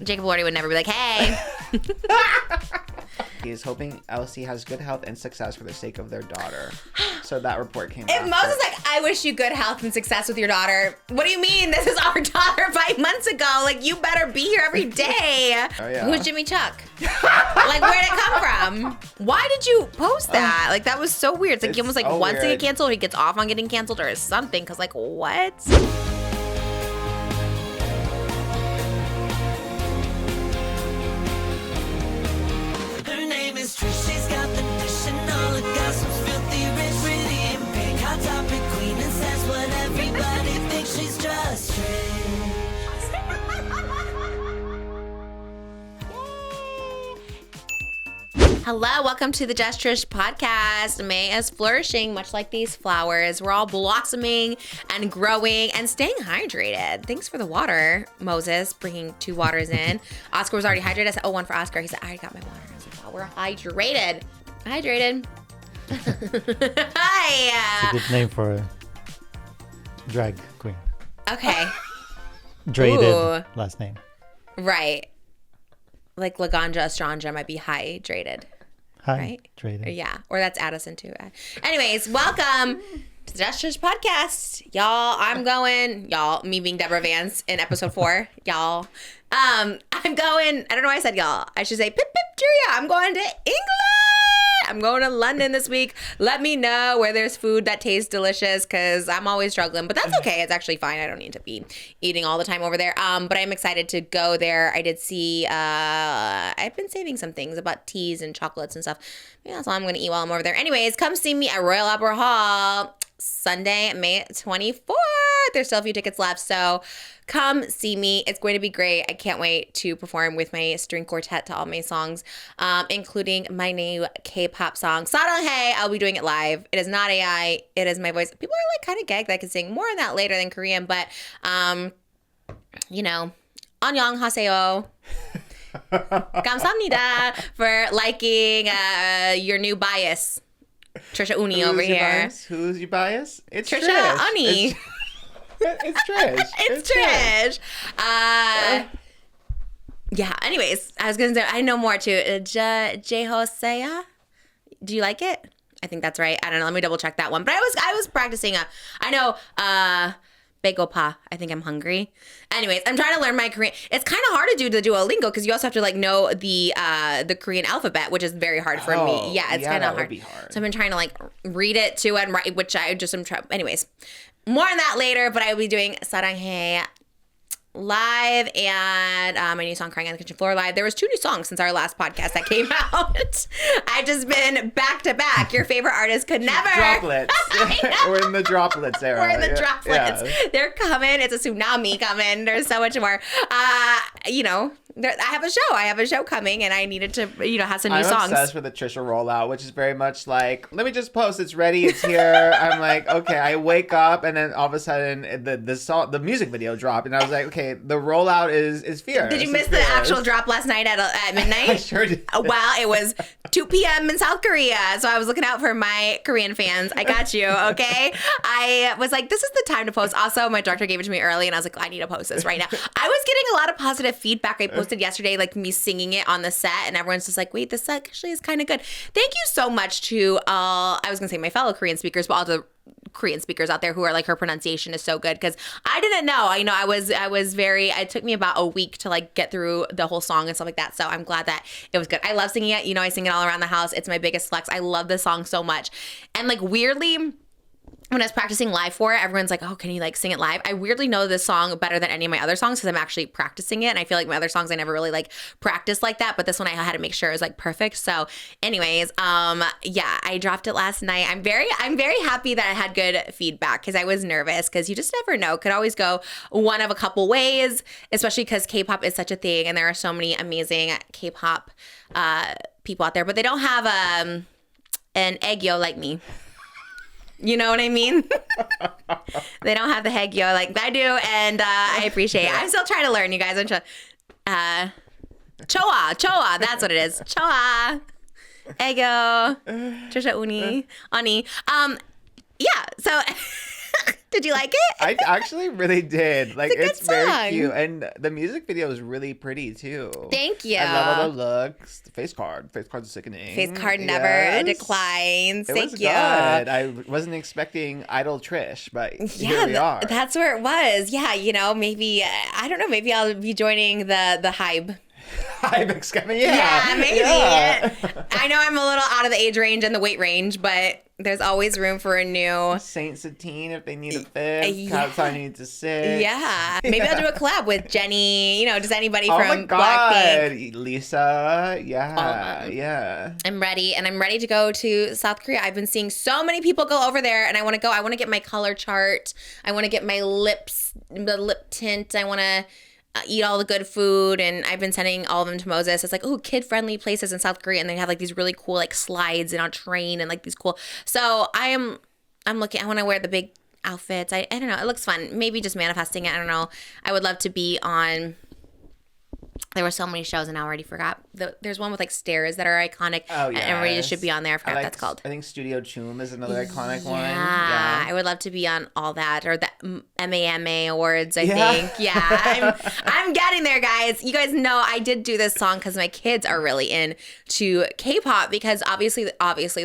Jacob Elordi would never be like, hey. He is hoping Elsie has good health and success for the sake of their daughter. So that report came If out. Moses like, I wish you good health and success with your daughter. What do you mean? This is our daughter 5 months ago. Like, you better be here every day. Oh, yeah. Who's Jimmy Chuck? Like, where'd it come from? Why did you post that? Like, that was so weird. It's like he almost like so wants to weird. get canceled, or he gets off on getting canceled, or something. Because like, what? Her name is Trish, she's got the dish and all the gossip's filthy rich, pretty and pink, hot topic queen, and says what everybody thinks. She's just Trish. Hello, welcome to the Just Trish podcast. May is flourishing, much like these flowers. We're all blossoming and growing and staying hydrated. Thanks for the water, Moses, bringing 2 waters in. Oscar was already hydrated. I said, oh, 1 for Oscar. He said, I already got my water. I was like, oh, we're hydrated. Hydrated. Hi. It's a good name for a drag queen. Okay. Drated Ooh. last name. Right. Like Laganja Estranja might be hydrated. Hi, Right? Drated. Yeah, or that's Addison too. Anyways, welcome to the Just Trish podcast. Me being Deborah Vance in episode 4. Y'all. I'm going, I don't know why I said y'all. I should say pip pip cheerio. I'm going to England. I'm going to London this week. Let me know where there's food that tastes delicious, because I'm always struggling. But that's okay. It's actually fine. I don't need to be eating all the time over there. But I'm excited to go there. I did see, I've been saving some things about teas and chocolates and stuff. Maybe that's all I'm going to eat while I'm over there. Anyways, come see me at Royal Albert Hall Sunday, May 24th. There's still a few tickets left, so come see me. It's going to be great. I can't wait to perform with my string quartet to all my songs, including my new K-pop song, Sarang Hey. I'll be doing it live. It is not AI. It is my voice. People are like kind of gagged that I can sing more on that later than Korean, but you know, annyeong haseyo. Kamsahamnida for liking your new bias. Trisha Uni over here. Who's your bias? It's Trisha Trish. Uni. It's Trish. It's Trish. Yeah, anyways, I was going to say, I know more too. Jehosea? Do you like it? I think that's right. I don't know. Let me double check that one. But I was practicing I know, Begopa. I think I'm hungry. Anyways, I'm trying to learn my Korean. It's kind of hard to do the Duolingo because you also have to like know the Korean alphabet, which is very hard for me. Yeah, it's kind of hard. So I've been trying to like read it too and write, which I just am trying. Anyways, more on that later. But I will be doing Sarang Hey live and my new song Crying on the Kitchen Floor live. There was 2 new songs since our last podcast that came out. I've just been back to back. Your favorite artist could never. Droplets. We're in the droplets era. We're in the droplets. Yeah. They're coming. It's a tsunami coming. There's so much more. You know, I have a show. I have a show coming, and I needed to, you know, have some new songs. I'm obsessed with the Trisha rollout, which is very much like, let me just post. It's ready. It's here. I'm like, okay. I wake up, and then all of a sudden, the music video dropped, and I was like, okay, the rollout is fierce. Did you miss the actual drop last night at midnight? I sure did. Well, it was 2 p.m. in South Korea, so I was looking out for my Korean fans. I got you, okay? I was like, this is the time to post. Also, my director gave it to me early, and I was like, I need to post this right now. I was getting a lot of positive feedback. I posted yesterday, like me singing it on the set, and everyone's just like, wait, this actually is kind of good. Thank you so much to all, I was going to say my fellow Korean speakers, but all the Korean speakers out there who are like, her pronunciation is so good, because I didn't know. I was very, it took me about a week to like get through the whole song and stuff like that. So I'm glad that it was good. I love singing it. You know, I sing it all around the house. It's my biggest flex. I love this song so much. And like weirdly, when I was practicing live for it, everyone's like, oh, can you like sing it live? I weirdly know this song better than any of my other songs because I'm actually practicing it. And I feel like my other songs, I never really like practiced like that. But this one I had to make sure it was like perfect. So anyways, yeah, I dropped it last night. I'm very happy that I had good feedback because I was nervous because you just never know. Could always go one of a couple ways, especially because K-pop is such a thing. And there are so many amazing K-pop people out there, but they don't have an aegyo like me. You know what I mean? They don't have the haegyo like I do, and I appreciate it. I'm still trying to learn, you guys. I'm choa, that's what it is. Choa, haegyo, Trisha Uni, Ani. Yeah, so Did you like it? I actually really did. Like, It's a good it's very song. cute. And the music video is really pretty, too. Thank you. I love all the looks. The face card. Face card's sickening. Face card never Yes. declines. It Thank was you. good. I wasn't expecting Idol Trish, but here we are. That's where it was. Yeah, maybe I don't know. Maybe I'll be joining the hype. Hype's coming. Yeah, maybe. Yeah. I know I'm a little out of the age range and the weight range, but there's always room for a new. Saint Satine if they need a fifth. Yeah. Katsai needs a six. Yeah, maybe I'll do a collab with Jenny. Just anybody Oh my from God, Blackpink. Lisa. Yeah, All of them. yeah. I'm ready, and I'm ready to go to South Korea. I've been seeing so many people go over there, and I want to go. I want to get my color chart. I want to get my the lip tint. I want to eat all the good food, and I've been sending all of them to Moses. It's like, oh, kid-friendly places in South Korea, and they have like these really cool like slides and on train and like these cool. So I'm looking. I want to wear the big outfits. I don't know. It looks fun. Maybe just manifesting it. I don't know. I would love to be on. There were so many shows, and I already forgot. There's one with like stairs that are iconic. Oh, And everybody just yes. should be on there. I forgot what that's called. I think Studio Choom is another iconic one. Yeah, I would love to be on all that, or the MAMA awards. I Yeah. think. Yeah, I'm getting there, guys. You guys know I did do this song because my kids are really into K-pop, because obviously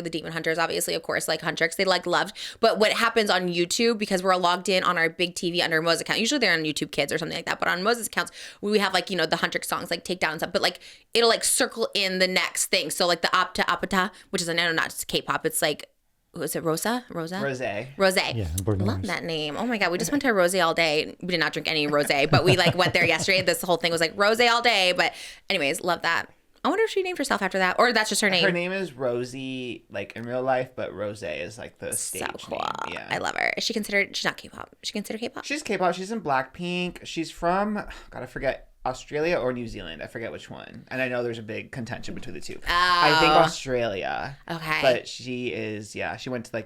the Demon Hunters, obviously of course like Huntrix, they like loved. But what happens on YouTube, because we're logged in on our big TV under Moses account. Usually they're on YouTube Kids or something like that, but on Moses accounts we have like the Huntrix songs like Takedown and stuff. But like it'll like circle in the next thing. So like the Apata, which is not just K-pop. It's like, was it Rosa? Rose. Rose. Yeah, Bruno Love Mars. that name. Oh my God. We just went to a Rose all day. We did not drink any Rose, but we like went there yesterday. This whole thing was like Rose all day. But anyways, love that. I wonder if she named herself after that, or that's just her name. Her name is Rosie, like in real life, but Rose is like the stage So cool. name. Yeah. I love her. She's not K-pop. Is she considered K-pop? She's K-pop. She's in Blackpink. She's from, God, I forget, Australia or New Zealand. I forget which one. And I know there's a big contention between the two. I think Australia. Okay. But she is, yeah. She went to the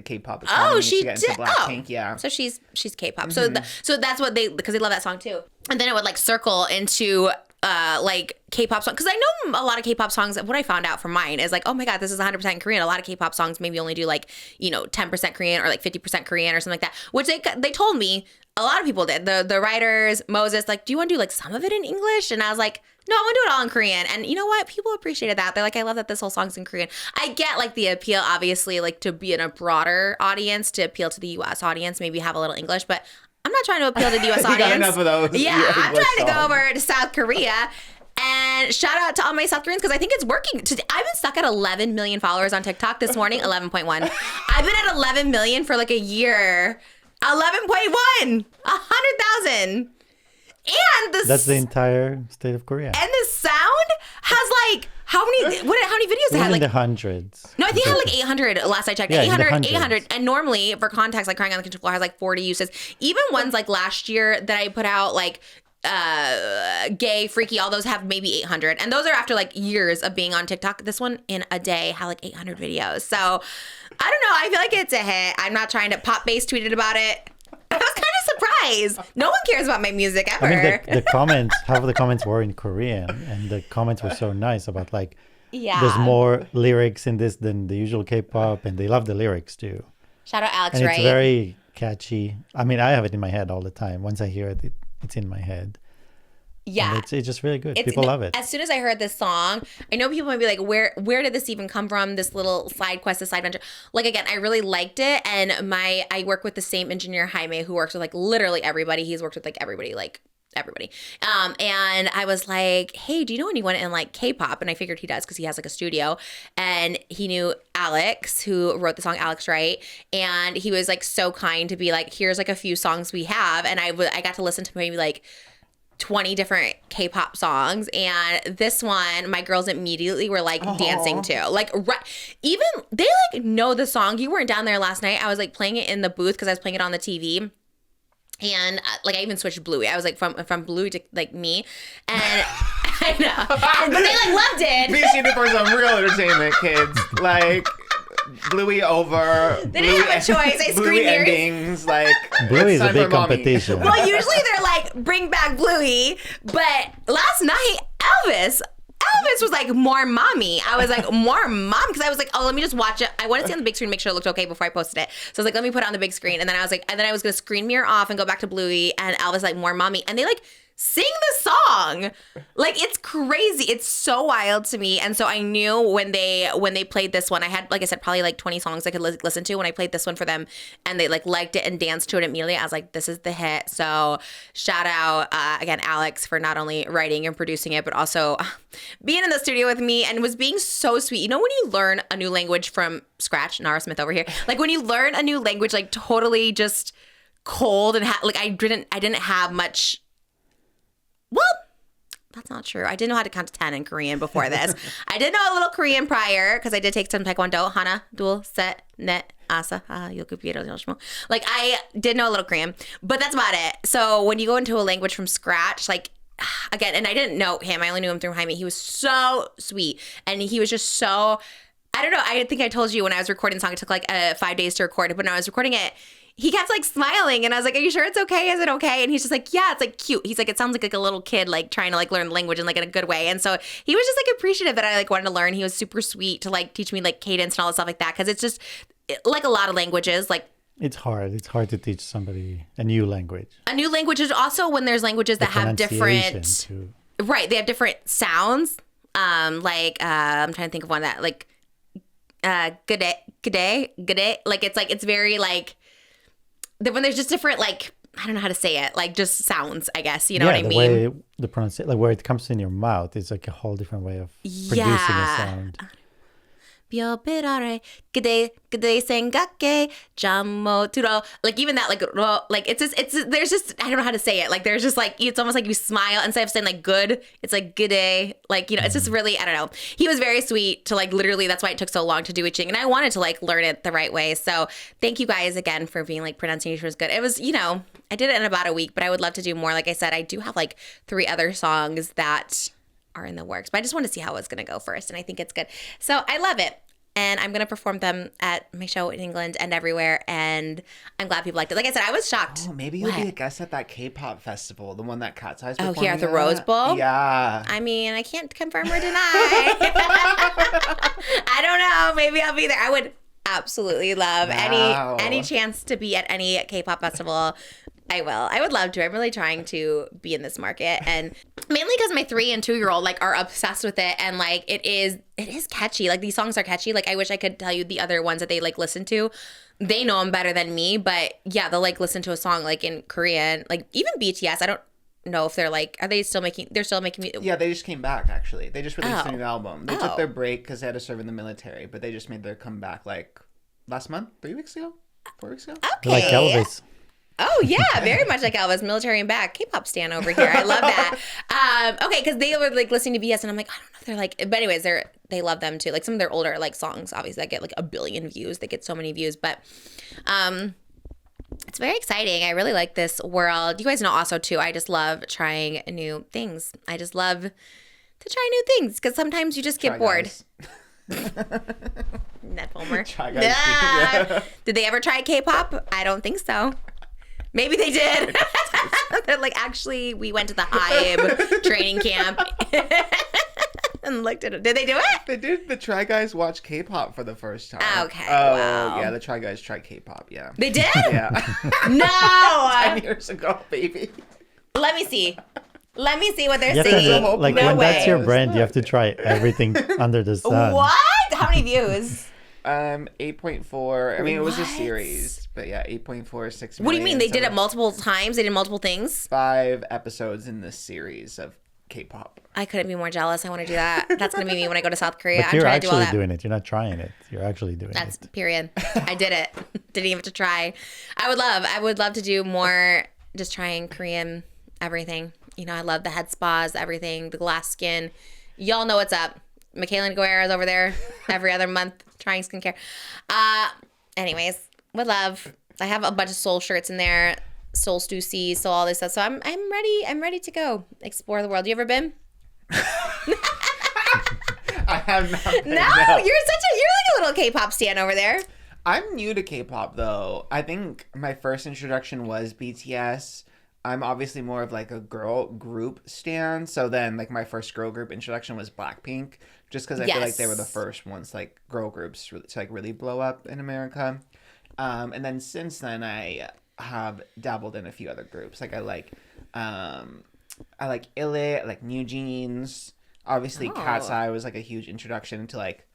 K-pop Oh, academy. she got did. into Blackpink. Yeah. So she's K-pop. So that's what because they love that song too. And then it would like circle into like K-pop songs, because I know a lot of K-pop songs. What I found out from mine is like, oh my God, this is 100% Korean. A lot of K-pop songs maybe only do like 10% Korean or like 50% Korean or something like that. Which they told me a lot of people did. The writers, Moses, like, do you want to do like some of it in English? And I was like, no, I want to do it all in Korean. And you know what? People appreciated that. They're like, I love that this whole song's in Korean. I get like the appeal, obviously, like to be in a broader audience, to appeal to the U.S. audience, maybe have a little English, but I'm not trying to appeal to the U.S. You audience. got enough of those. Yeah, Yeah, I'm English trying to go songs. over to South Korea. And shout out to all my South Koreans, because I think it's working. I've been stuck at 11 million followers on TikTok this morning, 11.1. I've been at 11 million for like a year. 11.1, 100,000. And That's the entire state of Korea. and the sound has like how many videos It it was had? in Like the hundreds. no, I think it had like 800 last I checked. Yeah, in the 800, hundreds. 800. And normally, for context, like Crying on the Kitchen Floor has like 40 uses. Even ones like last year that I put out, like gay, freaky, all those have maybe 800. And those are after like years of being on TikTok. This one in a day had like 800 videos. So I don't know. I feel like it's a hit. I'm not trying to. Pop Base tweeted about it. I was kind of surprised. No one cares about my music ever. I mean, the comments, half of the comments were in Korean, and the comments were so nice about like, yeah. there's more lyrics in this than the usual K-pop, and they love the lyrics too. Shout out Alex And Wright. it's very catchy. I mean, I have it in my head all the time. Once I hear it, it's in my head. yeah. And it's just really good. People love it. As soon as I heard this song, I know people might be like, where did this even come from? This little side quest, this side venture. Like, again, I really liked it. And I work with the same engineer, Jaime, who works with like literally everybody. He's worked with like everybody. And I was like, hey, do you know anyone in like K-pop? And I figured he does, because he has like a studio. And he knew Alex, who wrote the song, Alex Wright. And he was like so kind to be like, here's like a few songs we have. And I got to listen to maybe like 20 different K-pop songs, and this one my girls immediately were like dancing to. Like even they like know the song. You weren't down there last night. I was like playing it in the booth because I was playing it on the TV. And like I even switched Bluey. I was like from Bluey to like me, and I know, but they like loved it. Be seated for some real entertainment, kids. Like Bluey over. They didn't have a choice. I Bluey screamed there. endings. Like Bluey is it's a time big for mommy. competition. Well, usually they're like, bring back Bluey. But last night, Elvis first was like, more mommy. I was like, more mom, because I was like, oh, let me just watch it. I want to see on the big screen, make sure it looked okay before I posted it. So I was like, let me put it on the big screen. And then I was like, and then I was going to screen mirror off and go back to Bluey, and Elvis like, more mommy. And they like sing the song. Like, it's crazy. It's so wild to me. And so I knew when they played this one, I had, like I said, probably like 20 songs I could listen to when I played this one for them, and they like liked it and danced to it immediately. I was like, this is the hit. So shout out again, Alex, for not only writing and producing it, but also being in the studio with me and was being so sweet. You know, when you learn a new language from scratch, Nara Smith over here, like when you learn a new language, like totally just cold and like I didn't have much. Well, that's not true. I didn't know how to count to 10 in Korean before this. I did know a little Korean prior because I did take some Taekwondo. Hana, dul, set, net, asa, yoku, like I did know a little Korean, but that's about it. So when you go into a language from scratch, like again, and I didn't know him. I only knew him through Jaime. He was so sweet, and he was just so. I don't know. I think I told you when I was recording the song, it took like 5 days to record it, but when I was recording it, he kept like smiling, and I was like, are you sure it's okay? Is it okay? And he's just like, yeah, it's like cute. He's like, it sounds like a little kid like trying to like learn the language in like in a good way. And so he was just like appreciative that I like wanted to learn. He was super sweet to like teach me like cadence and all this stuff like that, because it's just like a lot of languages, like It's hard. It's hard to teach somebody a new language. a new language is also when there's languages that have different too. right, they have different sounds. I'm trying to think of one that like good day, like it's very like when there's just different, like, I don't know how to say it, like just sounds, I guess, you know what I mean? Way the pronunciation, like where it comes in your mouth, is like a whole different way of producing a sound. 뼈비라래 그대 생각에 잠 못 들어. Like even that, like it's there's just, I don't know how to say it. Like there's just like, it's almost like you smile instead of saying like good, it's like good day. Like, you know, it's just really, I don't know. He was very sweet to like literally, that's why it took so long to do Iching, and I wanted to like learn it the right way. So thank you guys again for being like, pronunciation was good. It was, you know, I did it in about a week, but I would love to do more. Like I said, I do have like 3 other songs that are in the works, but I just want to see how it's going to go first, and I think it's good. So I love it, and I'm going to perform them at my show in England and everywhere, and I'm glad people liked it. Like I said, I was shocked. Oh, maybe you'll be a guest at that K-pop festival, the one that Cat's Eyes. Oh, here at the Rose Bowl? Yeah. I mean, I can't confirm or deny. I don't know. Maybe I'll be there. I would absolutely love any chance to be at any K-pop festival. I will. I would love to. I'm really trying to be in this market, and mainly because my 3 and 2-year-old like are obsessed with it, and like it is catchy. Like these songs are catchy. Like I wish I could tell you the other ones that they like listen to. They know them better than me, but yeah, they'll like listen to a song like in Korean, like even BTS. I don't know if they're like, they're still making music. Yeah, they just came back actually. They just released a new album. They took their break because they had to serve in the military, but they just made their comeback like last month, 3 weeks ago, 4 weeks ago. Okay. Like Elvis. Oh, yeah, very much like Elvis, military and back, K-pop stan over here. I love that. Okay, because they were like listening to BS, and I'm like, I don't know if they're like, but anyways, they love them too. Like some of their older like songs, obviously, that get like 1 billion views. They get so many views, but it's very exciting. I really like this world. You guys know also too, I just love trying new things. I just love to try new things because sometimes you just get bored. Net Homer. Try Guys. Yeah. Did they ever try K-pop? I don't think so. Maybe they did. They're like, actually, we went to the HYPE training camp and looked at it. Did they do it? They did. The Try Guys watch K-pop for the first time. Okay. Oh, wow. yeah. The Try Guys tried K-pop. Yeah. They did? Yeah. No. 10 years ago, baby. Let me see what they're You have to singing. do, like No when way. that's your brand, you have to try everything under the sun. What? How many views? 8.4. I mean, it was a What? series, but yeah, 8.4, 6 million. What do you mean? They did it multiple times? They did multiple things? 5 episodes in this series of K-pop. I couldn't be more jealous. I want to do that. That's going to be me when I go to South Korea. But I'm you're trying to do all actually that. doing it. You're not trying it. You're actually doing That's it. period. I did it. Didn't even have to try. I would love to do more, just trying Korean everything. You know, I love the head spas, everything, the glass skin. Y'all know what's up. Michaela Guerra is over there every other month trying skincare. Anyways, with love. I have a bunch of Soul shirts in there. Soul Stussy, Soul all this stuff. So I'm ready. I'm ready to go explore the world. You ever been? I have not been, No, you're like a little K-pop stan over there. I'm new to K-pop though. I think my first introduction was BTS. I'm obviously more of like a girl group stan. So then like my first girl group introduction was Blackpink, just because I feel like they were the first ones like girl groups to like really blow up in America. And then since then I have dabbled in a few other groups. Like I like Illit, I like New Jeans. Obviously Cat's Eye was like a huge introduction to like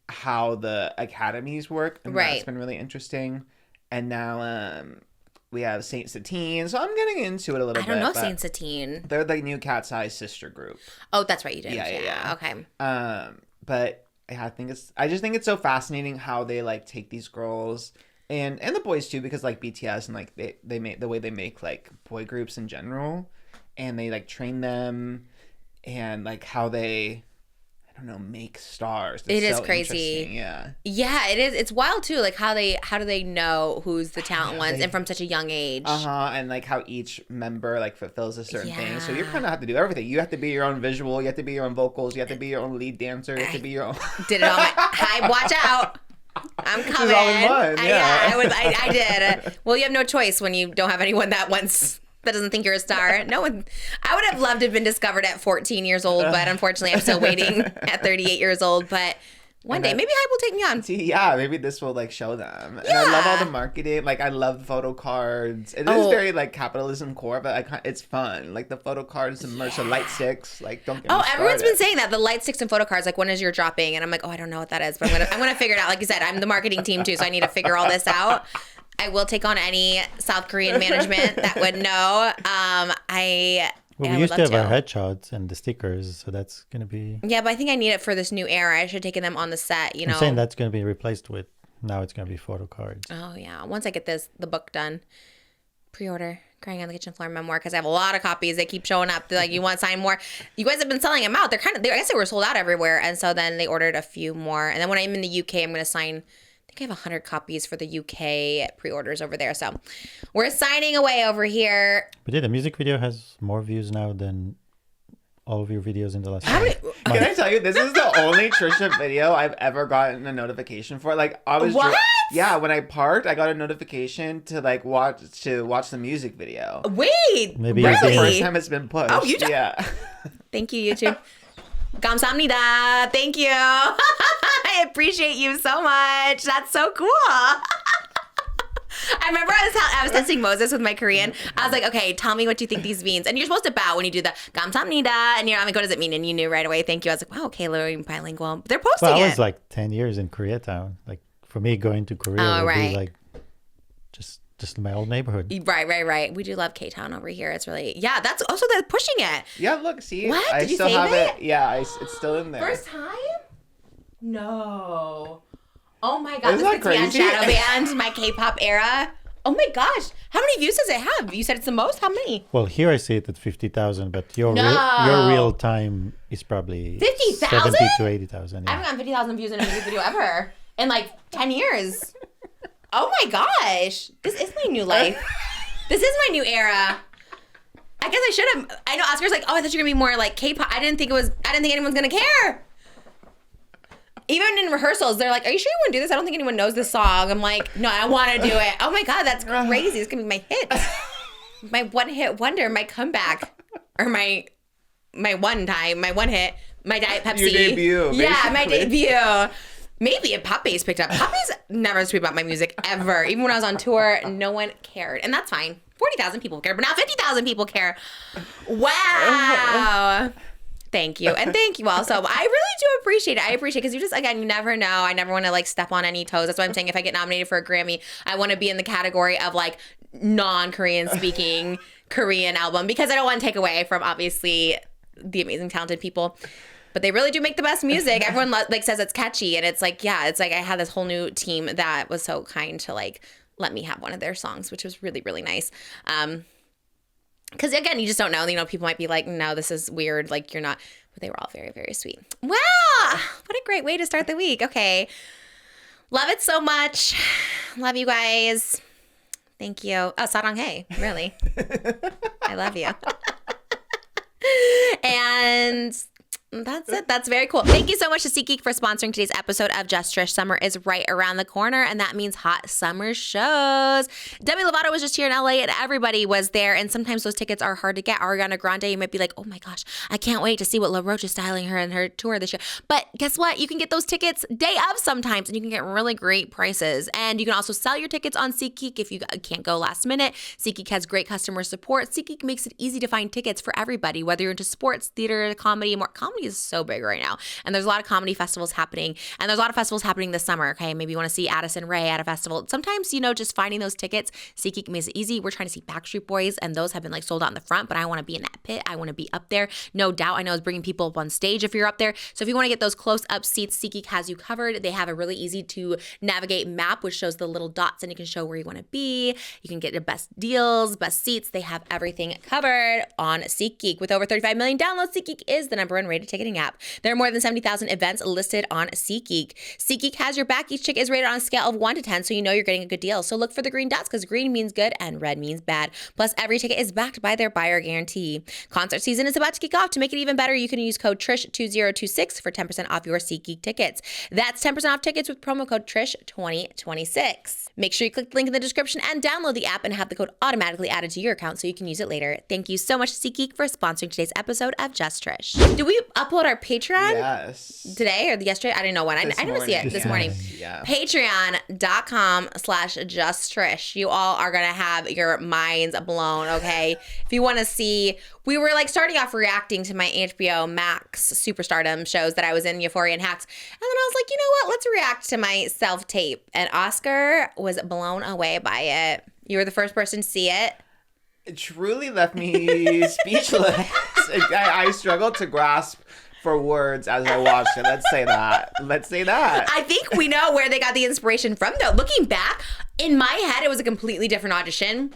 how the academies work, and that's been really interesting. And now we have Saint Satine, so I'm getting into it a little bit. I don't know Saint Satine. They're the new Cat's Eye sister group. Oh, that's right, you did. Yeah. Okay. But yeah, I just think it's so fascinating how they like take these girls and the boys too, because like BTS and like they make the way they make like boy groups in general, and they like train them, and like how they, I don't know, make stars. It is crazy. Yeah, it is. It's wild too. Like how do they know who's the talent ones, and from such a young age. And like how each member like fulfills a certain thing. So you kind of have to do everything. You have to be your own visual. You have to be your own vocals. You have to be your own lead dancer. You have to be your own. Did it all. Watch out. I'm coming. All in one, yeah. I did. Well, you have no choice when you don't have anyone that doesn't think you're a star. No one. I would have loved to have been discovered at 14 years old, but unfortunately, I'm still waiting at 38 years old. But one day, maybe Hype will take me on. Yeah, maybe this will like show them. And I love all the marketing. Like I love photo cards. It is very like capitalism core, but it's fun. Like the photo cards and merch, the light sticks. Like don't get me started. Everyone's been saying that, the light sticks and photo cards. Like when is your dropping? And I'm like, I don't know what that is, but I'm gonna figure it out. Like you said, I'm the marketing team too, so I need to figure all this out. I will take on any South Korean management that would know. We used to have our headshots and the stickers, so that's going to be... Yeah, but I think I need it for this new era. I should have taken them on the set, you know. I'm saying that's going to be replaced with, now it's going to be photo cards. Oh, yeah. Once I get the book done, pre-order Crying on the Kitchen Floor memoir, because I have a lot of copies. They keep showing up. They're like, you want to sign more? You guys have been selling them out. I guess they were sold out everywhere. And so then they ordered a few more. And then when I'm in the UK, I'm going to sign... I have 100 copies for the UK pre-orders over there. So we're signing away over here. But yeah, the music video has more views now than all of your videos in the last Can I tell you, this is the only Trisha video I've ever gotten a notification for. Like I was What? when I parked, I got a notification to like watch the music video. Wait, maybe It's the first time it's been pushed. Oh, you just... Yeah. Thank you, YouTube. 감사합니다. Thank you. I appreciate you so much. That's so cool. I remember I was testing Moses with my Korean. I was like, okay, tell me what you think these means. And you're supposed to bow when you do the 감사합니다. And I'm like, what does it mean? And you knew right away. Thank you. I was like, wow, okay, I'm bilingual. They're posting I was like 10 years in Koreatown. Like for me, going to Korea would be like just my old neighborhood. Right. We do love K-Town over here. It's really, that's also they're pushing it. Yeah, look, see? What? I Did you still save have it? Yeah, it's still in there. First time? No. Oh my God. Isn't This that is the crazy? Shadow Band, my K-pop era. Oh my gosh. How many views does it have? You said it's the most? How many? Well, here I see it at 50,000, but your real time is probably 50,000? 70 to 80,000. I Yeah. haven't gotten 50,000 views in a music video ever in like 10 years. Oh my gosh. This is my new life. This is my new era. I guess I should have. I know Oscar's like, oh, I thought you were gonna be more like K-pop. I didn't think anyone's gonna care. Even in rehearsals, they're like, are you sure you want to do this? I don't think anyone knows this song. I'm like, no, I want to do it. Oh my God, that's crazy. It's gonna be my hit. My one hit wonder, my comeback. Or my one hit, my Diet Pepsi. Your debut. Yeah, my basically. debut. Maybe if Pop Base picked up. Pop Base never speak about my music ever. Even when I was on tour, no one cared. And that's fine. 40,000 people cared, but now 50,000 people care. Wow. Thank you. And thank you all. So I really do appreciate it. I appreciate it because you never know. I never want to like step on any toes. That's why I'm saying if I get nominated for a Grammy, I want to be in the category of like non-Korean speaking Korean album, because I don't want to take away from obviously the amazing talented people. But they really do make the best music. Everyone like says it's catchy, and it's like, yeah, it's like I had this whole new team that was so kind to like let me have one of their songs, which was really, really nice. Because again, you just don't know. You know, people might be like, no, this is weird. Like you're not. But they were all very, very sweet. Wow, what a great way to start the week. Okay, love it so much. Love you guys. Thank you. Oh, 사랑해. Really, I love you. And That's it. That's very cool. Thank you so much to SeatGeek for sponsoring today's episode of Just Trish. Summer is right around the corner, and that means hot summer shows. Demi Lovato was just here in LA, and everybody was there, and sometimes those tickets are hard to get. Ariana Grande, you might be like, oh my gosh, I can't wait to see what La Roche is styling her in her tour this year. But guess what? You can get those tickets day of sometimes, and you can get really great prices. And you can also sell your tickets on SeatGeek if you can't go last minute. SeatGeek has great customer support. SeatGeek makes it easy to find tickets for everybody, whether you're into sports, theater, comedy, more. Comedy is so big right now, and there's a lot of comedy festivals happening, and there's a lot of festivals happening this summer. Okay, maybe you want to see Addison Rae at a festival. Sometimes, just finding those tickets, SeatGeek makes it easy. We're trying to see Backstreet Boys, and those have been like sold out in the front, but I want to be in that pit. I want to be up there. No doubt, I know it's bringing people up on stage if you're up there. So if you want to get those close-up seats, SeatGeek has you covered. They have a really easy to navigate map, which shows the little dots, and you can show where you want to be. You can get the best deals, best seats. They have everything covered on SeatGeek. With over 35 million downloads, SeatGeek is the #1 rated ticketing app. There are more than 70,000 events listed on SeatGeek. SeatGeek has your back. Each ticket is rated on a scale of 1 to 10, so you know you're getting a good deal. So look for the green dots, because green means good and red means bad. Plus, every ticket is backed by their buyer guarantee. Concert season is about to kick off. To make it even better, you can use code TRISH2026 for 10% off your SeatGeek tickets. That's 10% off tickets with promo code TRISH2026. Make sure you click the link in the description and download the app and have the code automatically added to your account so you can use it later. Thank you so much to SeatGeek for sponsoring today's episode of Just Trish. Did we upload our Patreon? Yes. Today or yesterday? I didn't know when. I didn't see it this morning. Yeah. Patreon.com/JustTrish. You all are going to have your minds blown, okay? If you want to see, we were like starting off reacting to my HBO Max Superstardom shows that I was in, Euphoria and Hacks. And then I was like, you know what? Let's react to my self-tape. And Oscar was blown away by it. You were the first person to see it. It truly left me speechless. I struggled to grasp for words as I watched it. Let's say that. I think we know where they got the inspiration from, though. Looking back, in my head, it was a completely different audition.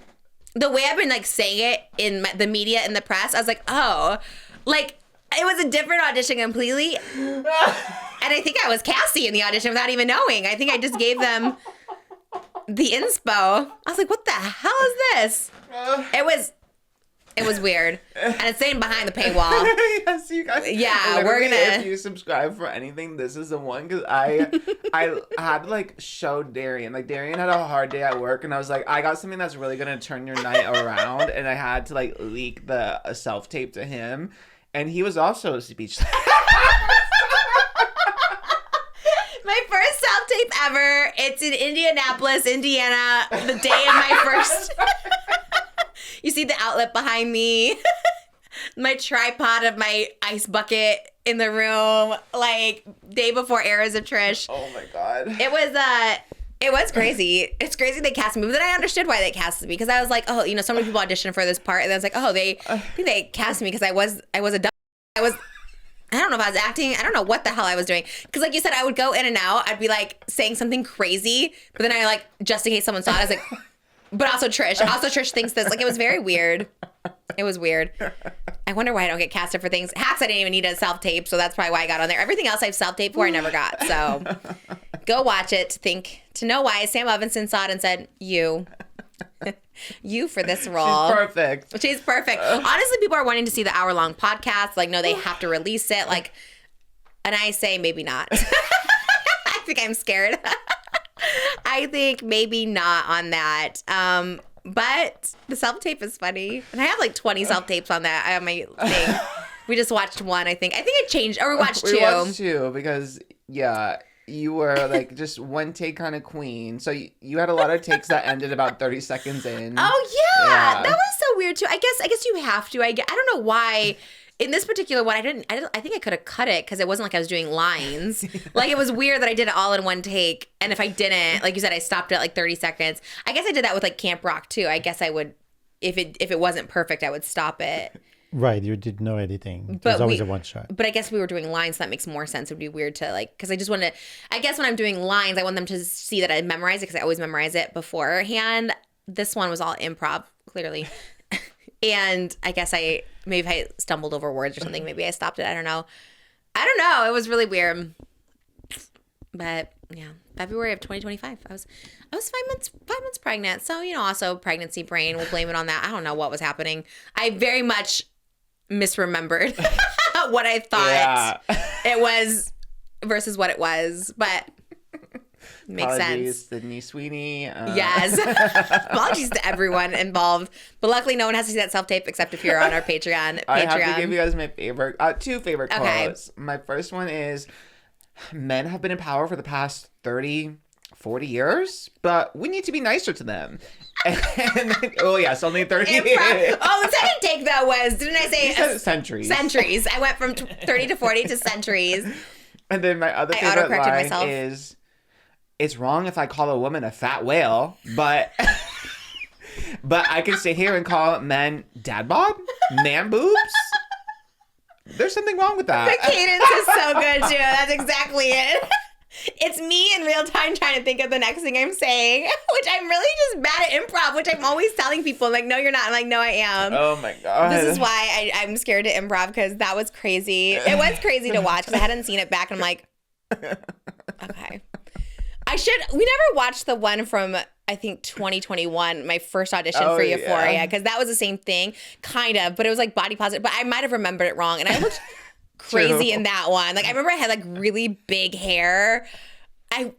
The way I've been like saying it in the media and the press, I was like, oh, like it was a different audition completely. And I think I was Cassie in the audition without even knowing. I think I just gave them the inspo. I was like, what the hell is this? It was weird. And it's staying behind the paywall. Yes, you guys. Yeah, we're gonna. If you subscribe for anything, this is the one, because I had to like show Darian. Like Darian had a hard day at work, and I was like, I got something that's really gonna turn your night around, and I had to like leak the self tape to him, and he was also speechless. My first self-tape ever. It's in Indianapolis, Indiana. The day of my first. You see the outlet behind me. My tripod of my ice bucket in the room. Like, day before Eras of Trish. Oh my God. It was crazy. It's crazy they cast me. But then I understood why they casted me. Because I was like, oh, so many people auditioned for this part. And then I was like, oh, I think they cast me because I was a dumb. I don't know if I was acting. I don't know what the hell I was doing. Because like you said, I would go in and out. I'd be like saying something crazy. But then I like, just in case someone saw it, I was like, but also Trish. Also Trish thinks this. Like, it was very weird. It was weird. I wonder why I don't get casted for things. Hacks, I didn't even need a self-tape. So that's probably why I got on there. Everything else I've self-taped for, I never got. So go watch it to know why Sam Levinson saw it and said, you for this role. She's perfect. Honestly, people are wanting to see the hour-long podcast. Like, no, they have to release it. Like, and I say maybe not. I think I'm scared. I think maybe not on that. But the self-tape is funny. And I have like 20 self-tapes on that on my thing. We just watched one, I think. I think it changed. Or we watched two. We watched two because, yeah, you were like just one take kind of queen. So you had a lot of takes that ended about 30 seconds in. Oh, yeah. That was so weird, too. I guess you have to. I don't know why. In this particular one, I think I could have cut it because it wasn't like I was doing lines. Like, it was weird that I did it all in one take. And if I didn't, like you said, I stopped at like 30 seconds. I guess I did that with like Camp Rock too. I guess I would, if it wasn't perfect, I would stop it. Right, you did no editing. There's always a one shot. But I guess we were doing lines, so that makes more sense. It would be weird to like, because I just wanted to, I guess when I'm doing lines, I want them to see that I memorize it because I always memorize it beforehand. This one was all improv, clearly. And I guess maybe if I stumbled over words or something, maybe I stopped it. I don't know. It was really weird. But yeah, February of 2025. I was 5 months pregnant. So, also pregnancy brain. We'll blame it on that. I don't know what was happening. I very much misremembered not what I thought Yeah. it was versus what it was, but makes Apologies, sense. Sydney Sweeney. Yes. Apologies to everyone involved. But luckily, no one has to see that self-tape except if you're on our Patreon. I have to give you guys my favorite, two favorite Okay. quotes. My first one is, men have been in power for the past 30, 40 years, but we need to be nicer to them. And oh, yes, only 30 years. Oh, the second take, though, was, didn't I say You said centuries. Centuries. I went from 30 to 40 to centuries. And then my other I favorite autocorrected line myself. is, it's wrong if I call a woman a fat whale, but but I can sit here and call men dad bod, man boobs. There's something wrong with that. The cadence is so good, too. That's exactly it. It's me in real time trying to think of the next thing I'm saying, which I'm really just bad at improv, which I'm always telling people, like, no, you're not. I'm like, no, I am. Oh my God. This is why I'm scared to improv, because that was crazy. It was crazy to watch because I hadn't seen it back, and I'm like, okay. We never watched the one from, I think, 2021, my first audition for Euphoria, because that was the same thing, kind of, but it was like body positive, but I might have remembered it wrong, and I looked crazy in that one. Like, I remember I had like really big hair. I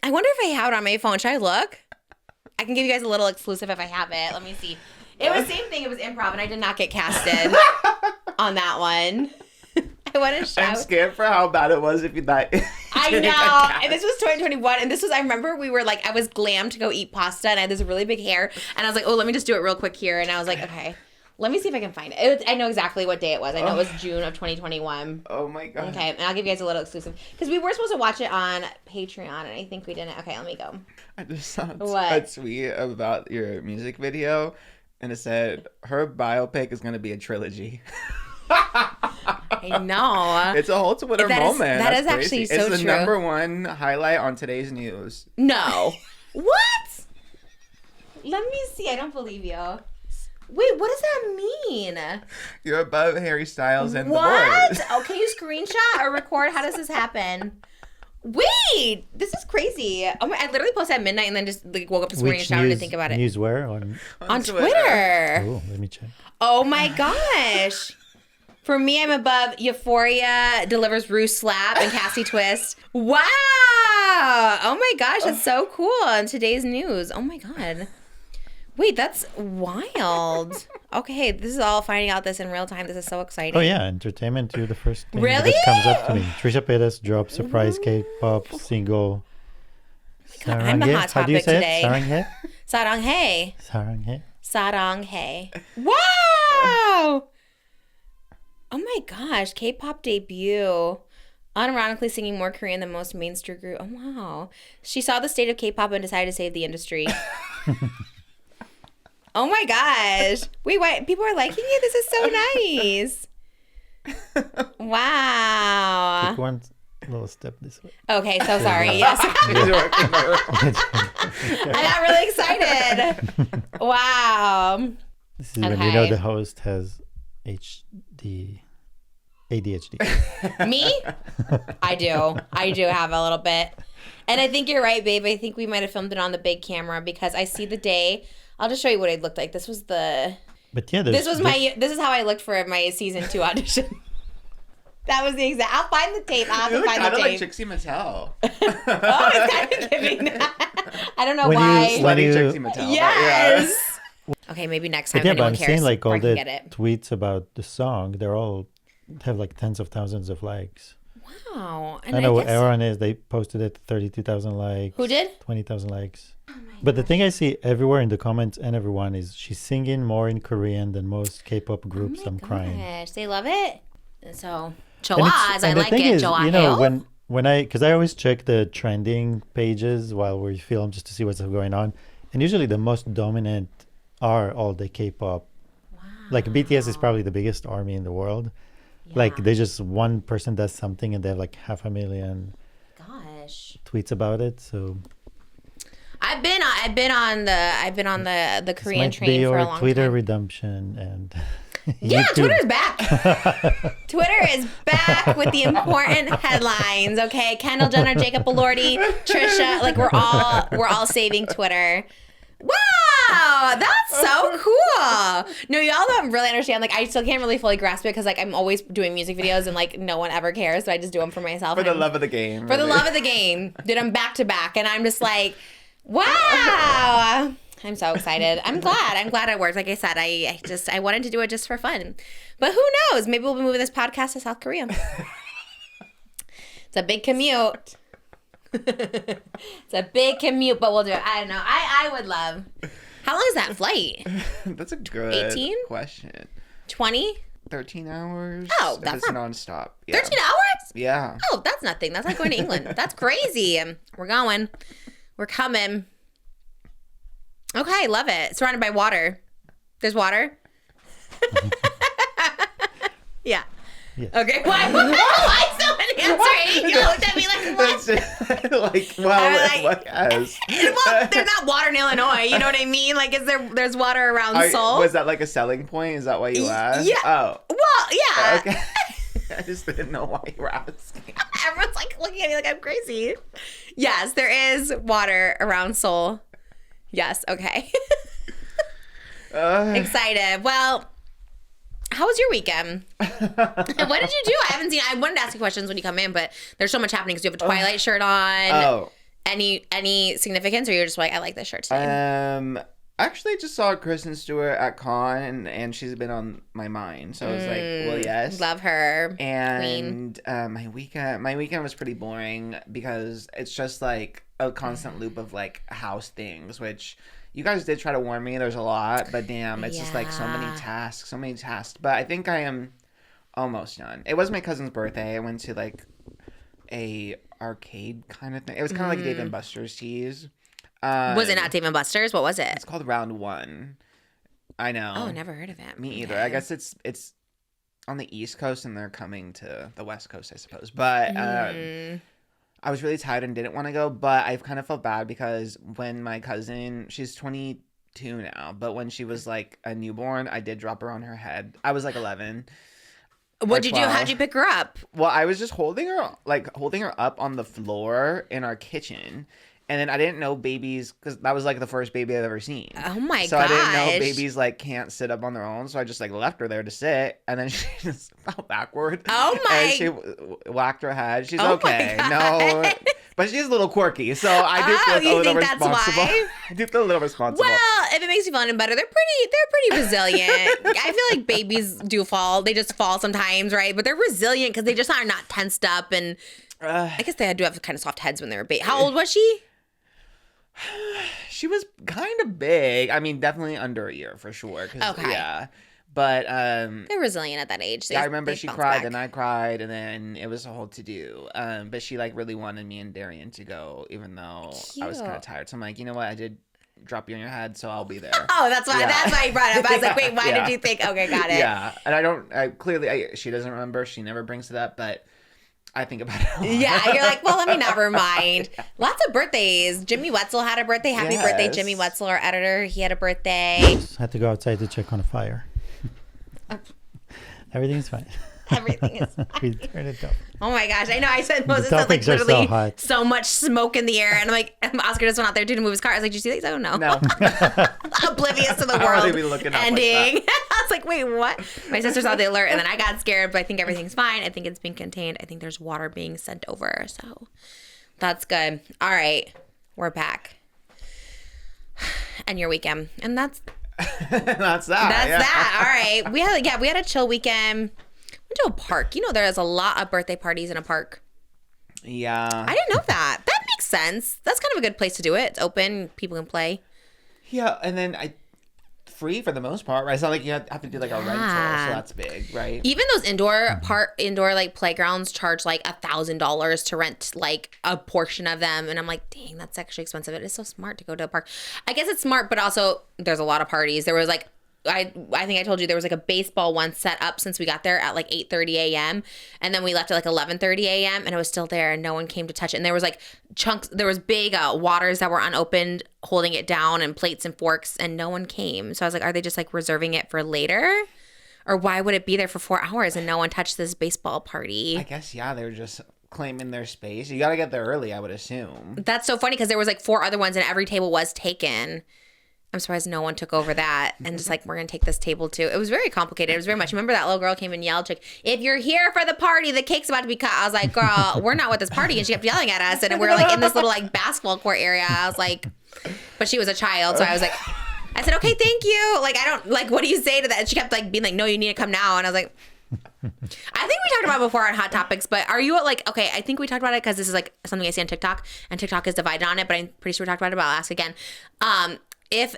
wonder if I have it on my phone. Should I look? I can give you guys a little exclusive if I have it. Let me see. It was the same thing. It was improv, and I did not get casted on that one. I want to shout. I'm scared for how bad it was if you thought. I know. And this was 2021. And this was, I remember we were like, I was glam to go eat pasta, and I had this really big hair. And I was like, oh, let me just do it real quick here. And I was like, okay, let me see if I can find it. I know exactly what day it was. I know it was June of 2021. Oh my God. Okay. And I'll give you guys a little exclusive. Because we were supposed to watch it on Patreon, and I think we didn't. Okay, let me go. I just saw What? a tweet about your music video, and it said, her biopic is going to be a trilogy. I know. It's a whole Twitter That is- moment. that That's is actually crazy. so It's the true. number one highlight on today's news. No. What? Let me see. I don't believe you. Wait, what does that mean? You're above Harry Styles and What? the boys. Oh, can you screenshot or record? How does this happen? Wait, this is crazy. Oh my, I literally posted at midnight and then just like woke up this morning and Which showered news, to think about it. news where? On Twitter. Oh, let me check. Oh my gosh. For me, I'm above Euphoria, Delivers Roost Slap, and Cassie Twist. Wow. Oh my gosh, that's so cool. In today's news. Oh my God. Wait, that's wild. Okay, this is all finding out this in real time. This is so exciting. Oh yeah, entertainment. You're the first thing Really? that comes up to me. Trisha Paytas dropped surprise K-pop single. God, I'm the hot How do you topic say today. it? Saranghae. Saranghae. Saranghae. Wow. Oh my gosh, K-pop debut. Unironically singing more Korean than most mainstream group. Oh wow. She saw the state of K-pop and decided to save the industry. Oh my gosh. Wait, what? People are liking it? This is so nice. Wow. Take one little step this way. Okay, so sorry. Yes. I got really excited. Wow. This is when you know the host has ADHD. Me? I do have a little bit. And I think you're right, babe. I think we might have filmed it on the big camera because I see the day. I'll just show you what I looked like. This was the... But yeah, This is how I looked for my season 2 audition. That was the exact... I'll find the tape. I'll have You to look find kind the of like tape. Trixie Mattel. Oh, it's kind of giving that. I don't know When why. you- Slutty Trixie Mattel. Yes. Okay, maybe next time But yeah, if but anyone I'm cares. saying like all I can the get it. tweets about the song, they're all have like tens of thousands of likes. Wow. And I know what guess- Aaron is. They posted it 32,000 likes. Who did? 20,000 likes. But the thing I see everywhere in the comments and everyone is she's singing more in Korean than most K-pop groups. Oh my I'm crying. gosh, they love it. So, And Choaz, I and the like thing it. is, Choaz. you know, when because I always check the trending pages while we film just to see what's going on, and usually the most dominant are all the K-pop. Wow. Like BTS is probably the biggest army in the world. Yeah. Like they just one person does something and they have like 500,000 Gosh. tweets about it. So I've been on the this Korean might be train for a your long Twitter time. redemption and Yeah, YouTube. Twitter's back. Twitter is back with the important headlines. Okay, Kendall Jenner, Jacob Elordi, Trisha, like we're all saving Twitter. Wow! Wow, that's so cool. No, y'all don't really understand. Like, I still can't really fully grasp it because, like, I'm always doing music videos and, like, no one ever cares. So I just do them for myself. For the love of the game. For the love of the game. Did them back to back. And I'm just like, wow. I'm so excited. I'm glad it worked. Like I said, I wanted to do it just for fun. But who knows? Maybe we'll be moving this podcast to South Korea. It's a big commute. It's a big commute, but we'll do it. I don't know. I would love. How long is that flight? That's a good 18? question. 20? 13 hours? Oh, that's not not nonstop. Yeah. 13 hours? Yeah. Oh, that's nothing. That's like going to England. That's crazy. We're going. We're coming. Okay, love it. Surrounded by water. There's water? Yeah. Yes. Okay. Why is someone answering? You looked at me like, what? Like, well, I'm like, yes. Well, there's not water in Illinois. You know what I mean? Like, there's water around Seoul? Was that like a selling point? Is that why you asked? Yeah. Oh. Well, yeah. Okay. I just didn't know why you were asking. Everyone's like looking at me like I'm crazy. Yes, there is water around Seoul. Yes. Okay. Excited. Well, how was your weekend? What did you do? I haven't seen. I wanted to ask you questions when you come in, but there's so much happening because you have a Twilight shirt on. Oh. Any significance, or you're just like, I like this shirt today? I actually just saw Kristen Stewart at Con, and she's been on my mind. So I was like, well, yes. Love her. And my weekend was pretty boring because it's just like a constant loop of like house things, which you guys did try to warn me there's a lot, but damn, it's just like so many tasks. But I think I am almost done. It was my cousin's birthday. I went to like a arcade kind of thing. It was kind of like Dave and Buster's tease. Was it not Dave & Buster's? What was it? It's called Round One. I know. Oh, never heard of it. Me either. I guess it's on the East Coast and they're coming to the West Coast, I suppose. But I was really tired and didn't want to go. But I've kind of felt bad because when my cousin, she's 22 now, but when she was like a newborn, I did drop her on her head. I was like 11. What'd you do? How'd you pick her up? Well, I was just holding her up on the floor in our kitchen. And then I didn't know babies, because that was like the first baby I've ever seen. Oh my gosh. So I didn't know babies like can't sit up on their own. So I just like left her there to sit. And then she just fell backward. Oh my. And she whacked her head. She's Oh okay. my No. But she's a little quirky. So I do feel a little responsible. Why? I do feel a little responsible. Well, if it makes you feel any better, they're pretty resilient. I feel like babies do fall. They just fall sometimes, right? But they're resilient because they just are not tensed up. And I guess they do have kind of soft heads when they were baby. How old was she? She was kind of big. I mean, definitely under a year for sure. Okay. Yeah. But they're resilient at that age. I remember she cried and I cried and then it was a whole to do. But she like really wanted me and Darian to go, even though I was kind of tired. So I'm like, you know what? I did drop you on your head, so I'll be there. Oh, that's why. Yeah. That's why you brought it up. I was like, wait, why did you think? Okay, got it. Yeah, and she doesn't remember. She never brings it up, but I think about it a lot. Yeah, you're like, well, let me never mind. Lots of birthdays. Jimmy Wetzel had a birthday. Happy birthday, Jimmy Wetzel, our editor. He had a birthday. Just had to go outside to check on a fire. Everything's fine. Everything is fine. We turned it off. Oh my gosh. I know. I said Moses The said like topics are literally so hot. much smoke in the air. And I'm like, Oscar just went out there to move his car. I was like, did you see these? I don't know. No. Oblivious to the How world would they be looking up ending. like I was like, wait, what? My sister saw the alert and then I got scared, but I think everything's fine. I think it's been contained. I think there's water being sent over. So that's good. All right. We're back. And your weekend. And that's That's that. That. All right. We had a chill weekend. Went to a park. You know, there's a lot of birthday parties in a park. Yeah. I didn't know that. That makes sense. That's kind of a good place to do it. It's open. People can play. Yeah, and then free for the most part, right? It's not like you have to do like a rental, so that's big, right? Even those indoor like playgrounds charge like $1,000 to rent like a portion of them, and I'm like, dang, that's actually expensive. It is so smart to go to a park. I guess it's smart, but also there's a lot of parties. There was like I think I told you there was like a baseball one set up since we got there at like 8:30 a.m. and then we left at like 11:30 a.m. and it was still there and no one came to touch it. And there was like chunks, there was big waters that were unopened holding it down and plates and forks and no one came. So I was like, are they just like reserving it for later? Or why would it be there for 4 hours and no one touched this baseball party? I guess, yeah, they were just claiming their space. You got to get there early, I would assume. That's so funny because there was like 4 other ones and every table was taken. I'm surprised no one took over that and just like, we're going to take this table too. It was very complicated. It was very much, remember that little girl came and yelled, like, if you're here for the party, the cake's about to be cut. I was like, girl, we're not with this party. And she kept yelling at us. And we were like in this little like basketball court area. I was like, but she was a child. So I was like, I said, okay, thank you. Like, I don't, like, what do you say to that? And she kept like being like, no, you need to come now. And I was like, I think we talked about it before on Hot Topics, but are you like, okay, I think we talked about it because this is like something I see on TikTok and TikTok is divided on it, but I'm pretty sure we talked about it, but I'll ask again. If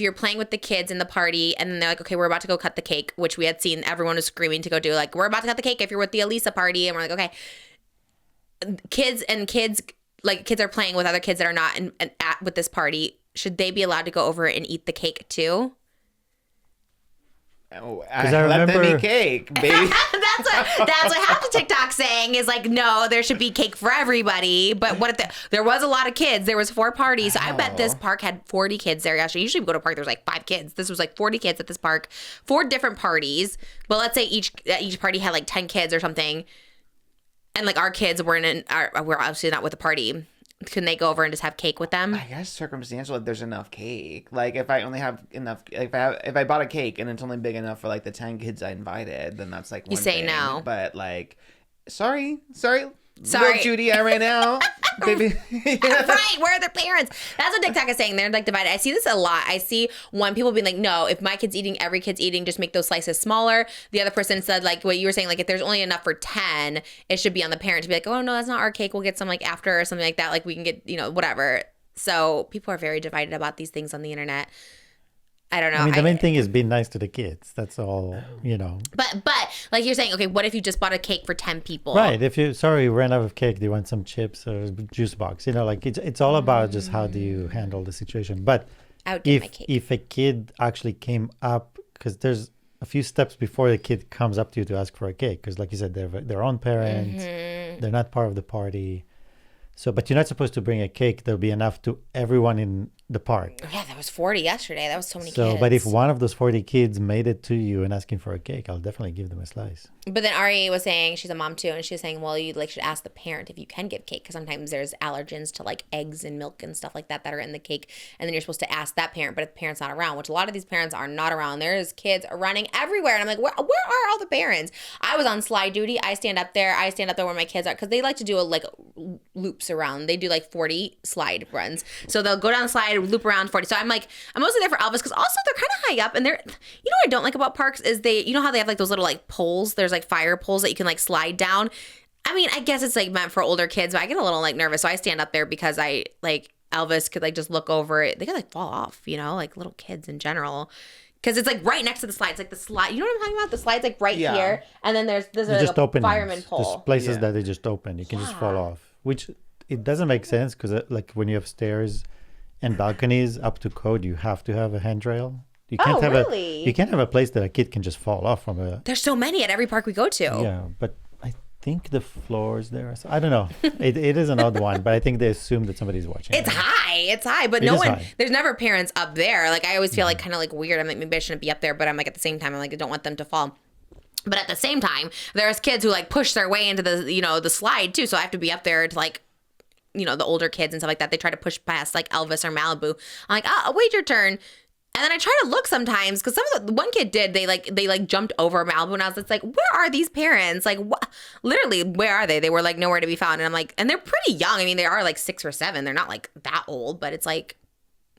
you're playing with the kids in the party and then they're like, okay, we're about to go cut the cake, which we had seen everyone was screaming to go do, like, we're about to cut the cake if you're with the Elisa party. And we're like, okay, kids are playing with other kids that are not with this party. Should they be allowed to go over and eat the cake too? Oh, I let them remember- eat cake, baby. that's what half the TikTok saying is like, no, there should be cake for everybody. But what if there was a lot of kids? There was 4 parties. So I bet this park had 40 kids there. Actually, usually we go to a park, there's like 5 kids. This was like 40 kids at this park, 4 different parties. But let's say each party had like 10 kids or something. And like our kids we're obviously not with the party. Can they go over and just have cake with them? I guess circumstantial if there's enough cake. Like if I only have enough, if I bought a cake and it's only big enough for like the 10 kids I invited, then that's like one You say thing. no. But like, sorry, little Judy, I ran out, baby. Right, where are their parents? That's what TikTok is saying. They're like divided. I see this a lot. I see one people being like, no, if my kid's eating, every kid's eating, just make those slices smaller. The other person said like what you were saying, like if there's only enough for 10, it should be on the parent to be like, oh no, that's not our cake. We'll get some like after or something like that. Like we can get, whatever. So people are very divided about these things on the internet. I don't know. I mean, the main thing is be nice to the kids. That's all, But like you're saying, okay, what if you just bought a cake for 10 people? Right. If you ran out of cake, do you want some chips or juice box? Like it's all about just how do you handle the situation. But I would get my cake. if a kid actually came up, because there's a few steps before the kid comes up to you to ask for a cake, because like you said, they're their own parents, they're not part of the party. So, but you're not supposed to bring a cake. There'll be enough to everyone in the park. Yeah, that was 40 yesterday. That was so many kids. But if one of those 40 kids made it to you and asking for a cake, I'll definitely give them a slice. But then Ari was saying, she's a mom too, and she was saying, well, you should ask the parent if you can give cake, because sometimes there's allergens to like eggs and milk and stuff like that are in the cake, and then you're supposed to ask that parent. But if the parent's not around, which a lot of these parents are not around, there's kids running everywhere, and I'm like, where are all the parents? I was on slide duty. I stand up there where my kids are, because they like to do like loops around. They do like 40 slide runs, so they'll go down the slide, loop around 40. So I'm mostly there for Elvis, because also they're kind of high up, and they're, what I don't like about parks is how they have like those little like poles. There's like fire poles that you can like slide down. I mean, I guess it's like meant for older kids, but I get a little like nervous, so I stand up there because I like Elvis could like just look over it. They could like fall off, like little kids in general. Because it's like right next to the slide. It's like the slide. You know what I'm talking about? The slide's like right here. And then there's like a fireman pole. There's places that they just open. You can just fall off. Which it doesn't make sense, because like when you have stairs and balconies up to code, you have to have a handrail. You can't you can't have a place that a kid can just fall off from a. There's so many at every park we go to. Yeah, but I think the floors there. I don't know. it is an odd one, but I think they assume that somebody's watching. It's high, but there's never parents up there. Like I always feel like kind of like weird. I'm like, maybe I shouldn't be up there, but I'm like at the same time, I'm like, I don't want them to fall. But at the same time, there's kids who like push their way into the the slide too. So I have to be up there to like, the older kids and stuff like that. They try to push past like Elvis or Malibu. I'm like, oh, wait your turn. And then I try to look sometimes, because some of the one kid did, they jumped over Malibu, and I was just like, where are these parents? Like, what? Literally, where are they? They were like nowhere to be found. And I'm like, and they're pretty young. I mean, they are like 6 or 7. They're not like that old, but it's like,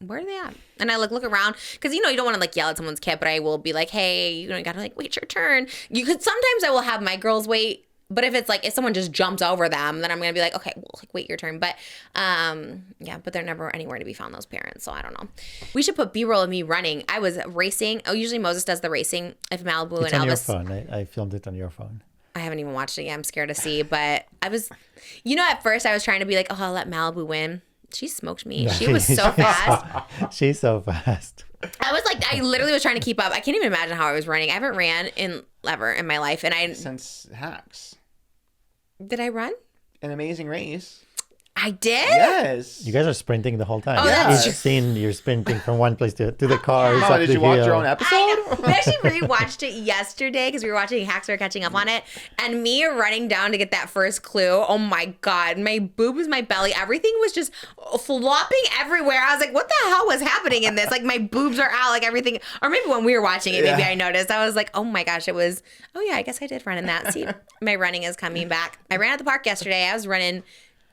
where are they at? And I like look around, because you don't want to like yell at someone's kid, but I will be like, hey, you gotta like wait your turn. You could sometimes I will have my girls wait. But if it's like, if someone just jumps over them, then I'm going to be like, okay, well, like, wait your turn. But, but they're never anywhere to be found, those parents. So I don't know. We should put B-roll of me running. I was racing. Oh, usually Moses does the racing of Malibu it's and on Elvis. Your phone. I filmed it on your phone. I haven't even watched it yet. I'm scared to see. But I was, at first I was trying to be like, oh, I'll let Malibu win. She smoked me. Yeah, she was so fast. She's so fast. I was like, I literally was trying to keep up. I can't even imagine how I was running. I haven't ran ever in my life. And Since Hacks. Did I run? An Amazing Race. I did? Yes. You guys are sprinting the whole time. Oh, that's Each scene, you're sprinting from one place to the cars. Oh, up did the you watch hill. your own episode? We actually rewatched it yesterday because we were watching Hacks. We were catching up on it. And me running down to get that first clue. Oh my God. My boobs, my belly, everything was just flopping everywhere. I was like, what the hell was happening in this? Like my boobs are out, like everything. Or maybe when we were watching it, maybe I noticed. I was like, oh my gosh, it was, oh yeah, I guess I did run in that. See, my running is coming back. I ran at the park yesterday. I was running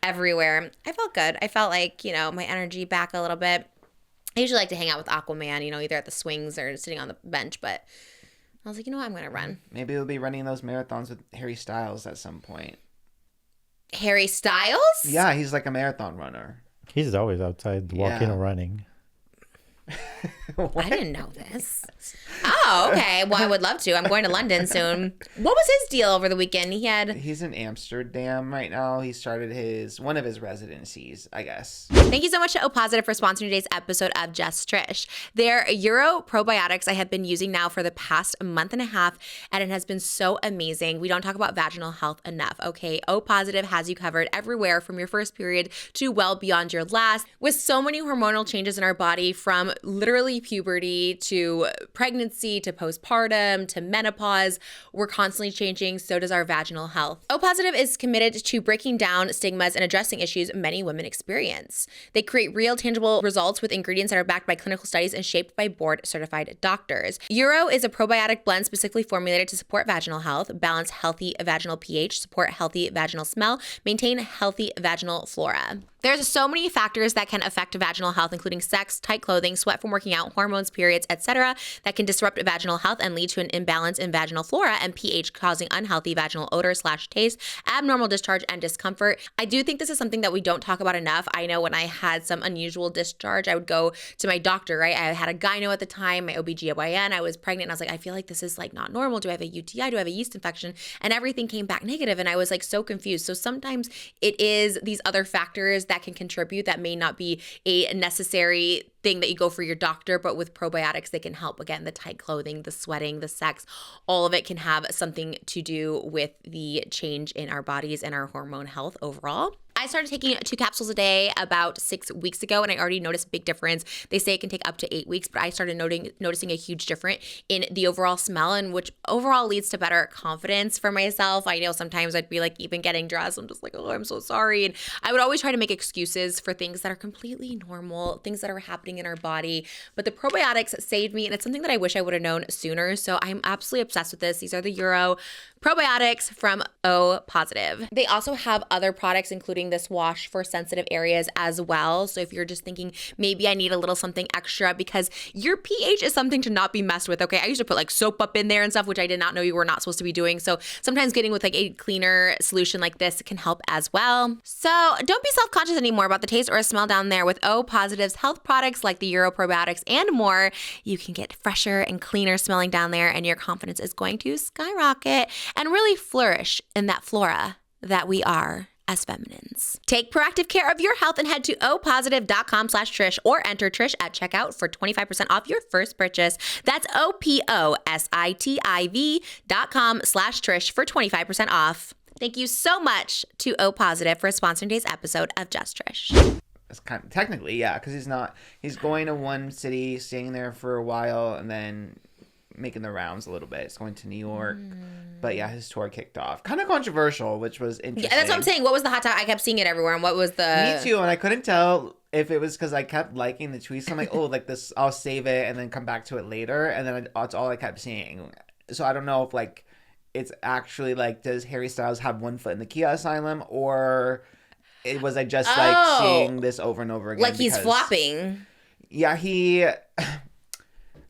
everywhere. I felt good. I felt like, my energy back a little bit. I usually like to hang out with Aquaman, either at the swings or sitting on the bench, but I was like, I'm going to run. Maybe we'll be running those marathons with Harry Styles at some point. Harry Styles? Yeah, he's like a marathon runner. He's always outside walking or running. I didn't know this. Oh, okay. Well, I would love to. I'm going to London soon. What was his deal over the weekend? He's in Amsterdam right now. He started one of his residencies, I guess. Thank you so much to O Positive for sponsoring today's episode of Just Trish. Their Euro probiotics I have been using now for the past month and a half, and it has been so amazing. We don't talk about vaginal health enough, okay? O Positive has you covered everywhere from your first period to well beyond your last. With so many hormonal changes in our body, from literally puberty to pregnancy to postpartum to menopause, we're constantly changing. So does our vaginal health. O Positive is committed to breaking down stigmas and addressing issues many women experience. They create real, tangible results with ingredients that are backed by clinical studies and shaped by board-certified doctors. Euro is a probiotic blend specifically formulated to support vaginal health, balance healthy vaginal pH, support healthy vaginal smell, maintain healthy vaginal flora. There's so many factors that can affect vaginal health, including sex, tight clothing, sweat from working out, hormones, periods, etc., that can disrupt vaginal health and lead to an imbalance in vaginal flora and pH, causing unhealthy vaginal odor/taste, abnormal discharge, and discomfort. I do think this is something that we don't talk about enough. I know when I had some unusual discharge, I would go to my doctor, right? I had a gyno at the time, my OBGYN, I was pregnant, and I was like, I feel like this is like not normal. Do I have a UTI? Do I have a yeast infection? And everything came back negative, and I was like so confused. So sometimes it is these other factors that can contribute that may not be a necessary thing that you go for your doctor, but with probiotics, they can help. Again, the tight clothing, the sweating, the sex, all of it can have something to do with the change in our bodies and our hormone health overall. I started taking 2 capsules a day about 6 weeks ago, and I already noticed a big difference. They say it can take up to 8 weeks, but I started noticing a huge difference in the overall smell, and which overall leads to better confidence for myself. I know sometimes I'd be like even getting dressed, I'm just like, oh, I'm so sorry. And I would always try to make excuses for things that are completely normal, things that are happening in our body. But the probiotics saved me, and it's something that I wish I would have known sooner. So I'm absolutely obsessed with this. These are the Euro probiotics from O Positive. They also have other products, including this wash for sensitive areas as well. So if you're just thinking maybe I need a little something extra, because your pH is something to not be messed with, okay? I used to put like soap up in there and stuff, which I did not know you were not supposed to be doing. So sometimes getting with like a cleaner solution like this can help as well. So don't be self-conscious anymore about the taste or smell down there. With O Positive's health products like the Euro probiotics and more, you can get fresher and cleaner smelling down there, and your confidence is going to skyrocket and really flourish in that flora that we are as feminines. Take proactive care of your health and head to opositive.com/Trish or enter Trish at checkout for 25% off your first purchase. That's opositiv.com/Trish for 25% off. Thank you so much to O Positive for sponsoring today's episode of Just Trish. It's kind of, technically, yeah, because he's going to one city, staying there for a while, and then making the rounds a little bit. It's going to New York. But yeah, his tour kicked off. Kind of controversial, which was interesting. Yeah, that's what I'm saying. What was the hot topic? I kept seeing it everywhere. And what was the... Me too, and I couldn't tell if it was because I kept liking the tweets. So I'm like, oh, like this, I'll save it and then come back to it later. And then that's all I kept seeing. So I don't know if like it's actually like, does Harry Styles have one foot in the Kia asylum, or was I just like seeing this over and over again? Like he's flopping. Yeah, he...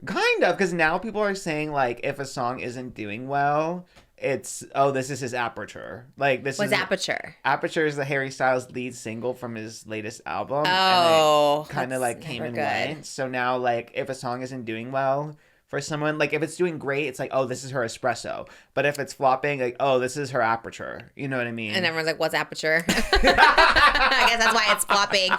Kind of, because now people are saying, like, if a song isn't doing well, it's, oh, this is his Aperture. Like, this What's Aperture? Aperture is the Harry Styles lead single from his latest album. Oh. And it kind of, like, came and went. So now, like, if a song isn't doing well for someone, like, if it's doing great, it's like, oh, this is her Espresso. But if it's flopping, like, oh, this is her Aperture. You know what I mean? And everyone's like, what's Aperture? I guess that's why it's flopping.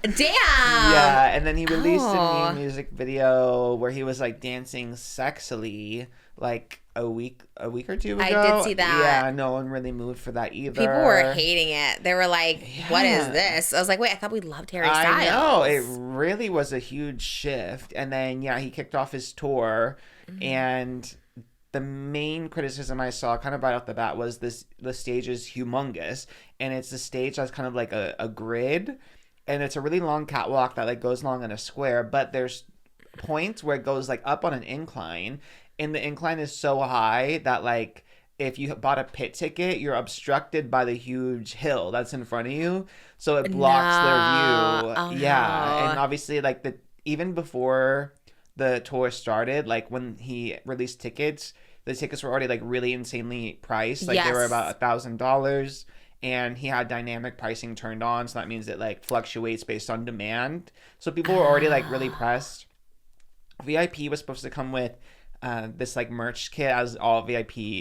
Damn. Yeah, and then he released a new music video where he was like dancing sexily, like a week or two ago. I did see that. Yeah, no one really moved for that either. People were hating it. They were like, "What is this?" I was like, "Wait, I thought we loved Harry Styles." I know, it really was a huge shift. And then he kicked off his tour, and the main criticism I saw kind of right off the bat was the stage is humongous, and it's a stage that's kind of like a grid, and it's a really long catwalk that like goes along in a square, but there's points where it goes like up on an incline, and the incline is so high that like if you bought a pit ticket, you're obstructed by the huge hill that's in front of you, so it blocks their view. Oh, yeah, no. and obviously like even before the tour started, like when he released tickets, the tickets were already like really insanely priced. Like they were about $1,000, and he had dynamic pricing turned on, so that means it like fluctuates based on demand. So people were already like really pressed. VIP was supposed to come with this like merch kit, as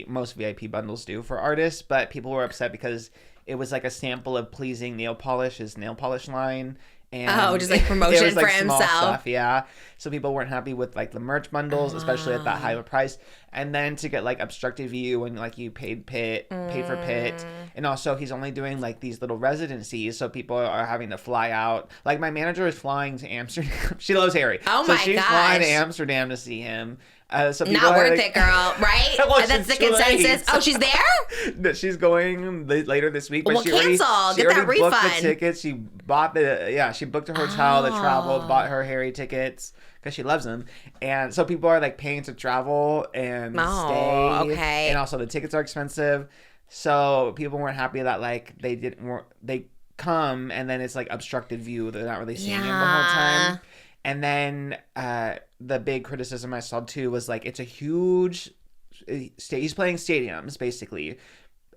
most VIP bundles do for artists, but people were upset because it was like a sample of Pleasing his nail polish line. And just like promotion it was, like, for small himself. Stuff, yeah. So people weren't happy with like the merch bundles, especially at that high of a price. And then to get like obstructed view and like you paid for pit. And also he's only doing like these little residencies, so people are having to fly out. Like my manager is flying to Amsterdam. She loves Harry. Oh so my she's gosh. flying to Amsterdam to see him. So people Not are, worth like, it, girl. Right? Well, That's the she's too late. consensus. Oh, she's there? She's going later this week, but Well, she already cancel. she Get that already booked the refund. tickets. She bought she booked a hotel, the travel, bought her Harry tickets because she loves them, and so people are like paying to travel and stay. Okay. And also the tickets are expensive, so people weren't happy that like they come and then it's like obstructed view. They're not really seeing him the whole time. And then the big criticism I saw too was like it's a huge stage. He's playing stadiums basically,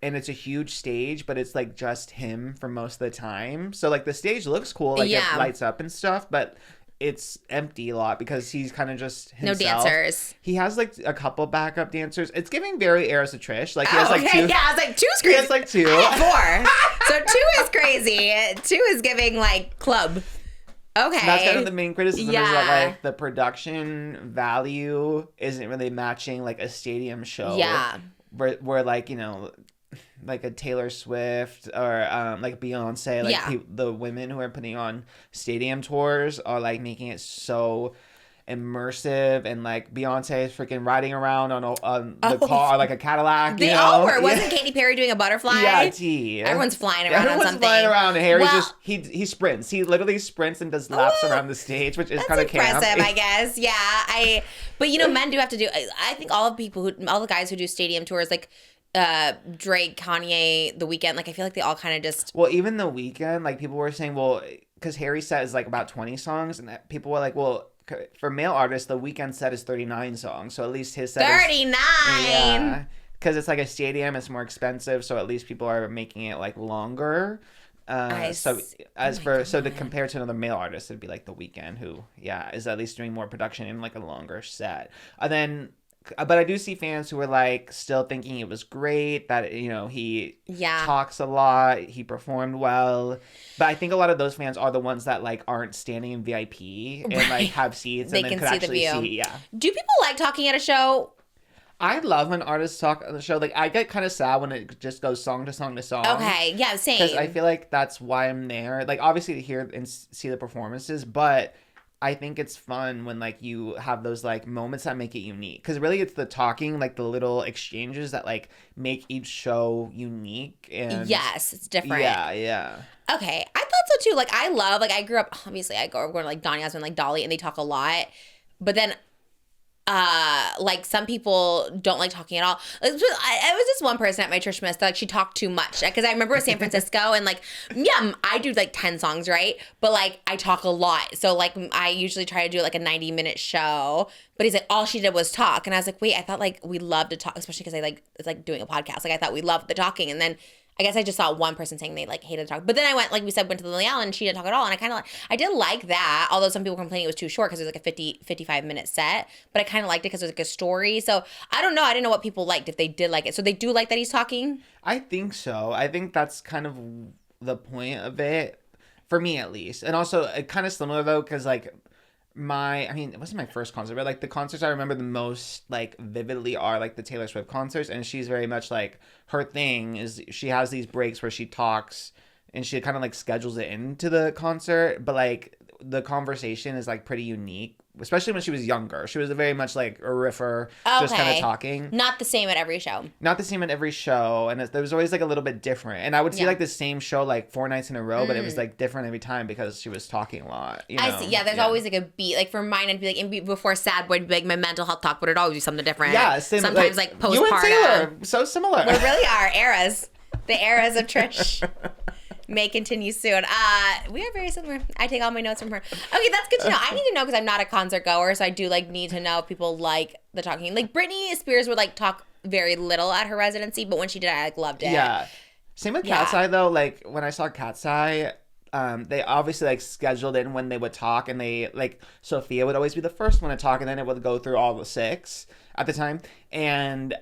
and it's a huge stage, but it's like just him for most of the time. So like the stage looks cool, like it lights up and stuff, but it's empty a lot because he's kind of just himself. No dancers. He has like a couple backup dancers. It's giving very Eras of Trish. Like he has like two. Yeah, I was like, two's He crazy. has like two. I had 4. So 2 is crazy. 2 is giving like club. Okay. That's kind of the main criticism is that Yeah. like the production value isn't really matching like a stadium show. Yeah. Where like, like a Taylor Swift or like Beyonce, like the women who are putting on stadium tours are like making it so immersive, and like Beyonce is freaking riding around on the car like a Cadillac. They all were. Wasn't Katy Perry doing a butterfly? Yeah, T. Everyone's flying around on Everyone's something. flying around, and Harry Well, just he sprints. He literally sprints and does laps around the stage, which is kind of impressive, I guess. Yeah, but men do have to do. I think all the guys who do stadium tours, like Drake, Kanye, The Weeknd, like I feel like they all kind of just. Well, even The Weeknd, like people were saying, well, because Harry's set is like about 20 songs, and that people were like, well, for male artists, The Weeknd set is 39 songs, so at least his set 39. Yeah, because it's like a stadium, it's more expensive, so at least people are making it like longer. So to compare to another male artist, it'd be like The Weeknd, who is at least doing more production in like a longer set. But I do see fans who are like still thinking it was great, that he talks a lot, he performed well. But I think a lot of those fans are the ones that like aren't standing in VIP and like have seats They and then can could see the actually view. see. Yeah. Do people like talking at a show? I love when artists talk on the show. Like I get kind of sad when it just goes song to song to song. Okay, yeah, same. Because I feel like that's why I'm there. Like obviously to hear and see the performances, but I think it's fun when like you have those like moments that make it unique, because really it's the talking, like the little exchanges that like make each show unique. And yes, it's different. Yeah. Okay, I thought so too. Like I love, like I grew up, obviously I grew up going to like Donny Osmond, like Dolly, and they talk a lot. But then like some people don't like talking at all. I was just one person at my church miss that like she talked too much, because I remember San Francisco and like I do like 10 songs, right? But like I talk a lot, so like I usually try to do like a 90-minute show. But he's like, all she did was talk, and I was like, wait, I thought like we love to talk, especially because it's like doing a podcast. Like I thought we loved the talking, and then I guess I just saw one person saying they like hated to talk. But then I went, like we said, went to Lily Allen and she didn't talk at all. And I kind of I did like that. Although some people complaining it was too short because it was like a 55-minute set. But I kind of liked it because it was like a story. So I don't know. I didn't know what people liked, if they did like it. So they do like that he's talking? I think so. I think that's kind of the point of it, for me at least. And also kind of similar though, because like it wasn't my first concert, but like the concerts I remember the most like vividly are like the Taylor Swift concerts, and she's very much like her thing is she has these breaks where she talks and she kind of like schedules it into the concert, but like the conversation is like pretty unique, especially when she was younger. She was very much like a riffer, just kind of talking. Not the same at every show. Not the same at every show, and there was always like a little bit different. And I would see like the same show like 4 nights in a row, but it was like different every time because she was talking a lot. You know? I see. Yeah, there's always like a beat. Like for mine, it'd be like before Sad Boy, it'd be like my mental health talk, but it'd always be something different. Yeah, sometimes like postpartum. You and Taylor, so similar. We really are eras. The eras of Trish may continue soon. We are very similar. I take all my notes from her. Okay, that's good to know. I need to know because I'm not a concert goer, so I do like need to know if people like the talking. Like Britney Spears would like talk very little at her residency, but when she did, I like loved it. Yeah. Same with Cat's Eye though. Like when I saw Cat's Eye, they obviously like scheduled in when they would talk, and they like Sophia would always be the first one to talk, and then it would go through all the 6 at the time, and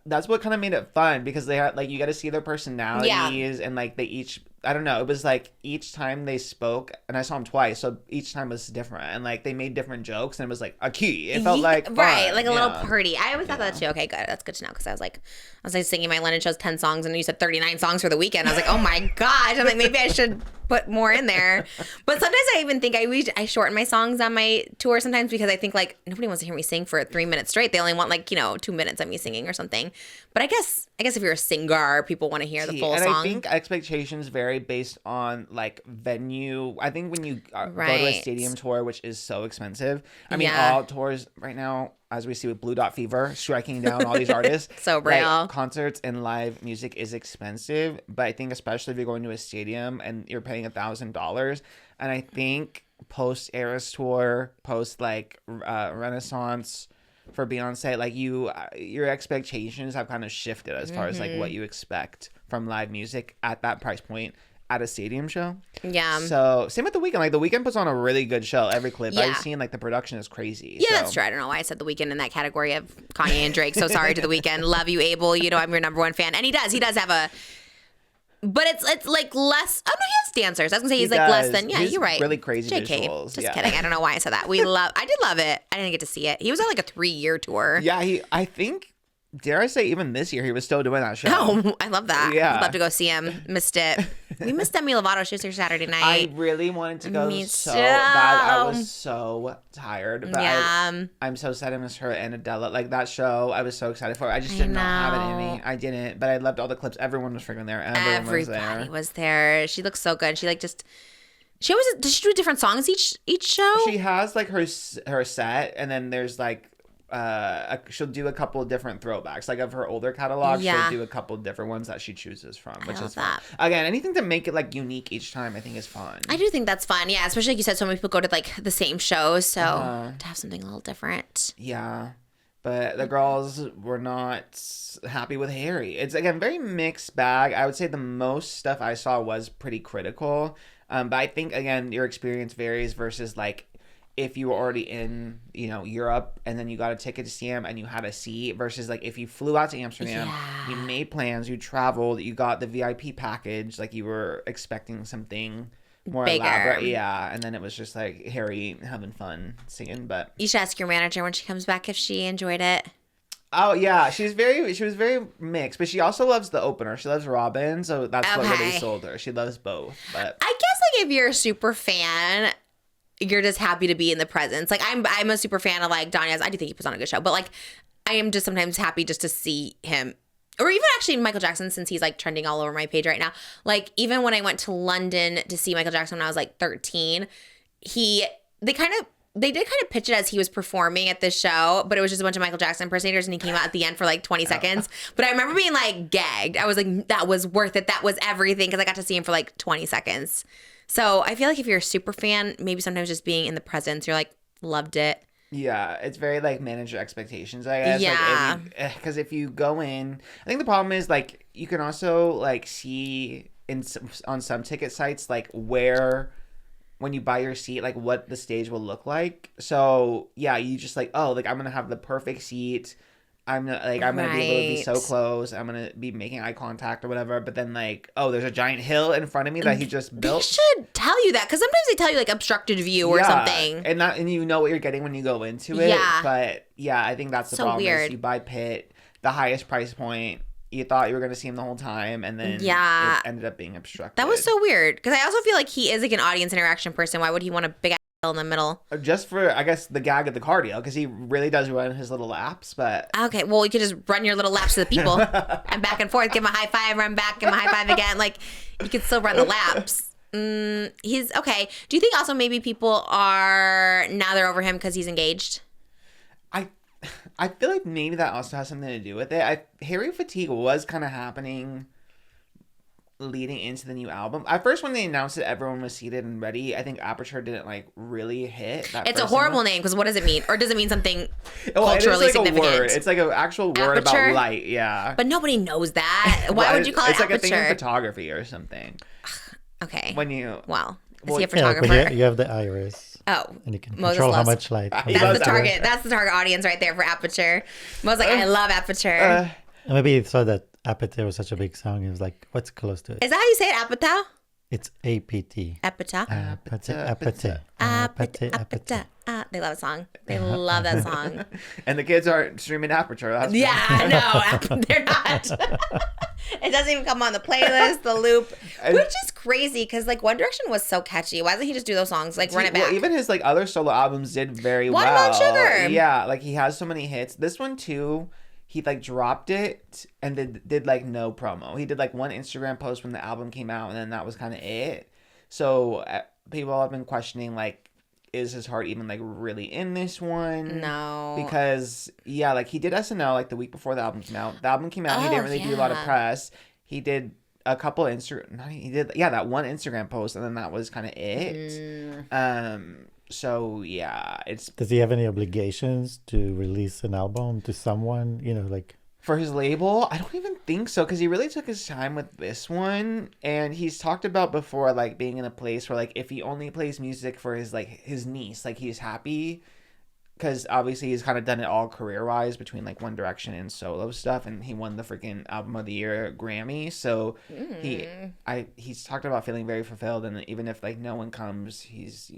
that's what kind of made it fun because they had like you got to see their personalities and like they each. I don't know. It was like each time they spoke, and I saw them twice, so each time was different, and like they made different jokes, and it was like a key. It felt like fun, right, like a little party. I always thought that too. Okay, good. That's good to know because I was like singing my London show's 10 songs, and you said 39 songs for the weekend. I was like, oh my gosh. I'm like, maybe I should put more in there. But sometimes I even think I shorten my songs on my tour sometimes because I think like nobody wants to hear me sing for 3 minutes straight. They only want like 2 minutes of me singing or something. But I guess if you're a singer, people want to hear the full song. And I think expectations vary based on like venue. I think when you go to a stadium tour, which is so expensive. I mean, all tours right now, as we see with Blue Dot Fever, striking down all these artists. So real. Like, concerts and live music is expensive, but I think especially if you're going to a stadium and you're paying $1,000, and I think post Eras tour, post like Renaissance for Beyonce, like your expectations have kind of shifted as far as like what you expect from live music at that price point at a stadium show. Yeah. So same with The Weeknd. Like The Weeknd puts on a really good show every clip. I've seen like the production is crazy. Yeah, that's true. I don't know why I said The Weeknd in that category of Kanye and Drake. So sorry to The Weeknd. Love you, Abel. I'm your number one fan. And he does have a. But it's like less. Oh no, he has dancers. I was gonna say he's like less than. Yeah, you're right. Really crazy JK. visuals. Just kidding. I don't know why I said that. I did love it. I didn't get to see it. He was on like a 3-year tour. Yeah, I think. Dare I say, even this year, he was still doing that show. Oh, I love that. Yeah. I'd love to go see him. Missed it. We missed Demi Lovato. She was here Saturday night. I really wanted to go so bad. I was so tired. But I'm so sad I missed her and Adele. Like, that show, I was so excited for it. I just did not have it in me. I didn't. But I loved all the clips. Everyone was freaking there. Everybody was there. She looks so good. She, like, just... She always... Does she do different songs each show? She has, like, her set. And then there's, like... she'll do a couple of different throwbacks, like of her older catalog. She'll do a couple of different ones that she chooses from, which is fun. Again, anything to make it like unique each time, I think is fun. I do think that's fun. Yeah, especially like you said, so many people go to like the same shows, so to have something a little different. Yeah, but the girls were not happy with Harry. It's again very mixed bag. I would say the most stuff I saw was pretty critical, but I think again your experience varies versus like. If you were already in, Europe and then you got a ticket to see him and you had a seat versus like if you flew out to Amsterdam, you made plans, you traveled, you got the VIP package, like you were expecting something more bigger. Elaborate. Yeah. And then it was just like Harry having fun singing. But you should ask your manager when she comes back if she enjoyed it. Oh yeah, she was very mixed, but she also loves the opener. She loves Robin, so that's what really sold her. She loves both. But I guess like if you're a super fan, you're just happy to be in the presence. Like I'm a super fan of like Donny's. I do think he puts on a good show, but like I am just sometimes happy just to see him, or even actually Michael Jackson, since he's like trending all over my page right now. Like even when I went to London to see Michael Jackson when I was like 13, they did kind of pitch it as he was performing at this show, but it was just a bunch of Michael Jackson impersonators, and he came out at the end for like 20 seconds. But I remember being like gagged. I was like, that was worth it. That was everything, because I got to see him for like 20 seconds. So I feel like if you're a super fan, maybe sometimes just being in the presence, you're like, loved it. Yeah, it's very like manage your expectations, I guess. Yeah. Because if you go in, I think the problem is like you can also like see on some ticket sites like where when you buy your seat, like what the stage will look like. So yeah, you just like, oh, like I'm gonna have the perfect seat. I'm gonna be able to be so Right. close. I'm gonna be making eye contact or whatever. But then like, oh, there's a giant hill in front of me that he just They built. should tell you that because sometimes they tell you like obstructed view or something. and you know what you're getting when you go into it. Yeah. But yeah, I think that's the So problem. weird. Is you buy Pitt, the highest price point. You thought you were gonna see him the whole time, and then Yeah. it ended up being obstructed. That was so weird because I also feel like he is like an audience interaction person. Why would he want a big ass hill in the middle? Just for, I guess, the gag of the cardio, because he really does run his little laps. But Okay, well, you could just run your little laps to the people and back and forth, give him a high five, run back, give him a high five again. Like, you could still run the laps. He's okay. Do you think also maybe people are now they're over him because he's engaged? I feel like maybe that also has something to do with it. Harry fatigue was kind of happening leading into the new album. At first, when they announced it, everyone was seated and ready. I think Aperture didn't like really hit. It's a horrible name because what does it mean? Or does it mean something Well, it is culturally like significant? a word. It's like an actual word Aperture? about light. Yeah. But nobody knows that. Why Well, would you call it It's like a aperture? thing in photography or something. Okay. When you Well, is Well, he a Yeah, like photographer? when you have the iris. Oh, And you can Moses control how loves- much light. comes He That's loves the into it. target. That's the target audience right there for Aperture. Mo was like, I love Aperture. And maybe he saw that Apathy was such a big song. He was like, what's close to it? Is that how you say it? Apata? It's APT. Apata? Apathy, apathy, Apata. apathy, apathy. Apata. They love that song. They love that song. and the kids aren't streaming Aperture. That's Yeah, no, they're not. It doesn't even come on the playlist, the loop, which is crazy because like One Direction was so catchy. Why doesn't he just do those songs? Like Run It Back. Well, even his like other solo albums did very Watermelon well. Sugar. Yeah, like he has so many hits. This one too, he like dropped it and did like no promo. He did like one Instagram post when the album came out, and then that was kind of it. So people have been questioning like, is his heart even like really in this one? No. Because yeah, like he did SNL like the week before the album came out. The album came out, he didn't really do a lot of yeah. press. He did a couple that one Instagram post, and then that was kind of it. So yeah, it's Does he have any obligations to release an album to someone? You know, like for his label. I don't even think so, because he really took his time with this one, and he's talked about before like being in a place where like if he only plays music for his niece, like he's happy. Because obviously he's kind of done it all career-wise between like One Direction and solo stuff, and he won the freaking Album of the Year Grammy. So he's talked about feeling very fulfilled, and even if like no one comes, he's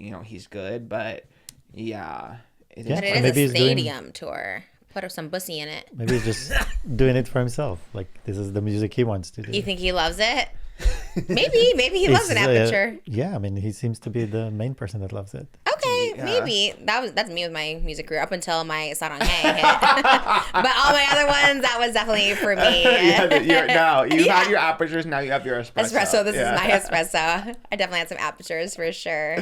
good. But yeah, it Yeah. But Or it is maybe a he's doing- stadium tour. Put up some bussy in it. maybe he's just doing it for himself. Like this is the music he wants to do. You think he loves it? Maybe he loves an It's, Aperture. yeah, I mean, he seems to be the main person that loves it. Okay, Yeah. maybe that's me with my music career up until my Sarang Hey hit. But all my other ones, that was definitely for me. You have your Apertures, now you have your espresso. Espresso. This Yeah. is my espresso. I definitely had some Apertures for sure.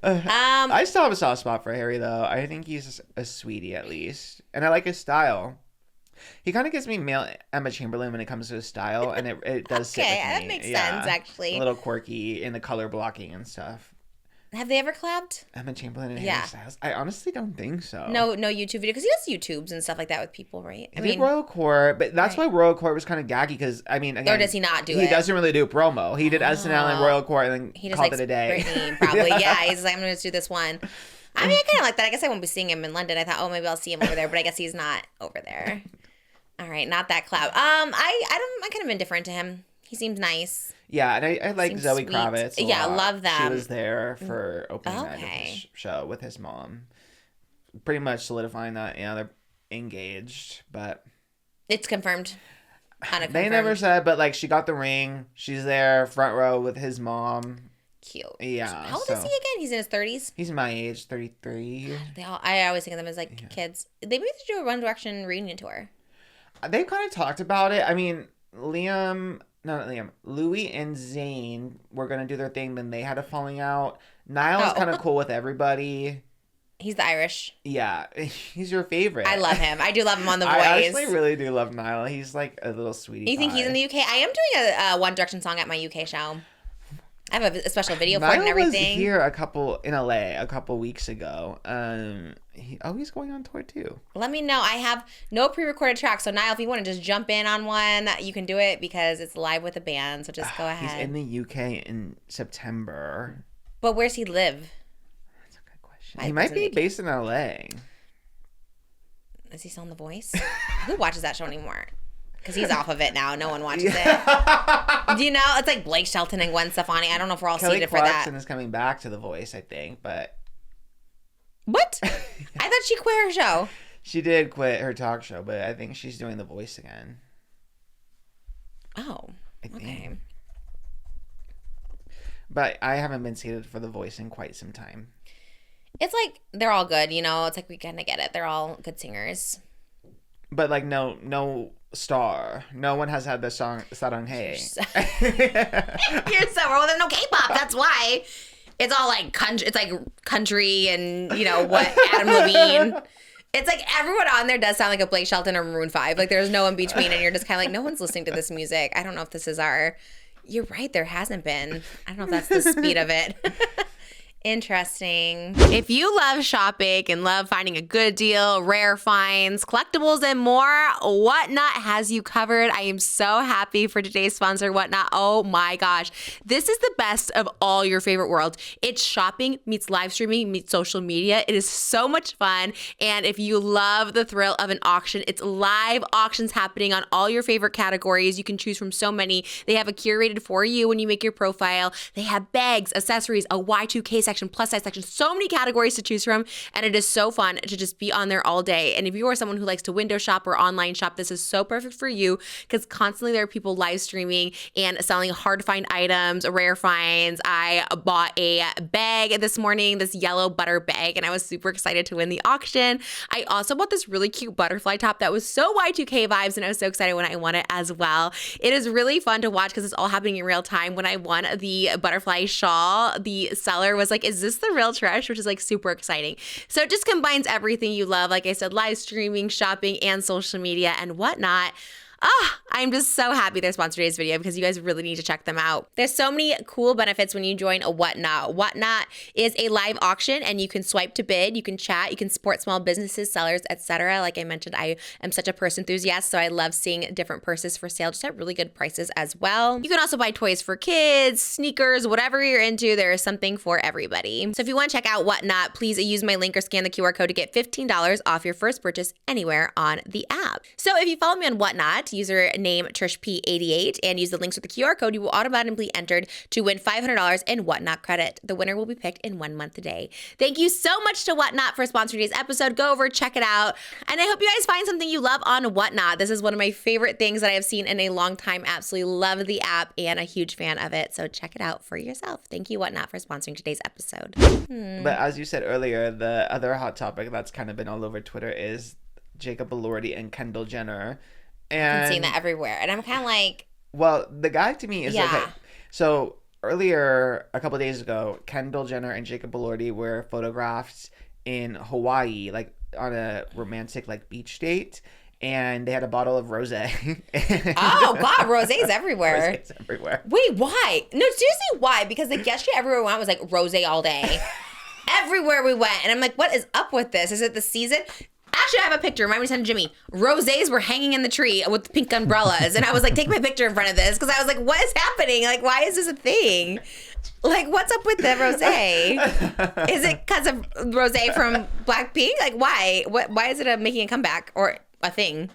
I still have a soft spot for Harry though. I think he's a sweetie at least, and I like his style. He kind of gives me male Emma Chamberlain when it comes to his style, and it does sit Okay, with that me. makes Yeah. sense, actually. A little quirky in the color blocking and stuff. Have they ever collabed? Emma Chamberlain and Yeah. Harry Styles. I honestly don't think so. No YouTube video because he does YouTubes and stuff like that with people, right? He did Royal Court, but that's why Royal Court was kind of gaggy because I mean, again, does he not do He it? doesn't really do promo. He did SNL and Royal Court, and then he just called likes it a day. Britney, probably. Yeah, he's like, I'm gonna do this one. I mean, I kind of like that. I guess I won't be seeing him in London. I thought, oh, maybe I'll see him over there, but I guess he's not over there. All right, not that cloud. I'm kind of indifferent to him. He seems nice. Yeah, and I like Seems Zoe sweet. Kravitz. A Yeah, lot. love them. She was there for opening night of Okay. his show with his mom, pretty much solidifying that they're engaged. But It's confirmed. they never said. But like, she got the ring. She's there front row with his mom. Cute. Yeah. How old is he again? He's in his 30s. He's my age, 33. I always think of them as like kids. They maybe should do a One Direction reunion tour. They kind of talked about it. I mean, Louis and Zayn were gonna do their thing. Then they had a falling out. Niall's Oh. kind of cool with everybody. He's the Irish. Yeah, he's your favorite. I love him. I do love him on The Voice. I actually really do love Niall. He's like a little sweetie. You think he's in the UK? I am doing a One Direction song at my UK show. I have a special video for it and Niall was everything. here in LA a couple weeks ago. He's going on tour too. Let me know. I have no pre-recorded tracks, so Niall, if you want to just jump in on one, you can do it because it's live with a band. So just go ahead. He's in the UK in September. But where's he live? That's a good question. I He might wasn't be thinking. based in LA. Is he still on The Voice? Who watches that show anymore? Because he's off of it now. No one watches it. Do you know? It's like Blake Shelton and Gwen Stefani. I don't know if we're all Kelly seated for that. Clarkson is coming back to The Voice, I think, but... What? I thought she quit her show. She did quit her talk show, but I think she's doing The Voice again. Oh, okay. But I haven't been seated for The Voice in quite some time. It's like, they're all good, you know? It's like, we kind of get it. They're all good singers. But like, no star. No one has had the song Sarang Hey. You're so well, there's no K-pop. That's why. It's all like country. It's like country and, you know, what, Adam Levine. It's like everyone on there does sound like a Blake Shelton or Maroon 5. Like, there's no in between, and you're just kind of like, no one's listening to this music. I don't know if this is our... You're right, there hasn't been. I don't know if that's the speed of it. Interesting. If you love shopping and love finding a good deal, rare finds, collectibles, and more, Whatnot has you covered. I am so happy for today's sponsor, Whatnot. Oh my gosh. This is the best of all your favorite worlds. It's shopping meets live streaming meets social media. It is so much fun. And if you love the thrill of an auction, it's live auctions happening on all your favorite categories. You can choose from so many. They have a curated for you when you make your profile. They have bags, accessories, a Y2K section, plus size section, so many categories to choose from, and it is so fun to just be on there all day. And if you are someone who likes to window shop or online shop, this is so perfect for you because constantly there are people live streaming and selling hard to find items, rare finds. I bought a bag this morning, this yellow butter bag, and I was super excited to win the auction. I also bought this really cute butterfly top that was so Y2K vibes, and I was so excited when I won it as well. It is really fun to watch because it's all happening in real time. When I won the butterfly shawl, the seller was like, is this the real Trish? Which is like super exciting. So it just combines everything you love. Like I said, live streaming, shopping, and social media and Whatnot. I'm just so happy they're sponsoring today's video because you guys really need to check them out. There's so many cool benefits when you join a Whatnot. Whatnot is a live auction and you can swipe to bid, you can chat, you can support small businesses, sellers, etc. Like I mentioned, I am such a purse enthusiast, so I love seeing different purses for sale just at really good prices as well. You can also buy toys for kids, sneakers, whatever you're into. There is something for everybody. So if you want to check out Whatnot, please use my link or scan the QR code to get $15 off your first purchase anywhere on the app. So if you follow me on Whatnot, username TrishP88, and use the links with the QR code, you will automatically entered to win $500 in Whatnot credit. The winner will be picked in 1 month today. Thank you so much to Whatnot for sponsoring today's episode. Go over, check it out, and I hope you guys find something you love on Whatnot. This is one of my favorite things that I have seen in a long time. Absolutely love the app and a huge fan of it, so check it out for yourself. Thank you, Whatnot, for sponsoring today's episode. But as you said earlier, the other hot topic that's kind of been all over Twitter is Jacob Elordi and Kendall Jenner. And I'm seeing that everywhere, and I'm kind of like... Well, the guy to me is Yeah. okay. So earlier, a couple of days ago, Kendall Jenner and Jacob Elordi were photographed in Hawaii, like on a romantic like beach date, and they had a bottle of rosé. Oh God, rosé's everywhere. Rosé's everywhere. Wait, why? No, seriously, why? Because like yesterday, everywhere we went was like rosé all day. Everywhere we went, and I'm like, what is up with this? Is it the season? Actually, I have a picture. Remind me to send Jimmy. Rosés were hanging in the tree with pink umbrellas. And I was like, take my picture in front of this. Because I was like, what is happening? Like, why is this a thing? Like, what's up with the rosé? Is it because of rosé from Blackpink? Like, why? Why is it making a comeback or a thing?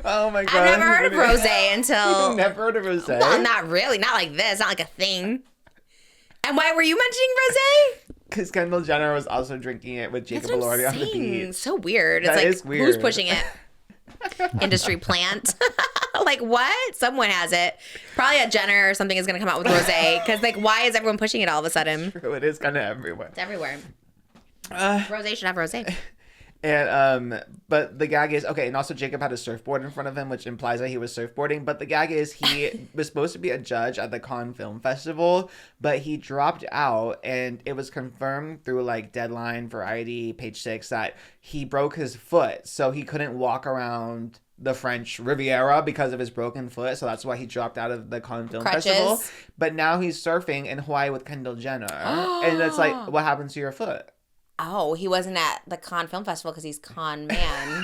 Oh my God. I've never heard of rosé until... You've never heard of rosé? Well, not really. Not like this. Not like a thing. And why were you mentioning rosé? Because Kendall Jenner was also drinking it with Jacob Elordi on the beach. So weird. It's That like, is weird. who's pushing it? Industry plant. Like, what? Someone has it. Probably a Jenner or something is going to come out with rosé. Because, like, why is everyone pushing it all of a sudden? True, it is kind of everywhere. It's everywhere. Rosé should have rosé. And but the gag is okay, and also Jacob had a surfboard in front of him, which implies that he was surfboarding. But the gag is he was supposed to be a judge at the Cannes Film Festival, but he dropped out, and it was confirmed through like Deadline, Variety, Page 6 that he broke his foot, so he couldn't walk around the French Riviera because of his broken foot. So that's why he dropped out of the Cannes Film Crutches. Festival. But now he's surfing in Hawaii with Kendall Jenner, and it's like, what happened to your foot? Oh, he wasn't at the Cannes Film Festival because he's con man.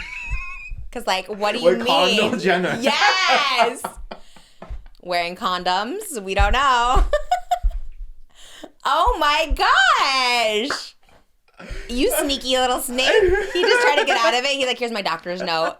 Because, like, what do you mean? Kendall Jenner. Yes! Wearing condoms? We don't know. Oh my gosh! You sneaky little snake. He just tried to get out of it. He's like, here's my doctor's note.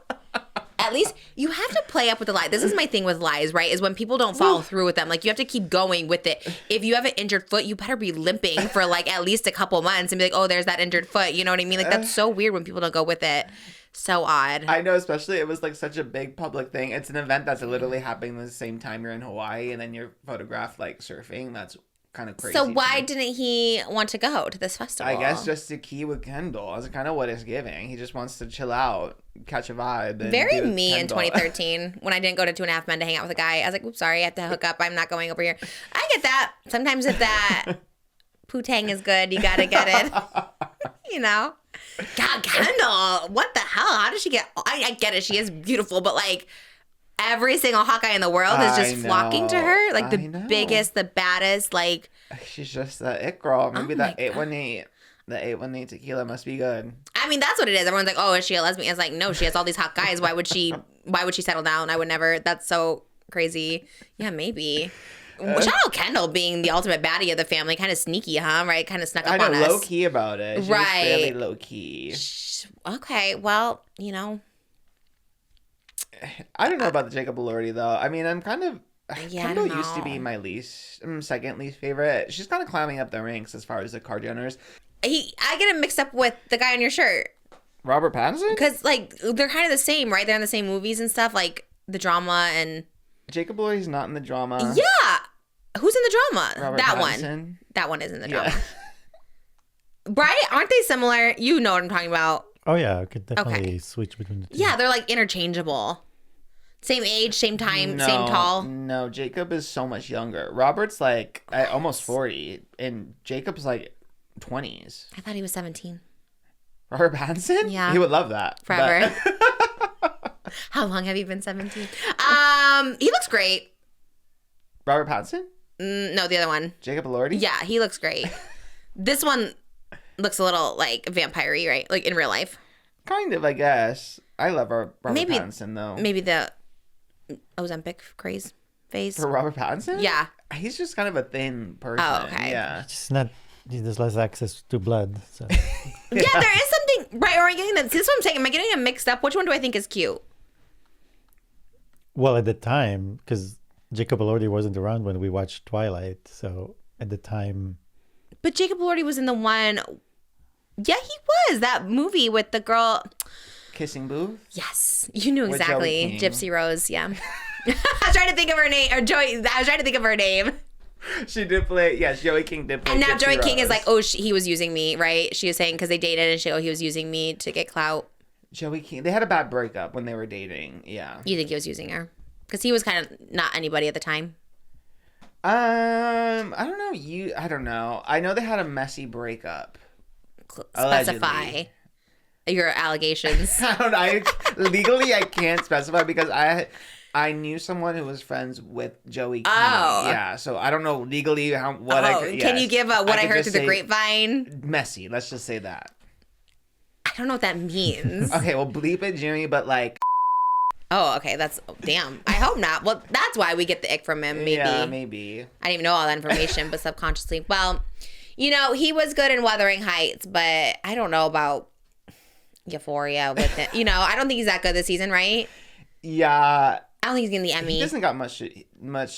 At least you have to play up with the lie. This is my thing with lies, right? Is when people don't follow through with them. Like, you have to keep going with it. If you have an injured foot, you better be limping for like at least a couple months and be like, oh, there's that injured foot. You know what I mean? Like, that's so weird when people don't go with it. So odd. I know, especially it was like such a big public thing. It's an event that's literally happening the same time you're in Hawaii, and then you're photographed like surfing. That's kind of crazy. So why didn't he want to go to this festival? I guess just to key with Kendall. That's kind of what it's giving. He just wants to chill out, catch a vibe. And Very be with me Kendall. in 2013 when I didn't go to 2.5 Men to hang out with a guy. I was like, oops, sorry, I have to hook up. I'm not going over here. I get that. Sometimes if that poo-tang is good, you got to get it. You know? God, Kendall, what the hell? How did she get... I get it. She is beautiful, but like... Every single Hawkeye in the world is just flocking to her. Like the biggest, the baddest, like... She's just that it girl. Maybe that God. 818. The 818 tequila must be good. I mean, that's what it is. Everyone's like, oh, is she a lesbian? It's like, no, she has all these hot guys. Why would she settle down? I would never. That's so crazy. Yeah, maybe. Shout out Kendall being the ultimate baddie of the family. Kind of sneaky, huh? Right? Kind of snuck up on us. Low key about it. She was fairly low key. Okay, well, you know... I don't know about the Jacob Elordi though. I mean, I'm kind of Kendall used to be my second least favorite. She's kind of climbing up the ranks as far as the Kardashians. I get him mixed up with the guy on your shirt. Robert Pattinson? Because like they're kind of the same, right? They're in the same movies and stuff, like the drama and. Jacob Elordi's not in the drama. Yeah, who's in the drama? Robert that Pattinson. one. That one is in the drama. Right? Aren't they similar? You know what I'm talking about. Oh yeah, I could definitely switch between the two. Yeah, they're like interchangeable. Same age, same time, same tall. No, Jacob is so much younger. Robert's like almost 40, and Jacob's like 20s. I thought he was 17. Robert Pattinson? Yeah. He would love that. Forever. How long have you been 17? He looks great. Robert Pattinson? No, the other one. Jacob Elordi? Yeah, he looks great. This one looks a little like vampire-y, right? Like in real life. Kind of, I guess. I love Robert Pattinson, though. Maybe the Ozempic phase. For Robert Pattinson? Yeah. He's just kind of a thin person. Oh, okay. Yeah. It's not. There's less access to blood. So. Yeah, there is something. Right, or am I getting that? This is what I'm saying. Am I getting them mixed up? Which one do I think is cute? Well, at the time, because Jacob Elordi wasn't around when we watched Twilight, so at the time. But Jacob Elordi was in the one. Yeah, he was. That movie with the girl. Kissing Booth? Yes, you knew With exactly. Joey King. Gypsy Rose. Yeah. I was trying to think of her name. Or Joey. I was trying to think of her name. She did play. Yes, Joey King did play. And now Gypsy Joey King Rose. is like, oh, he was using me, right? She was saying because they dated, and he was using me to get clout. Joey King. They had a bad breakup when they were dating. Yeah. You think he was using her? Because he was kind of not anybody at the time. I don't know. I don't know. I know they had a messy breakup. Specify Allegedly. your allegations. Legally, I can't specify because I knew someone who was friends with Joey King. Oh. Yeah, so I don't know legally what Can you give what I heard just through the say grapevine? Messy. Let's just say that. I don't know what that means. Okay, well, bleep it, Jimmy, but like... Oh, okay. That's damn. I hope not. Well, that's why we get the ick from him. Maybe. Yeah, maybe. I didn't even know all that information, but subconsciously. Well, you know, he was good in Wuthering Heights, but I don't know about Euphoria with it. You know, I don't think he's that good this season, right? Yeah. I don't think he's getting the Emmy. He doesn't got much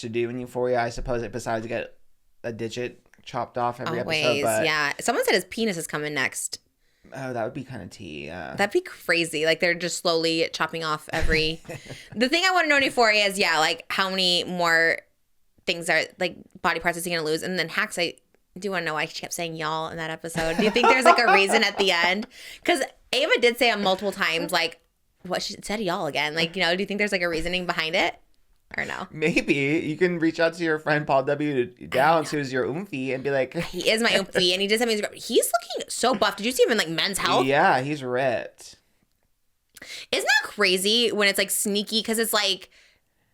to do in Euphoria, I suppose, besides get a digit chopped off every episode. But... yeah. Someone said his penis is coming next. Oh, that would be kind of tea, yeah. That'd be crazy. Like, they're just slowly chopping off every... The thing I want to know in Euphoria is, yeah, like, how many more things are, like, body parts is he going to lose? And then Hacks, I do want to know why she kept saying y'all in that episode. Do you think there's, like, a reason at the end? Because Ava did say it multiple times, like, what she said y'all again. Like, you know, do you think there's, like, a reasoning behind it? Or no? Maybe. You can reach out to your friend Paul W. Downs, who's your oomphy, and be like... He is my oomphy, and he just he's looking so buff. Did you see him in, like, Men's Health? Yeah, he's ripped. Isn't that crazy when it's, like, sneaky? Because it's, like...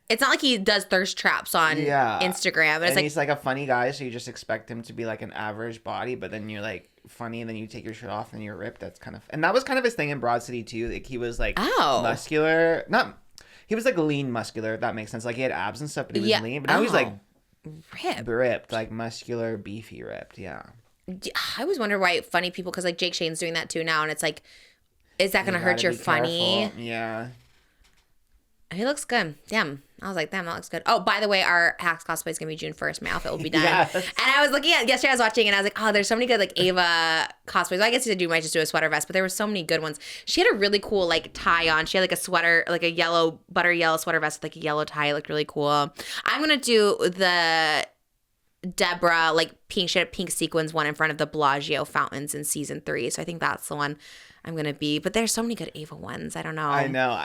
It's not like he does thirst traps on Instagram. And it's like, he's, like, a funny guy, so you just expect him to be, like, an average body, but then you're, like, funny, and then you take your shirt off, and you're ripped. That's kind of... And that was kind of his thing in Broad City, too. Like, he was, like, muscular. He was, like, lean muscular, if that makes sense. Like, he had abs and stuff, but he was lean. But now he's, like, ripped. Like, muscular, beefy ripped, yeah. I always wonder why funny people, because like Jake Shane's doing that too now, and it's like, is that gonna hurt your funny? Careful. Yeah. He looks good. Damn. I was like, damn, that looks good. Oh, by the way, our Hacks cosplay is going to be June 1st. My outfit will be done. Yes. And I was looking at, yesterday I was watching and I was like, oh, there's so many good like Ava cosplays. Well, I guess you might just do a sweater vest, but there were so many good ones. She had a really cool like tie on. She had like a sweater, like a yellow, butter yellow sweater vest with like a yellow tie. It looked really cool. I'm going to do the Deborah, like pink, she had a pink sequins one in front of the Bellagio fountains in season 3. So I think that's the one I'm gonna be. But there's so many good Ava ones. I don't know. I know.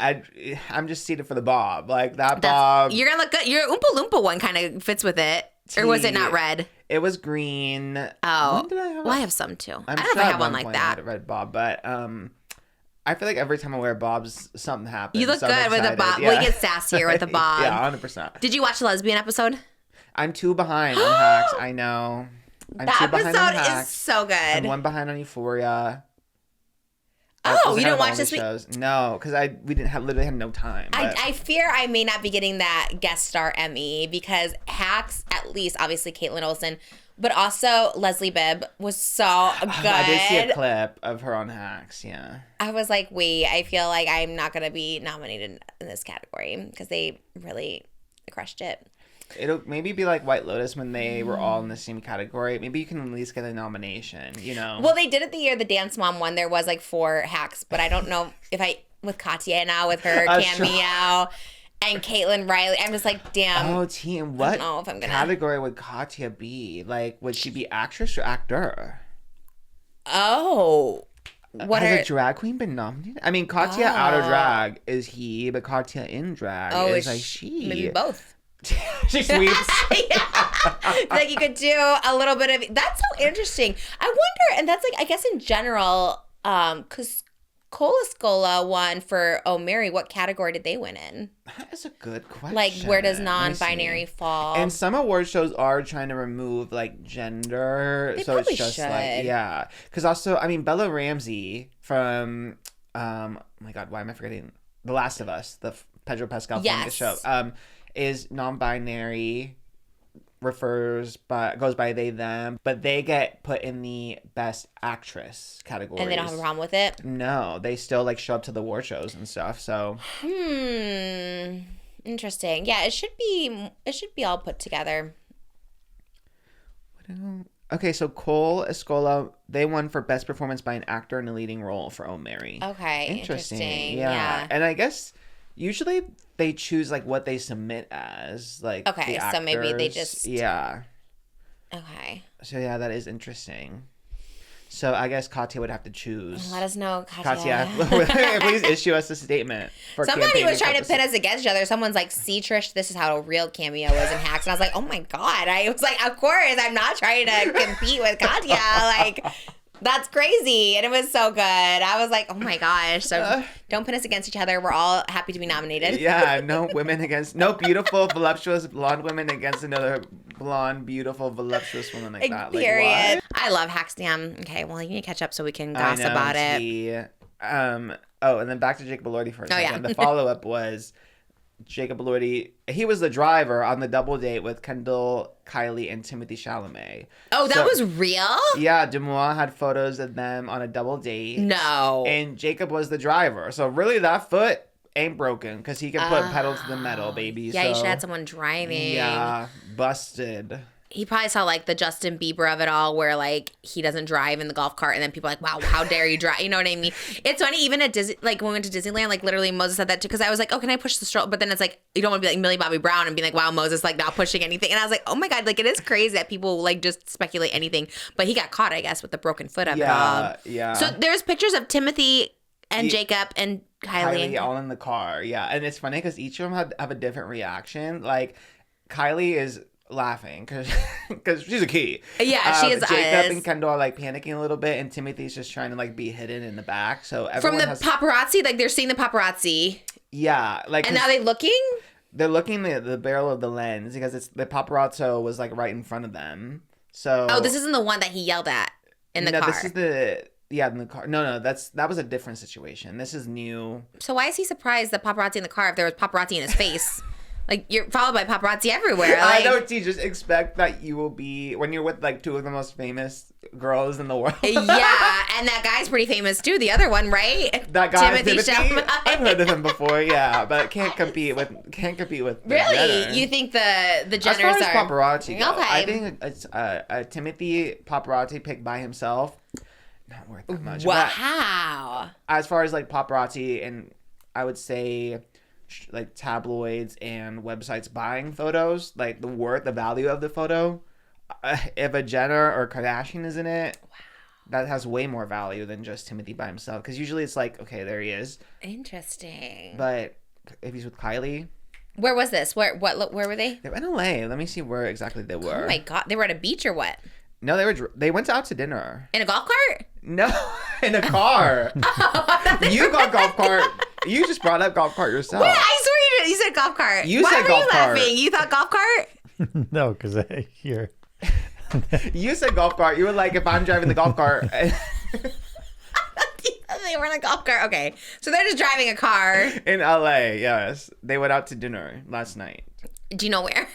I'm just seated for the bob. Like that bob. You're gonna look good. Your Oompa Loompa one kind of fits with it. Or was it not red? It was green. Oh. When did I have well, I have some too. I don't sure know if I at have one point like I that. had a red bob, but I feel like every time I wear bobs, something happens. You look so good with a bob. Yeah. Well, you get sassier with a bob. Yeah, 100%. Did you watch the lesbian episode? I'm 2 behind on Hacks. I know. I'm That 2 behind on episode is Hacks. so good. I'm 1 behind on Euphoria. Oh, Those you are didn't the watch only this week? shows. No, because we didn't have literally had no time. But I fear I may not be getting that guest star Emmy because Hacks, at least obviously Caitlin Olsen, but also Leslie Bibb was so good. I did see a clip of her on Hacks. Yeah. I was like, wait, I feel like I'm not going to be nominated in this category because they really crushed it. It'll maybe be like White Lotus when they were all in the same category. Maybe you can at least get a nomination, you know? Well, they did it the year the Dance Mom won. There was like 4 Hacks, but I don't know if with Katya now with her cameo and Caitlin Riley. I'm just like, damn. Oh, team, what I don't know if I'm gonna... category would Katya be? Like, would she be actress or actor? Oh. Has a drag queen been nominated? I mean, Katya out of drag is he, but Katya in drag is like she. Maybe both. She sweeps. Like you could do a little bit of that's so interesting. I wonder, and that's like I guess in general, because Cola Scola won for Oh Mary. What category did they win in? That is a good question. Like where does Let me non-binary see. fall? And some award shows are trying to remove like gender, They so it's probably just should. like because also I mean Bella Ramsey from oh my god, why am I forgetting The Last of Us, the Pedro Pascal Yes. show, is non-binary, goes by they them, but they get put in the best actress category. And they don't have a problem with it. No, they still like show up to the award shows and stuff. So Interesting. Yeah, it should be all put together. okay, so Cole Escola, they won for best performance by an actor in a leading role for Oh Mary. Okay, interesting. Yeah. And I guess usually they choose like what they submit as, like Okay, the so maybe they actors. just Okay. So yeah, that is interesting. So I guess Katya would have to choose. Let us know, Katya. Katya, please issue us a statement. For Somebody campaigning was trying to pit purposes. us against each other. Someone's like, see, Trish, this is how a real cameo is in Hacks. And I was like, oh my God. I was like, of course, I'm not trying to compete with Katya. Like, that's crazy. And it was so good. I was like, oh my gosh. So don't pit us against each other. We're all happy to be nominated. Yeah, no beautiful, voluptuous blonde women against another blonde, beautiful, voluptuous woman like that. Period. Like, what? I love Hacks. Damn. Okay, well, you need to catch up so we can I gossip know, about it. T. And then back to Jacob Elordi for a second. yeah. The follow-up was Jacob Elordi. He was the driver on the double date with Kendall, Kylie, and Timothy Chalamet. Oh, that was real? Yeah, Demois had photos of them on a double date. No. And Jacob was the driver. So really that foot ain't broken because he can put pedal to the metal, baby. Yeah, you should have someone driving. Yeah, busted. He probably saw like the Justin Bieber of it all where like he doesn't drive in the golf cart and then people are like, wow, how dare you drive? You know what I mean? It's funny, even at Disney, like when we went to Disneyland, like literally Moses said that too because I was like, oh, can I push the stroller? But then it's like, you don't want to be like Millie Bobby Brown and be like, wow, Moses like not pushing anything. And I was like, oh my God, like it is crazy that people like just speculate anything. But he got caught, I guess, with the broken foot of it all. Yeah. So there's pictures of Timothy and Jacob and Kylie. all in the car. Yeah. And it's funny because each of them have a different reaction. Like Kylie is laughing because she's a key. Yeah, she is. Jacob and Kendall are like panicking a little bit, and Timothy's just trying to like be hidden in the back. So From everyone the paparazzi, like they're seeing the paparazzi. Yeah, like And now they looking? they're looking the barrel of the lens because it's the paparazzo was like right in front of them. So Oh, this isn't the one that he yelled at in the car. No, this is in the car. No, that was a different situation. This is new. So why is he surprised the paparazzi in the car if there was paparazzi in his face? Like, you're followed by paparazzi everywhere. I Like, know, T. Just expect that you will be, when you're with like two of the most famous girls in the world. yeah, and that guy's pretty famous too. The other one, right? That guy, Timothy. Chalamet. I've heard of him before, yeah, but can't compete with the Really? Jenner. You think the Jenners As far as are paparazzi go, Okay. I think it's Timothy paparazzi pic by himself, not worth that much. But Wow. as far as like paparazzi, and I would say like tabloids and websites buying photos, like the value of the photo, if a Jenner or Kardashian is in it, that has way more value than just Timothy by himself. Because usually it's like, okay, there he is. Interesting. But if he's with Kylie, Where was this? Where were they? they're in LA. Let me see where exactly they were. Oh my god, they were at a beach or what? No, they went out to dinner. In a golf cart? No, in a car. You got golf cart. You just brought up golf cart yourself. Wait, I swear you said golf cart. You Why said were golf you cart. laughing? You thought golf cart? No, because I hear. You said golf cart. You were like, if I'm driving the golf cart. They were in a golf cart. Okay, so they're just driving a car. In LA, yes. They went out to dinner last night. Do you know where?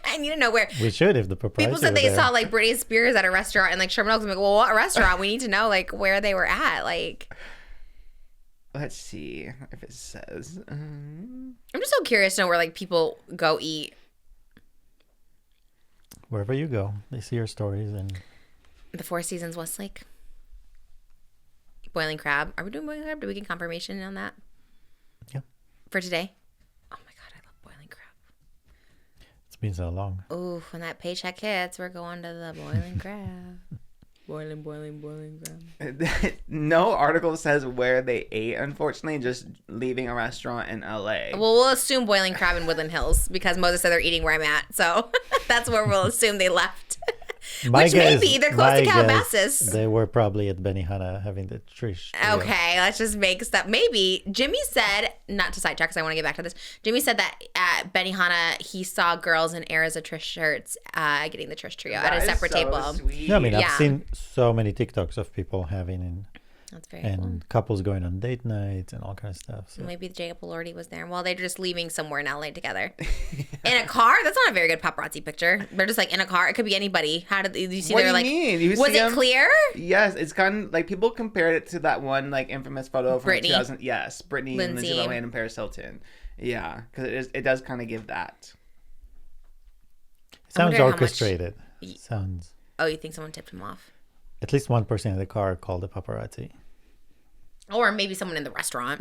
I need to know where. We should if the paparazzi People said were they there. saw like Britney Spears at a restaurant in like Sherman Oaks. I'm like, well, what restaurant? We need to know like where they were at. Like, Let's see if it says. I'm just so curious to know where like people go eat. Wherever you go, they see your stories and The Four Seasons Westlake. Boiling crab. Are we doing boiling crab? Did we get confirmation on that? Yeah. For today? Oh my god, I love boiling crab. it's been so long. Ooh, when that paycheck hits, we're going to the boiling crab. Boiling crab. No article says where they ate, unfortunately, just leaving a restaurant in LA. Well, we'll assume boiling crab in Woodland Hills because Moses said they're eating where I'm at. So that's where we'll assume they left. Which maybe they're close to Calabasas. They were probably at Benihana having the Trish. trio. Okay, let's just make stuff. Maybe Jimmy said, not to sidetrack because I want to get back to this. Jimmy said that at Benihana he saw girls in Eras of Trish shirts getting the Trish trio at a That is separate so table. sweet. No, I mean, Yeah. I've seen so many TikToks of people having That's very and cool. couples going on date nights and all kind of stuff. So. Maybe Jacob Elordi was there. Well, they're just leaving somewhere in LA together. In a car? That's not a very good paparazzi picture. They're just like in a car. It could be anybody. How did you see? What do They're you like, mean? You was see it 'em? clear? Yes, it's kind of like people compared it to that one like infamous photo from Britney. 2000. Yes, Britney, Lindsay. Lindsay Lohan, and Paris Hilton. Yeah, because it does kind of give that. It sounds wonder how much- orchestrated. Sounds. Oh, you think someone tipped him off? At least one person in the car called the paparazzi. Or maybe someone in the restaurant.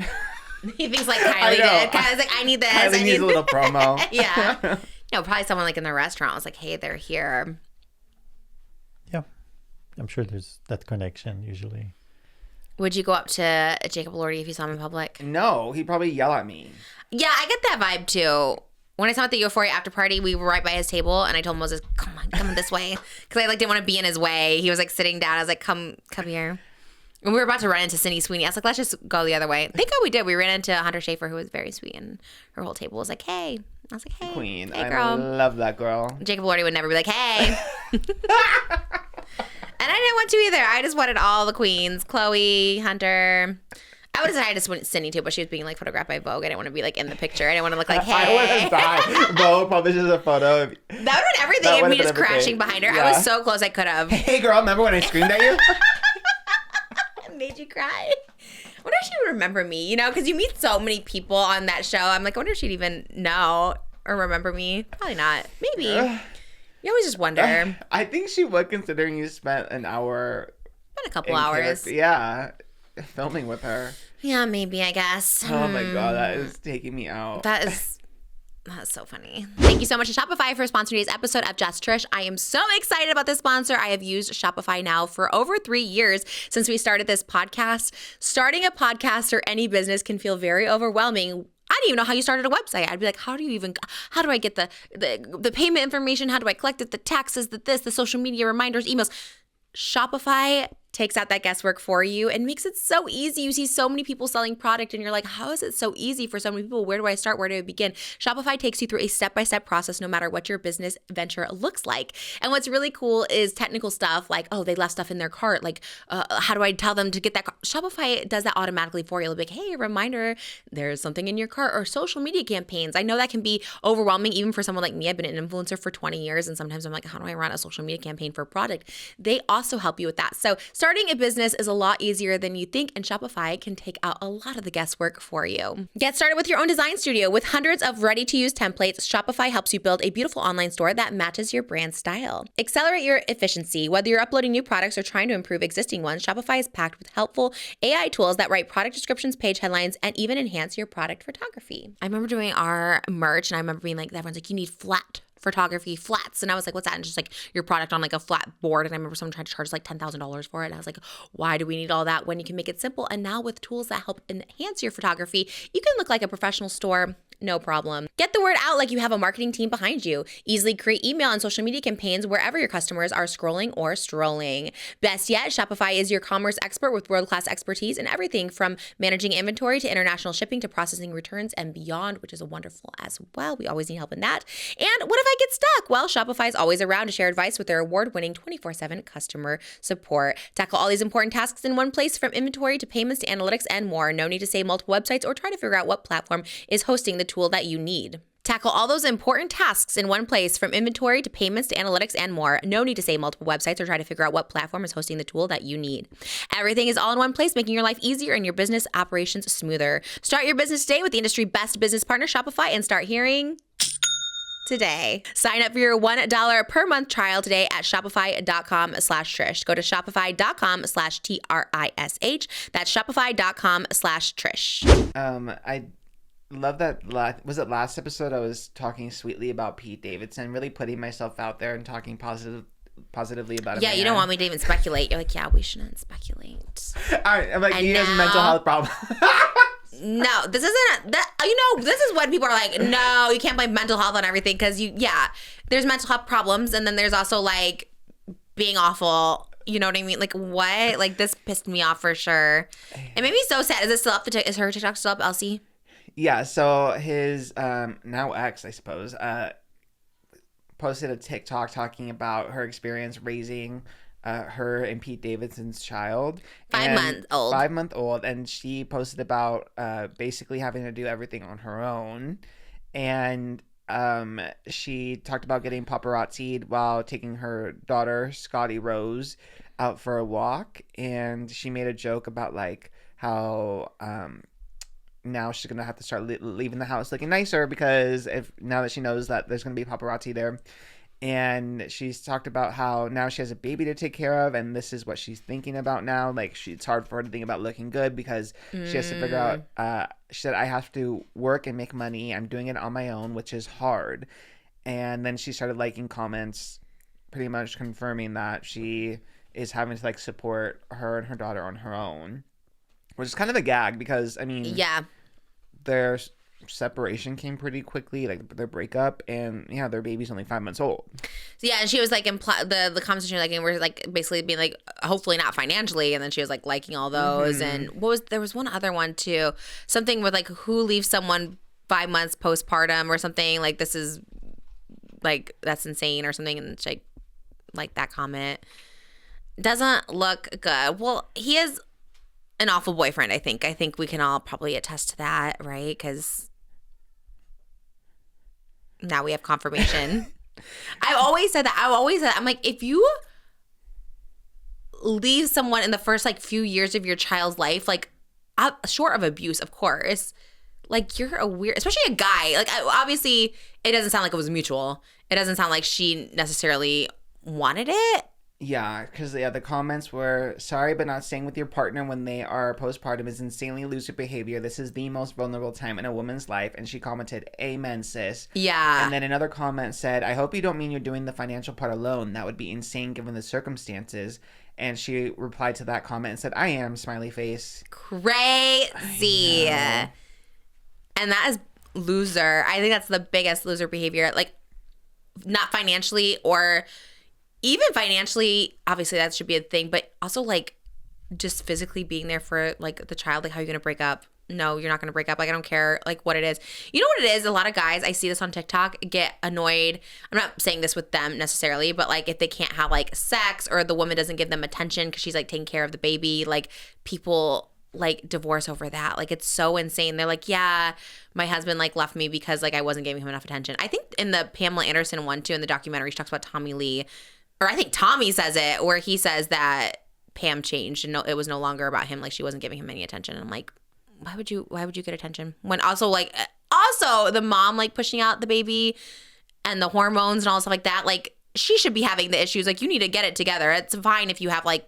He thinks like I Kylie know. did. Kylie's like, I need this. I Kylie need needs a little promo. Yeah. No, probably someone like in the restaurant was like, hey, they're here. Yeah, I'm sure there's that connection usually. Would you go up to Jacob Elordi if you saw him in public? No, he'd probably yell at me. Yeah, I get that vibe too. When I saw him at the Euphoria after party, we were right by his table, and I told Moses, come this way. Because I like didn't want to be in his way. He was like sitting down. I was like, come here. And we were about to run into Cindy Sweeney. I was like, let's just go the other way. Thank God we did. We ran into Hunter Schafer, who was very sweet, and her whole table was like, hey. I was like, hey. Queen. Hey, I girl. love that girl. Jacob Elordi would never be like, hey. And I didn't want to either. I just wanted all the queens. Chloe, Hunter. I would have decided to Cindy too, but she was being like photographed by Vogue. I didn't want to be like in the picture. I didn't want to look like, I would hey. have died. Vogue publishes a photo of That would have been everything That of me would've just been everything. crashing behind her. I Yeah. was so close I could have. Hey girl, remember when I screamed at you? Made you cry. I wonder if she would remember me, you know, because you meet so many people on that show. I'm like, I wonder if she'd even know or remember me. Probably not. Maybe. You always just wonder. I think she would, considering you spent an hour Been a couple in hours. character. Yeah, filming with her. Yeah, maybe, I guess. Oh my god, that is taking me out. That's so funny. Thank you so much to Shopify for sponsoring today's episode of Just Trish. I am so excited about this sponsor. I have used Shopify now for over 3 years since we started this podcast. Starting a podcast or any business can feel very overwhelming. I didn't even know how you started a website. I'd be like, how do I get the payment information? How do I collect it? The taxes, the social media reminders, emails. Shopify takes out that guesswork for you and makes it so easy. You see so many people selling product and you're like, how is it so easy for so many people? Where do I start? Where do I begin? Shopify takes you through a step-by-step process no matter what your business venture looks like. And what's really cool is technical stuff like, oh, they left stuff in their cart. Like, how do I tell them to get that? Shopify does that automatically for you. It'll be like, hey, reminder, there's something in your cart. Or social media campaigns. I know that can be overwhelming even for someone like me. I've been an influencer for 20 years and sometimes I'm like, how do I run a social media campaign for a product? They also help you with that. So starting a business is a lot easier than you think, and Shopify can take out a lot of the guesswork for you. Get started with your own design studio. With hundreds of ready-to-use templates, Shopify helps you build a beautiful online store that matches your brand style. Accelerate your efficiency. Whether you're uploading new products or trying to improve existing ones, Shopify is packed with helpful AI tools that write product descriptions, page headlines, and even enhance your product photography. I remember doing our merch, and I remember being like, everyone's like, you need flat photography, flats. And I was like, what's that? And just like your product on like a flat board. And I remember someone tried to charge like $10,000 for it. And I was like, why do we need all that when you can make it simple? And now with tools that help enhance your photography, you can look like a professional store. No problem. Get the word out like you have a marketing team behind you. Easily create email and social media campaigns wherever your customers are scrolling or strolling. Best yet, Shopify is your commerce expert with world-class expertise in everything from managing inventory to international shipping to processing returns and beyond, which is wonderful as well. We always need help in that. And what if I get stuck? Well, Shopify is always around to share advice with their award-winning 24/7 customer support. Tackle all these important tasks in one place, from inventory to payments to analytics and more. No need to save multiple websites or try to figure out what platform is hosting the tool that you need. Tackle all those important tasks in one place, from inventory to payments to analytics and more. No need to save multiple websites or try to figure out what platform is hosting the tool that you need. Everything is all in one place, making your life easier and your business operations smoother. Start your business today with the industry best business partner, Shopify, and start hearing today. Sign up for your $1 per month trial today at shopify.com/Trish. Go to shopify.com/TRISH. That's shopify.com/Trish. I love that. Was it last episode I was talking sweetly about Pete Davidson, really putting myself out there and talking positively about him. Yeah, you don't want me to even speculate. You're like, yeah, we shouldn't speculate. All right, I'm like, he has a mental health problem. No, this isn't that. This is when people are like, no, you can't blame mental health on everything, because there's mental health problems, and then there's also like being awful. You know what I mean? Like, what? Like, this pissed me off for sure. It made me so sad. Is it still up? Is her TikTok still up, Elsie? Yeah. So his now ex, I suppose, posted a TikTok talking about her experience raising her and Pete Davidson's child. 5-month-old. And she posted about basically having to do everything on her own. And she talked about getting paparazzi'd while taking her daughter, Scotty Rose, out for a walk. And she made a joke about like how now she's gonna have to start leaving the house looking nicer, because now that she knows that there's gonna be paparazzi there. And she's talked about how now she has a baby to take care of, and this is what she's thinking about now. Like, it's hard for her to think about looking good because she has to figure out, she said, I have to work and make money. I'm doing it on my own, which is hard. And then she started liking comments pretty much confirming that she is having to like support her and her daughter on her own, which is kind of a gag because, I mean, their separation came pretty quickly, like their breakup, and their baby's only 5 months old. So, and she was like, the comments she was like, and we're like basically being like, hopefully not financially, and then she was like liking all those, and there was one other one too, something with like, who leaves someone 5 months postpartum or something, like, this is like, that's insane or something, and it's like that comment doesn't look good. Well, he is an awful boyfriend, I think we can all probably attest to that, right? Because now we have confirmation. I've always said that. I'm like, if you leave someone in the first like few years of your child's life, like short of abuse, of course, like, you're a weird, especially a guy. Like, obviously, it doesn't sound like it was mutual. It doesn't sound like she necessarily wanted it. Yeah, because the comments were, sorry, but not staying with your partner when they are postpartum is insanely loser behavior. This is the most vulnerable time in a woman's life. And she commented, amen, sis. Yeah. And then another comment said, I hope you don't mean you're doing the financial part alone. That would be insane given the circumstances. And she replied to that comment and said, I am, smiley face. Crazy. And that is loser. I think that's the biggest loser behavior. Like, not financially, or even financially, obviously that should be a thing, but also like just physically being there for like the child. Like, how are you gonna break up? No, you're not gonna break up. Like, I don't care like what it is. You know what it is? A lot of guys, I see this on TikTok, get annoyed. I'm not saying this with them necessarily, but like if they can't have like sex, or the woman doesn't give them attention because she's like taking care of the baby, like people like divorce over that. Like, it's so insane. They're like, yeah, my husband like left me because like I wasn't giving him enough attention. I think in the Pamela Anderson one too, in the documentary, she talks about Tommy Lee, or I think Tommy says it, where he says that Pam changed and it was no longer about him. Like, she wasn't giving him any attention. And I'm like, why would you get attention when also the mom like pushing out the baby and the hormones and all stuff like that? Like, she should be having the issues. Like, you need to get it together. It's fine if you have like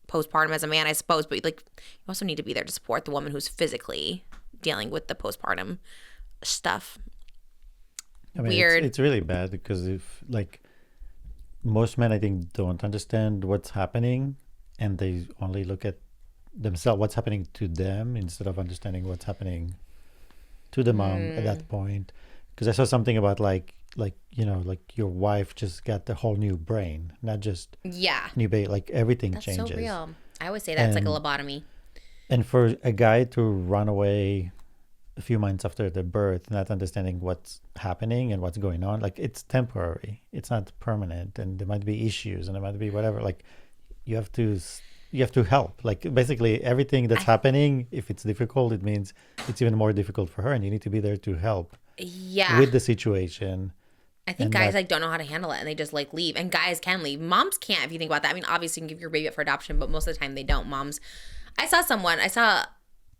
postpartum as a man, I suppose, but like you also need to be there to support the woman who's physically dealing with the postpartum stuff. I mean, Weird. It's really bad because if like most men, I think, don't understand what's happening, and they only look at themselves, what's happening to them, instead of understanding what's happening to the mom at that point. Because I saw something about like you know, like your wife just got the whole new brain, not just new baby, like everything That's changes. so real. I always say that it's like a lobotomy. And for a guy to run away a few months after the birth, not understanding what's happening and what's going on, like, it's temporary, it's not permanent, and there might be issues and there might be whatever. Like, you have to help. Like, basically everything that's happening, if it's difficult, it means it's even more difficult for her, and you need to be there to help with the situation. I think guys like don't know how to handle it, and they just like leave. And guys can leave. Moms can't, if you think about that. I mean, obviously you can give your baby up for adoption, but most of the time they don't. Moms. I saw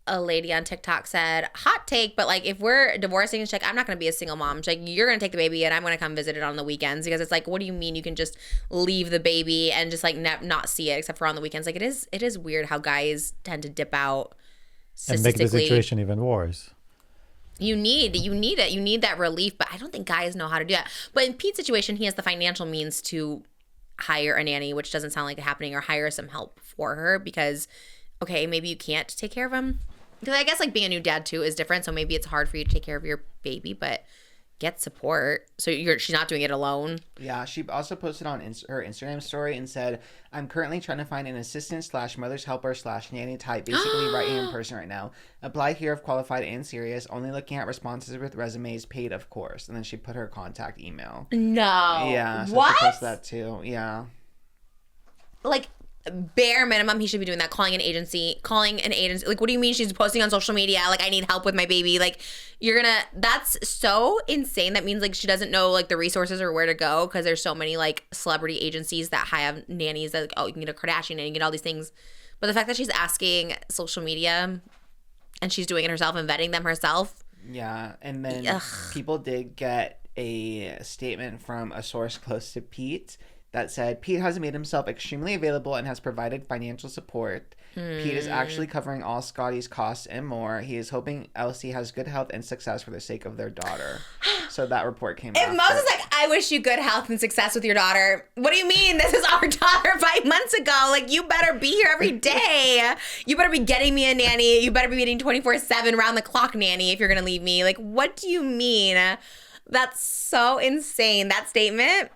a lady on TikTok said, hot take, but like if we're divorcing, she's like, I'm not going to be a single mom. She's like, you're going to take the baby and I'm going to come visit it on the weekends, because it's like, what do you mean you can just leave the baby and just like not see it except for on the weekends? Like, it is weird how guys tend to dip out and make the situation even worse. You need it. You need that relief, but I don't think guys know how to do that. But in Pete's situation, he has the financial means to hire a nanny, which doesn't sound like it happening, or hire some help for her because, okay, maybe you can't take care of him. Because I guess like being a new dad too is different, so maybe it's hard for you to take care of your baby, but get support. So she's not doing it alone. Yeah, she also posted on her Instagram story and said, I'm currently trying to find an assistant / mother's helper / nanny type, basically writing in person right now. Apply here if qualified and serious. Only looking at responses with resumes, paid of course. And then she put her contact email. No. Yeah. So what? She posted that too. Yeah. Like, bare minimum, he should be doing that. Calling an agency. Like, what do you mean she's posting on social media? Like, I need help with my baby. Like, that's so insane. That means like she doesn't know like the resources or where to go, because there's so many like celebrity agencies that have nannies that like, oh, you can get a Kardashian and you can get all these things. But the fact that she's asking social media and she's doing it herself and vetting them herself. Yeah. And then people did get a statement from a source close to Pete that said, Pete has made himself extremely available and has provided financial support. Pete is actually covering all Scotty's costs and more. He is hoping Elsie has good health and success for the sake of their daughter. So that report came out. If Moses like, I wish you good health and success with your daughter. What do you mean? This is our daughter 5 months ago. Like, you better be here every day. You better be getting me a nanny. You better be getting 24/7 round the clock nanny if you're going to leave me. Like, what do you mean? That's so insane. That statement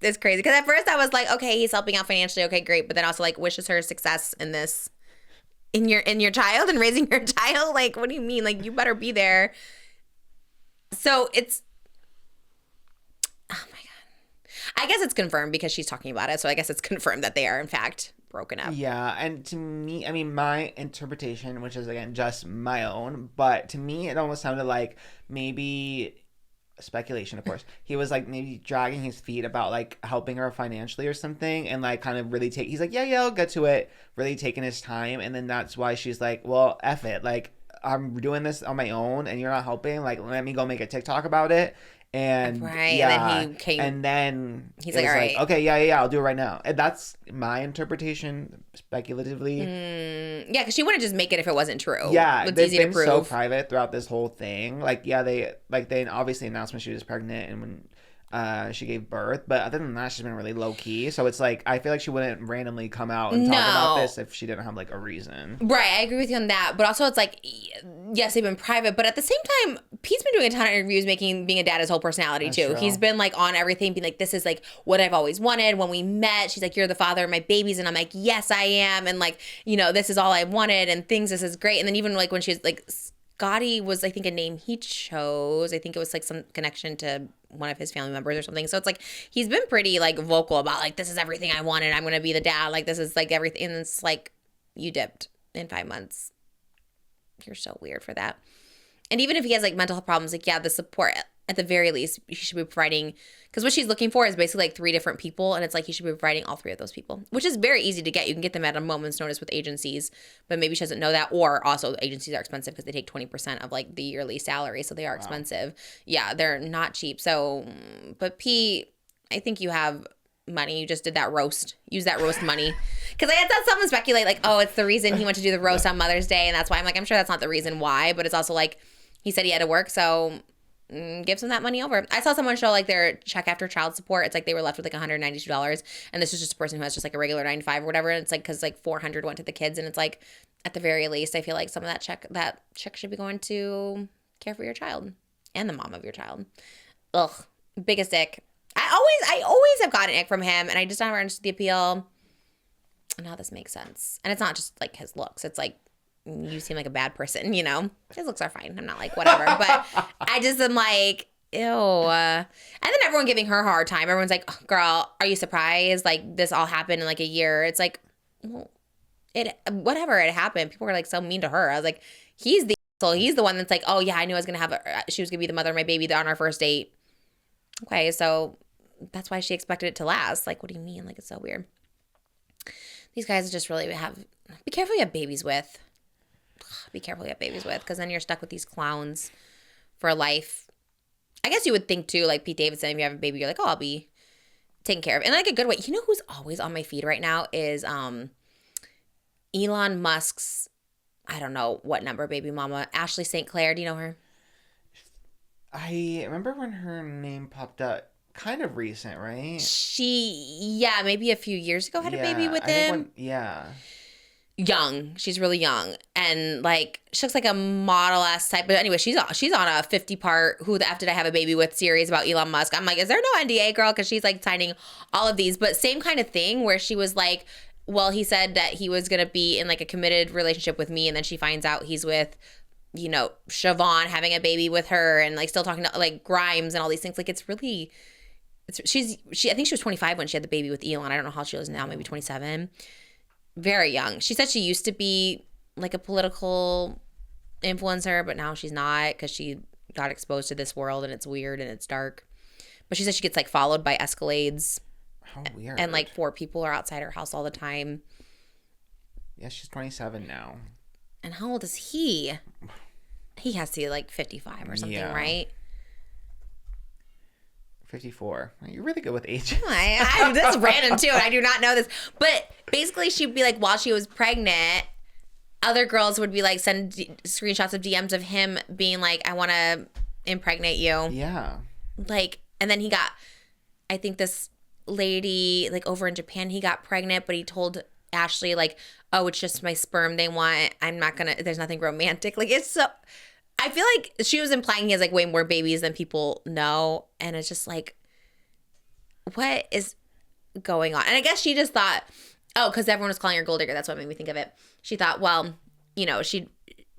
is crazy. Because at first I was like, okay, he's helping out financially. Okay, great. But then also like wishes her success in this, in your child and raising your child. Like, what do you mean? Like, you better be there. So it's, oh my God. I guess it's confirmed because she's talking about it. So I guess it's confirmed that they are in fact broken up. Yeah. And to me, I mean, my interpretation, which is again, just my own, but to me, it almost sounded like maybe, speculation of course, he was like maybe dragging his feet about like helping her financially or something, and like kind of really he's like, yeah, I'll get to it, really taking his time. And then that's why she's like, well, F it, like, I'm doing this on my own and you're not helping, like, let me go make a TikTok about it. And right, yeah, and then he came, and then he's like, all right, okay, yeah, I'll do it right now. And that's my interpretation, speculatively. Yeah, because she wouldn't just make it if it wasn't true. Yeah, it's they've easy been to prove. so private throughout this whole thing. Like, yeah, they obviously announced when she was pregnant, and when she gave birth, but other than that, she's been really low key. So it's like I feel like she wouldn't randomly come out and talk about this if she didn't have like a reason. Right, I agree with you on that. But also, it's like, yes, they've been private, but at the same time, Pete's been doing a ton of interviews, making being a dad his whole personality. That's too. True. He's been like on everything, being like, "This is like what I've always wanted." When we met, she's like, "You're the father of my babies," and I'm like, "Yes, I am," and like, you know, this is all I wanted, and things. This is great. And then even like when she's like, Scotty was, I think, a name he chose. I think it was like some connection to one of his family members or something. So it's like he's been pretty like vocal about like, this is everything I wanted. I'm gonna be the dad. Like this is like everything. And it's like, you dipped in 5 months. You're so weird for that. And even if he has like mental health problems, like the support at the very least he should be providing, because what she's looking for is basically like 3 different people, and it's like he should be providing all 3 of those people, which is very easy to get. You can get them at a moment's notice with agencies, but maybe she doesn't know that. Or also agencies are expensive because they take 20% of like the yearly salary, so they are expensive. Yeah, they're not cheap. So, but Pete, I think you have money. You just did that roast. Use that roast money. Because I had someone speculate like, oh, it's the reason he went to do the roast on Mother's Day, and that's why. I'm like, I'm sure that's not the reason why, but it's also like he said he had to work, so give some of that money over. I saw someone show like their check after child support. It's like they were left with like $192, and this is just a person who has just like a regular 9 to 5 or whatever. And it's like because like $400 went to the kids, and it's like at the very least, I feel like some of that check should be going to care for your child and the mom of your child. Ugh, biggest ick. I always have gotten ick from him, and I just never understood the appeal. And how this makes sense. And it's not just like his looks. It's like, you seem like a bad person, you know? His looks are fine. I'm not like, whatever. But I just am like, ew. And then everyone giving her a hard time. Everyone's like, oh, girl, are you surprised? Like, this all happened in like a year. It's like, well, whatever, it happened. People were like so mean to her. I was like, he's the asshole. He's the one that's like, oh, yeah, I knew I was going to she was going to be the mother of my baby on our first date. Okay, so that's why she expected it to last. Like, what do you mean? Like, it's so weird. These guys just really be careful you have babies with. Be careful you have babies with, because then you're stuck with these clowns for life. I guess you would think too, like Pete Davidson, if you have a baby, you're like, oh, I'll be taken care of. In like a good way. You know who's always on my feed right now is Elon Musk's, I don't know what number baby mama, Ashley St. Clair. Do you know her? I remember when her name popped up. Kind of recent, right? She, maybe a few years ago had a baby with him. Young. She's really young. And like, she looks like a model-ass type. But anyway, she's on a 50-part Who the F Did I Have a Baby With series about Elon Musk. I'm like, is there no NDA, girl? Because she's like signing all of these. But same kind of thing where she was like, well, he said that he was going to be in like a committed relationship with me. And then she finds out he's with, you know, Siobhan, having a baby with her, and like still talking to like Grimes and all these things. Like, it's really... I think she was 25 when she had the baby with Elon. I don't know how she is now, maybe 27. Very young. She said she used to be like a political influencer, but now she's not because she got exposed to this world and it's weird and it's dark. But she said she gets like followed by Escalades. How weird. And like 4 people are outside her house all the time. Yeah, she's 27 now. And how old is he? He has to be like 55 or something, right? 54. You're really good with age. This is random too, and I do not know this. But basically, she'd be like, while she was pregnant, other girls would be like, send screenshots of DMs of him being like, I want to impregnate you. Yeah. Like, and then he got, I think this lady, like over in Japan, he got pregnant, but he told Ashley, like, oh, it's just my sperm they want. I'm not going to, there's nothing romantic. Like, it's so... I feel like she was implying he has like way more babies than people know. And it's just like, what is going on? And I guess she just thought, oh, because everyone was calling her gold digger. That's what made me think of it. She thought, well, you know, she'd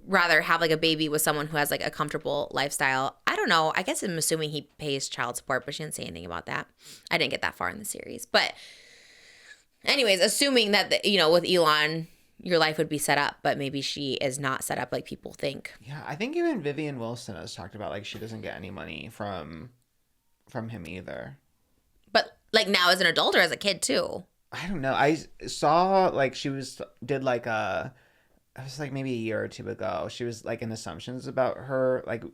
rather have like a baby with someone who has like a comfortable lifestyle. I don't know. I guess I'm assuming he pays child support, but she didn't say anything about that. I didn't get that far in the series. But anyways, assuming that, you know, with Elon, your life would be set up, but maybe she is not set up like people think. Yeah, I think even Vivian Wilson has talked about like she doesn't get any money from him either. But like now as an adult or as a kid too? I don't know. I saw like she did like it was like maybe a year or 2 ago. She was like in assumptions about her like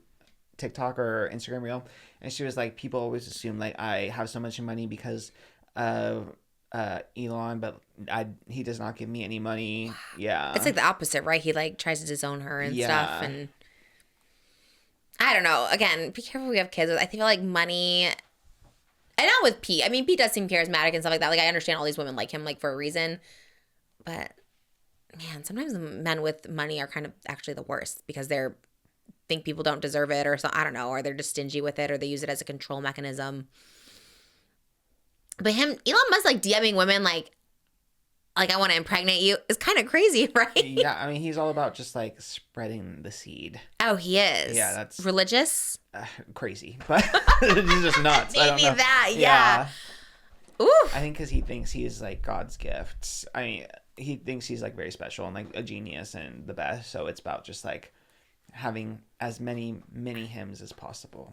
TikTok or Instagram reel, and she was like, people always assume like I have so much money because of Elon, but he does not give me any money. Yeah, it's like the opposite, right? He like tries to disown her and stuff, and I don't know. Again, be careful we have kids. I feel like money And not with Pete. I mean, Pete does seem charismatic and stuff like that. Like, I understand all these women like him, like, for a reason. But, man, sometimes the men with money are kind of actually the worst because they're think people don't deserve it or so, I don't know, or they're just stingy with it or they use it as a control mechanism. But Elon Musk, like, DMing women, like I want to impregnate you is kind of crazy, right? Yeah, I mean, he's all about just like spreading the seed. Oh, he is. Yeah, that's religious. Crazy, but he's just nuts. I don't know. That, yeah. Ooh. I think because he thinks he's like God's gift. I mean, he thinks he's like very special and like a genius and the best. So it's about just like having as many mini hymns as possible.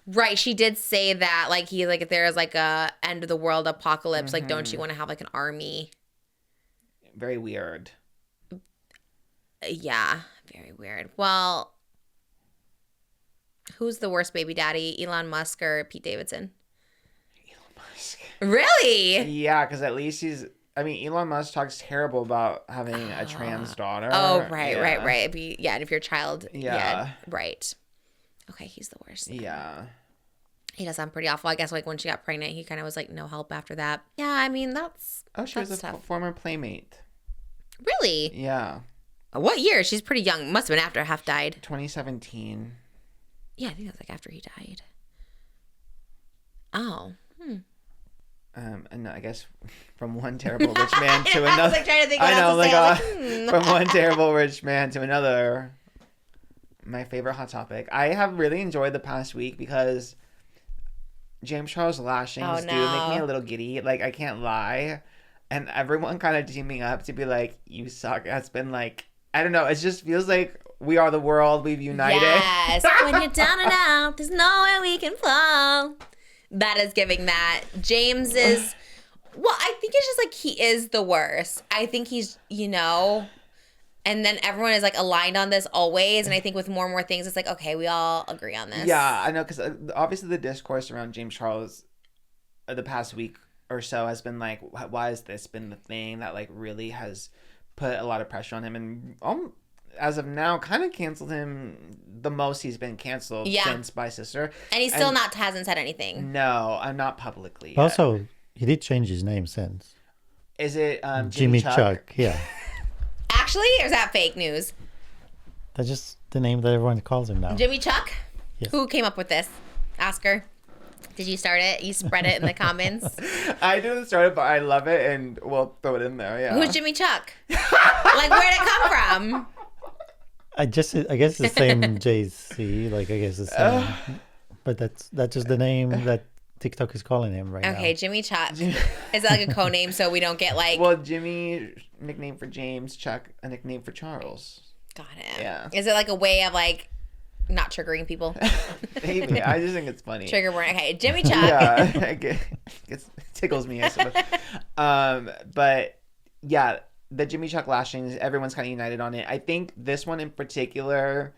Right, she did say that, like, if there is like a end of the world apocalypse, like, don't you want to have like an army? Very weird. Yeah, very weird. Well, who's the worst baby daddy, Elon Musk or Pete Davidson? Elon Musk. Really? Yeah, because at least Elon Musk talks terrible about having a trans daughter. Oh, right. And if your child, right. Okay, he's the worst. Yeah. He does sound pretty awful. I guess, like, when she got pregnant, he kind of was like, no help after that. Yeah, I mean, that's she was a tough. former playmate. Really? Yeah. What year? She's pretty young. Must have been after Hef died. 2017. Yeah, I think that's like after he died. Oh. And I guess from one terrible rich man to another. I was like trying to think what else to say. From one terrible rich man to another. My favorite hot topic. I have really enjoyed the past week because James Charles lashings do make me a little giddy. Like, I can't lie. And everyone kind of teaming up to be like, you suck. It's been like, I don't know. It just feels like we are the world. We've united. Yes. When you're down and out, there's nowhere we can fall. That is giving that. James is, well, I think it's just like he is the worst. I think he's, and then everyone is like aligned on this always. And I think with more and more things, it's like, okay, we all agree on this. Yeah, I know. Because obviously the discourse around James Charles the past week or so has been like, why has this been the thing that like really has put a lot of pressure on him? And as of now, kind of canceled him the most he's been canceled since By Sister. And he still hasn't said anything. No, I'm not publicly yet. Also, he did change his name since. Is it Jimmy Chuck? Yeah. Actually, or is that fake news? That's just the name that everyone calls him now. Jimmy Chuck? Yes. Who came up with this? Ask her. Did you start it? You spread it in the comments? I didn't start it, but I love it, and we'll throw it in there, yeah. Who's Jimmy Chuck? Like, where'd it come from? I guess it's the same JC. Like, I guess it's the same. But that's just the name that TikTok is calling him right now. Okay, Jimmy Chuck. Is that like a code name so we don't get like... Well, Jimmy, nickname for James, Chuck, a nickname for Charles. Got it. Yeah. Is it like a way of like not triggering people? Maybe. I just think it's funny. Trigger warning. Okay, Jimmy Chuck. Yeah, it tickles me, I suppose. But yeah, the Jimmy Chuck lashings, everyone's kind of united on it. I think this one in particular,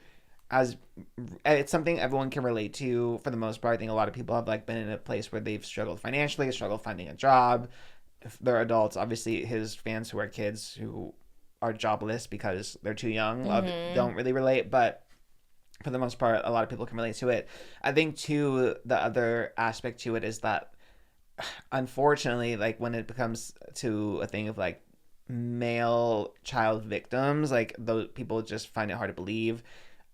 it's something everyone can relate to for the most part. I think a lot of people have like been in a place where they've struggled financially, struggled finding a job. If they're adults, obviously his fans who are kids who are jobless because they're too young don't really relate, but for the most part, a lot of people can relate to it. I think too, the other aspect to it is that unfortunately, like when it becomes to a thing of like male child victims, like those people just find it hard to believe.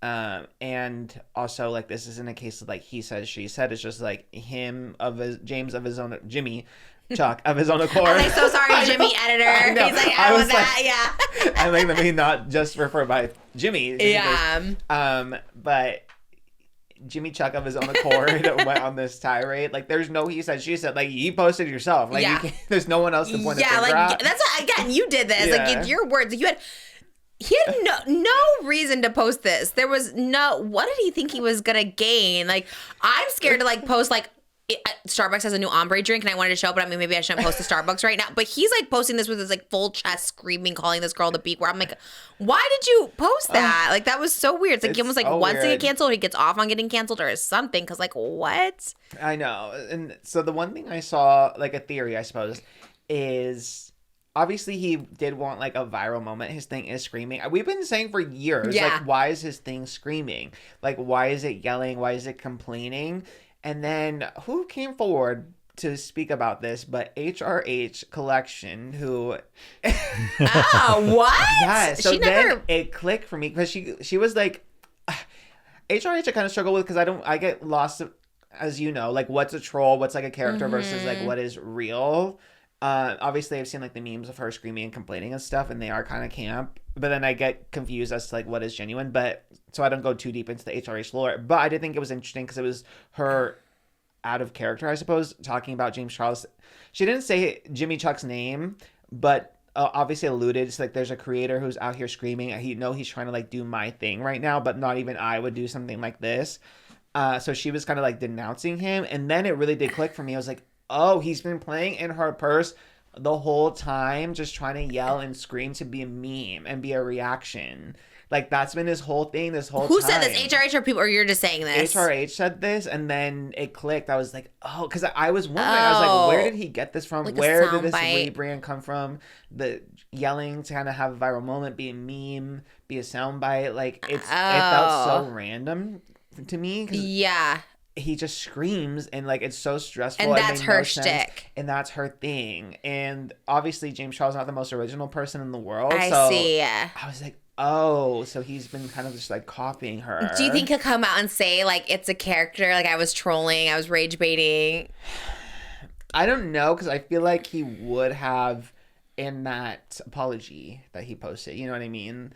And also like this isn't a case of like he said, she said. It's just like Jimmy Chuck of his own accord. I'm like, so sorry, Jimmy editor. He's like, I was that, yeah. I like, let me not just refer by Jimmy. Yeah. But Jimmy Chuck of his own accord went on this tirade. Like, there's no he said, she said. Like, you posted yourself. Like, there's no one else to point a finger like at. That's what, again, you did this. Yeah. Like, your words. He had no reason to post this. There was what did he think he was gonna gain? Like, I'm scared to like post like Starbucks has a new ombre drink and I wanted to show up, but I mean maybe I shouldn't post to Starbucks right now. But he's like posting this with his like full chest screaming, calling this girl the beak. Where I'm like, why did you post that? Like that was so weird. It's like he almost like wants to get canceled, or he gets off on getting canceled, or something. Because like what? I know. And so the one thing I saw, like a theory, I suppose, is obviously he did want like a viral moment. His thing is screaming. We've been saying for years, like, why is his thing screaming? Like, why is it yelling? Why is it complaining? And then who came forward to speak about this but HRH Collection, who Oh, what? yeah, so She then never. it clicked for me because she was like HRH I kind of struggle with because I get lost, as you know, like what's a troll, what's like a character versus like what is real. Obviously I've seen like the memes of her screaming and complaining and stuff, and they are kind of camp, but then I get confused as to like what is genuine, but so I don't go too deep into the HRH lore. But I did think it was interesting because it was her out of character, I suppose, talking about James Charles. She didn't say Jimmy Chuck's name, but obviously alluded to like there's a creator who's out here screaming. He's trying to like do my thing right now, but not even I would do something like this. So she was kind of like denouncing him, and then it really did click for me. I was like, oh, he's been playing in her purse the whole time, just trying to yell and scream to be a meme and be a reaction. Like that's been his whole thing this whole Who time. said this? HRH or people? Or you're just saying this? HRH said this, and then it clicked. I was like, oh, because I was wondering. I was like, where did he get this from? Like a Where did this soundbite. rebrand come from? The yelling to kind of have a viral moment, be a meme, be a soundbite. Like it felt so random to me. 'Cause Yeah. he just screams and like it's so stressful, And it that's made her no sense, shtick. and that's her thing. And obviously James Charles is not the most original person in the world. I so see. I was like, oh, so he's been kind of just like copying her. Do you think he'll come out and say like it's a character? Like I was trolling, I was rage baiting. I don't know, because I feel like he would have in that apology that he posted. You know what I mean?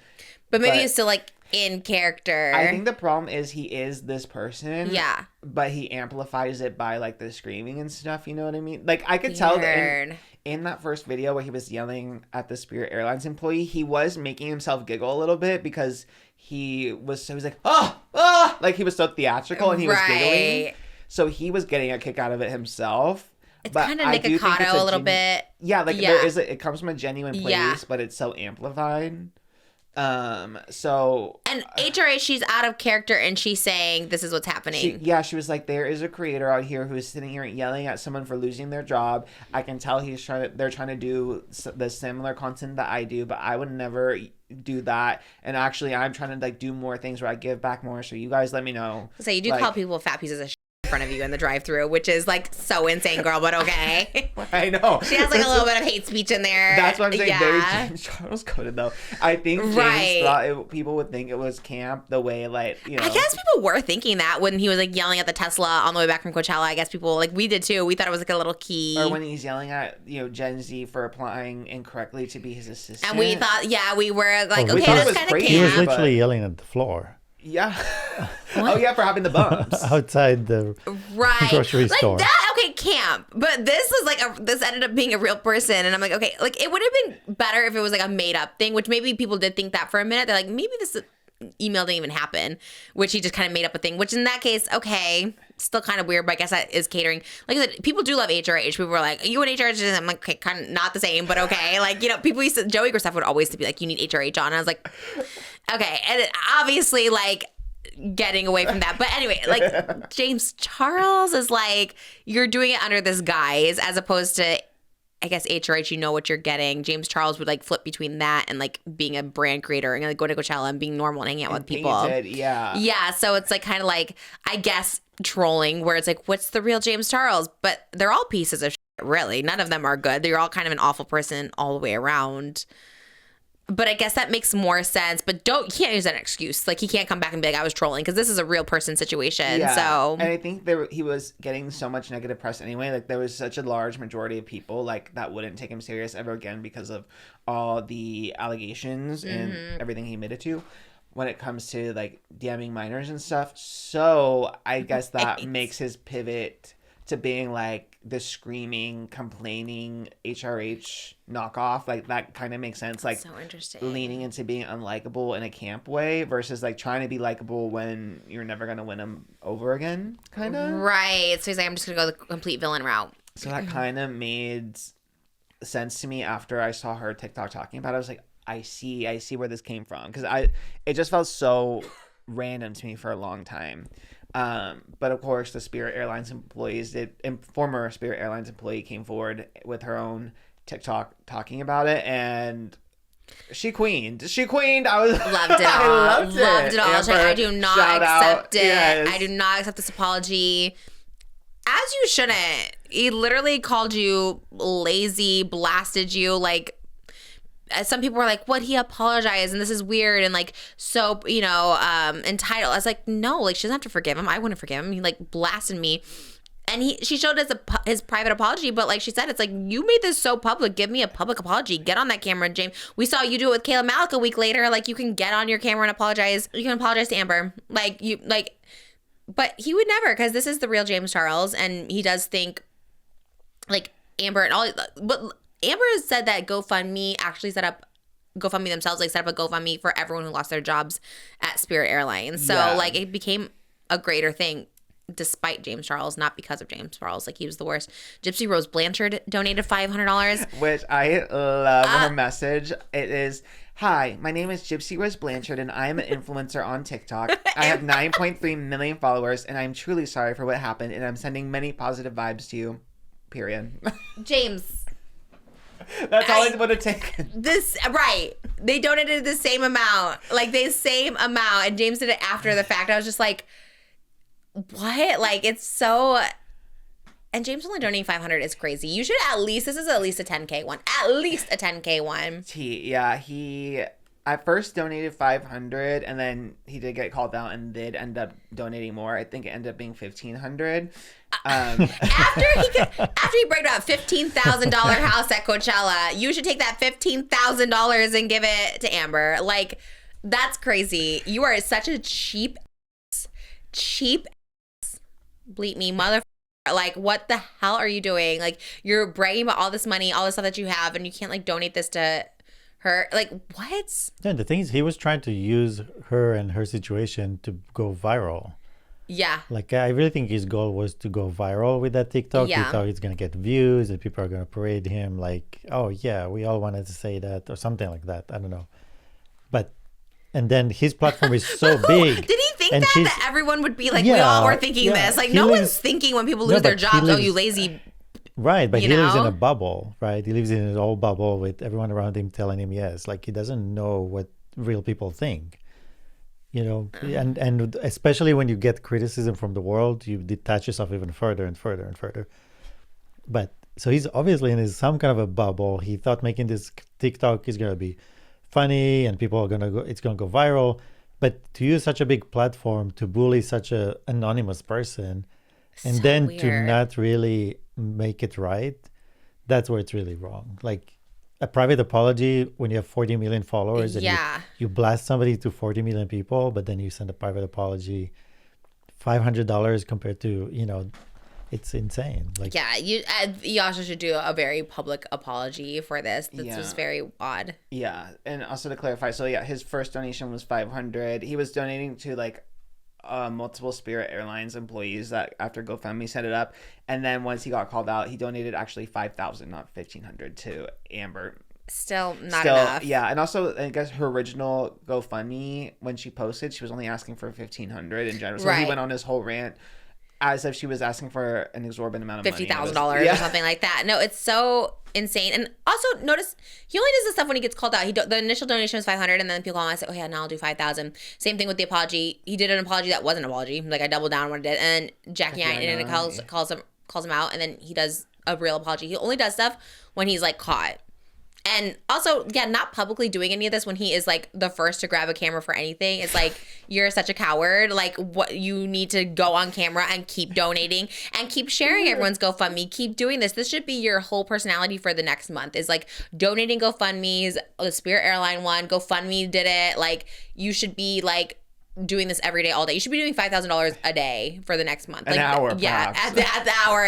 But maybe But- it's still like in character. I think the problem is he is this person. Yeah. But he amplifies it by like the screaming and stuff. You know what I mean? Like I could tell that Weird. in that first video where he was yelling at the Spirit Airlines employee, he was making himself giggle a little bit because he was like, oh, like he was so theatrical and he was giggling. Right. So he was getting a kick out of it himself. It's But kind of I do think it's Nikocado a little bit. Yeah, like Yeah. there is it comes from a genuine place, Yeah. but it's so amplified. So And HRH, she's out of character and she's saying this is what's happening. she was like, there is a creator out here who is sitting here yelling at someone for losing their job. I can tell they're trying to do the similar content that I do, but I would never do that. And actually, I'm trying to like do more things where I give back more. So you guys let me know. So you do Like- call people fat pieces of shit in front of you in the drive-thru, which is like so insane, girl, but okay. I know. She has like a little bit of hate speech in there. That's what I'm saying. Very Yeah. James Charles coded though. I think James Right. thought people would think it was camp the way like, you know. I guess people were thinking that when he was like yelling at the Tesla on the way back from Coachella. I guess people, like we did too, we thought it was like a little key. Or when he's yelling at, Gen Z for applying incorrectly to be his assistant. And we thought, yeah, we were like, Oh, we okay, thought it that's was kind of crazy. He was camp. literally yelling at the floor Yeah. Oh yeah, for having the bumps. outside the Right. grocery like store. that, okay, camp. But this was like this ended up being a real person. And I'm like, okay, like it would have been better if it was like a made up thing, which maybe people did think that for a minute. They're like, maybe this email didn't even happen, which he just kind of made up a thing, which in that case, okay, still kind of weird, but I guess that is catering. Like I said, people do love HRH. People were like, you and HRH? I'm like, okay, kind of not the same, but okay. Like, people used to, Joey Gracef would always be like, you need HRH on. And I was like, okay. And it obviously like, getting away from that. But anyway, like James Charles is like, you're doing it under this guise as opposed to, I guess, HRH, you know what you're getting. James Charles would like flip between that and like being a brand creator and like going to Coachella and being normal and hanging out with people. Painted, yeah. Yeah. So it's like kind of like, I guess, trolling where it's like, what's the real James Charles? But they're all pieces of shit, really. None of them are good. They're all kind of an awful person all the way around. But I guess that makes more sense. But he can't use that excuse. Like, he can't come back and be like, I was trolling, because this is a real person situation. Yeah. So, And I think he was getting so much negative press anyway. Like, there was such a large majority of people like that wouldn't take him serious ever again because of all the allegations and everything he admitted to when it comes to like DMing minors and stuff. So I guess that makes his pivot to being like the screaming, complaining HRH knockoff. Like, that kind of makes sense. Like, so interesting. leaning into being unlikable in a camp way versus like trying to be likable when you're never gonna win them over again, kind of. Right. So he's like, I'm just going to go the complete villain route. So that kind of made sense to me after I saw her TikTok talking about it. I was like, I see where this came from, because it just felt so random to me for a long time. But of course, the Spirit Airlines employees former Spirit Airlines employee came forward with her own TikTok talking about it, and she queened. I was Loved it all. I loved it. Loved it all. She's like, I do not Shout out. accept it. Yes. I do not accept this apology. As you shouldn't. He literally called you lazy, blasted you. Like, some people were like, what, he apologized and this is weird and like so, entitled. I was like, no, like she doesn't have to forgive him. I wouldn't forgive him. He like blasted me. And she showed us his private apology, but like she said, it's like, you made this so public. Give me a public apology. Get on that camera, James. We saw you do it with Kayla Malik a week later. Like, you can get on your camera and apologize. You can apologize to Amber. But he would never, because this is the real James Charles, and he does think like Amber and all. But Amber said that GoFundMe actually set up GoFundMe themselves, like set up a GoFundMe for everyone who lost their jobs at Spirit Airlines. So like it became a greater thing despite James Charles, not because of James Charles. Like, he was the worst. Gypsy Rose Blanchard donated $500. Which I love her message. It is, hi, my name is Gypsy Rose Blanchard and I am an influencer on TikTok. I have 9.3 million followers and I'm truly sorry for what happened and I'm sending many positive vibes to you. Period. James. That's all it would have taken. Right. They donated the same amount. Like, the same amount. And James did it after the fact. I was just like, what? Like, it's so... And James only donating 500 is crazy. You should this is at least a 10K one. At least a 10K one. He at first donated 500 and then he did get called out and did end up donating more. I think it ended up being 1,500. After he bragged about $15,000 house at Coachella, you should take that $15,000 and give it to Amber. Like, that's crazy. You are such a cheap bleep me mother. Like, what the hell are you doing? Like, you're bragging about all this money, all this stuff that you have, and you can't like donate this to her. Like, what? Yeah, the thing is, he was trying to use her and her situation to go viral. Yeah. Like, I really think his goal was to go viral with that TikTok. Yeah. He thought he's going to get views and people are going to parade him like, oh, yeah, we all wanted to say that or something like that. I don't know. But, and then his platform is so big. Did he think that everyone would be like, we all were thinking this? Like, no one's thinking when people lose their jobs, oh, you lazy. Right, but he lives in a bubble, right? He lives in his old bubble with everyone around him telling him yes. Like, he doesn't know what real people think. And especially when you get criticism from the world, you detach yourself even further and further and further. But so he's obviously in some kind of a bubble. He thought making this TikTok is going to be funny and people are going to it's going to go viral. But to use such a big platform to bully such a anonymous person and so then weird. To not really make it right, that's where it's really wrong. Like, a private apology when you have 40 million followers and you blast somebody to 40 million people, but then you send a private apology, $500 compared to, it's insane. Like, yeah, you also should do a very public apology for this. This was very odd. Yeah, and also to clarify, so his first donation was 500. He was donating to like multiple Spirit Airlines employees that after GoFundMe set it up, and then once he got called out, he donated actually 5,000, not 1,500, to Amber. Still not enough. Yeah, and also I guess her original GoFundMe, when she posted, she was only asking for 1,500 in general. So he went on his whole rant as if she was asking for an exorbitant amount of money. $50,000 or something like that. No, it's so insane. And also notice, he only does this stuff when he gets called out. The initial donation was 500, and then people call him. I said, oh yeah, now I'll do 5,000. Same thing with the apology. He did an apology that wasn't an apology. Like, I doubled down on what I did. And Jackie and calls him out, and then he does a real apology. He only does stuff when he's like caught. And also, not publicly doing any of this when he is like the first to grab a camera for anything. It's like, you're such a coward. Like, what, you need to go on camera and keep donating and keep sharing everyone's GoFundMe. Keep doing this. This should be your whole personality for the next month, is like donating GoFundMes. The Spirit Airline one, GoFundMe did it. Like, you should be like doing this every day, all day. You should be doing $5,000 a day for the next month. An hour, perhaps. at the hour,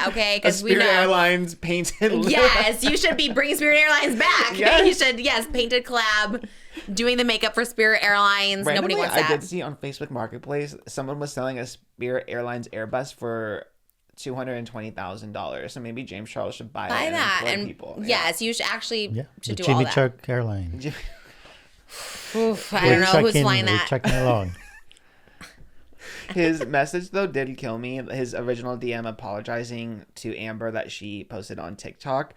okay. Because Spirit Airlines painted. Yes, you should be bringing Spirit Airlines back. Yes. You should, painted collab, doing the makeup for Spirit Airlines. Randomly, nobody wants that. I did see on Facebook Marketplace, someone was selling a Spirit Airlines Airbus for $220,000. So maybe James Charles should buy that and people. Yes, you should actually should do Jimmy all that. Chuck Airline. Oof, I don't know who's flying that. We're checking along. His message, though, did kill me. His original DM apologizing to Amber that she posted on TikTok.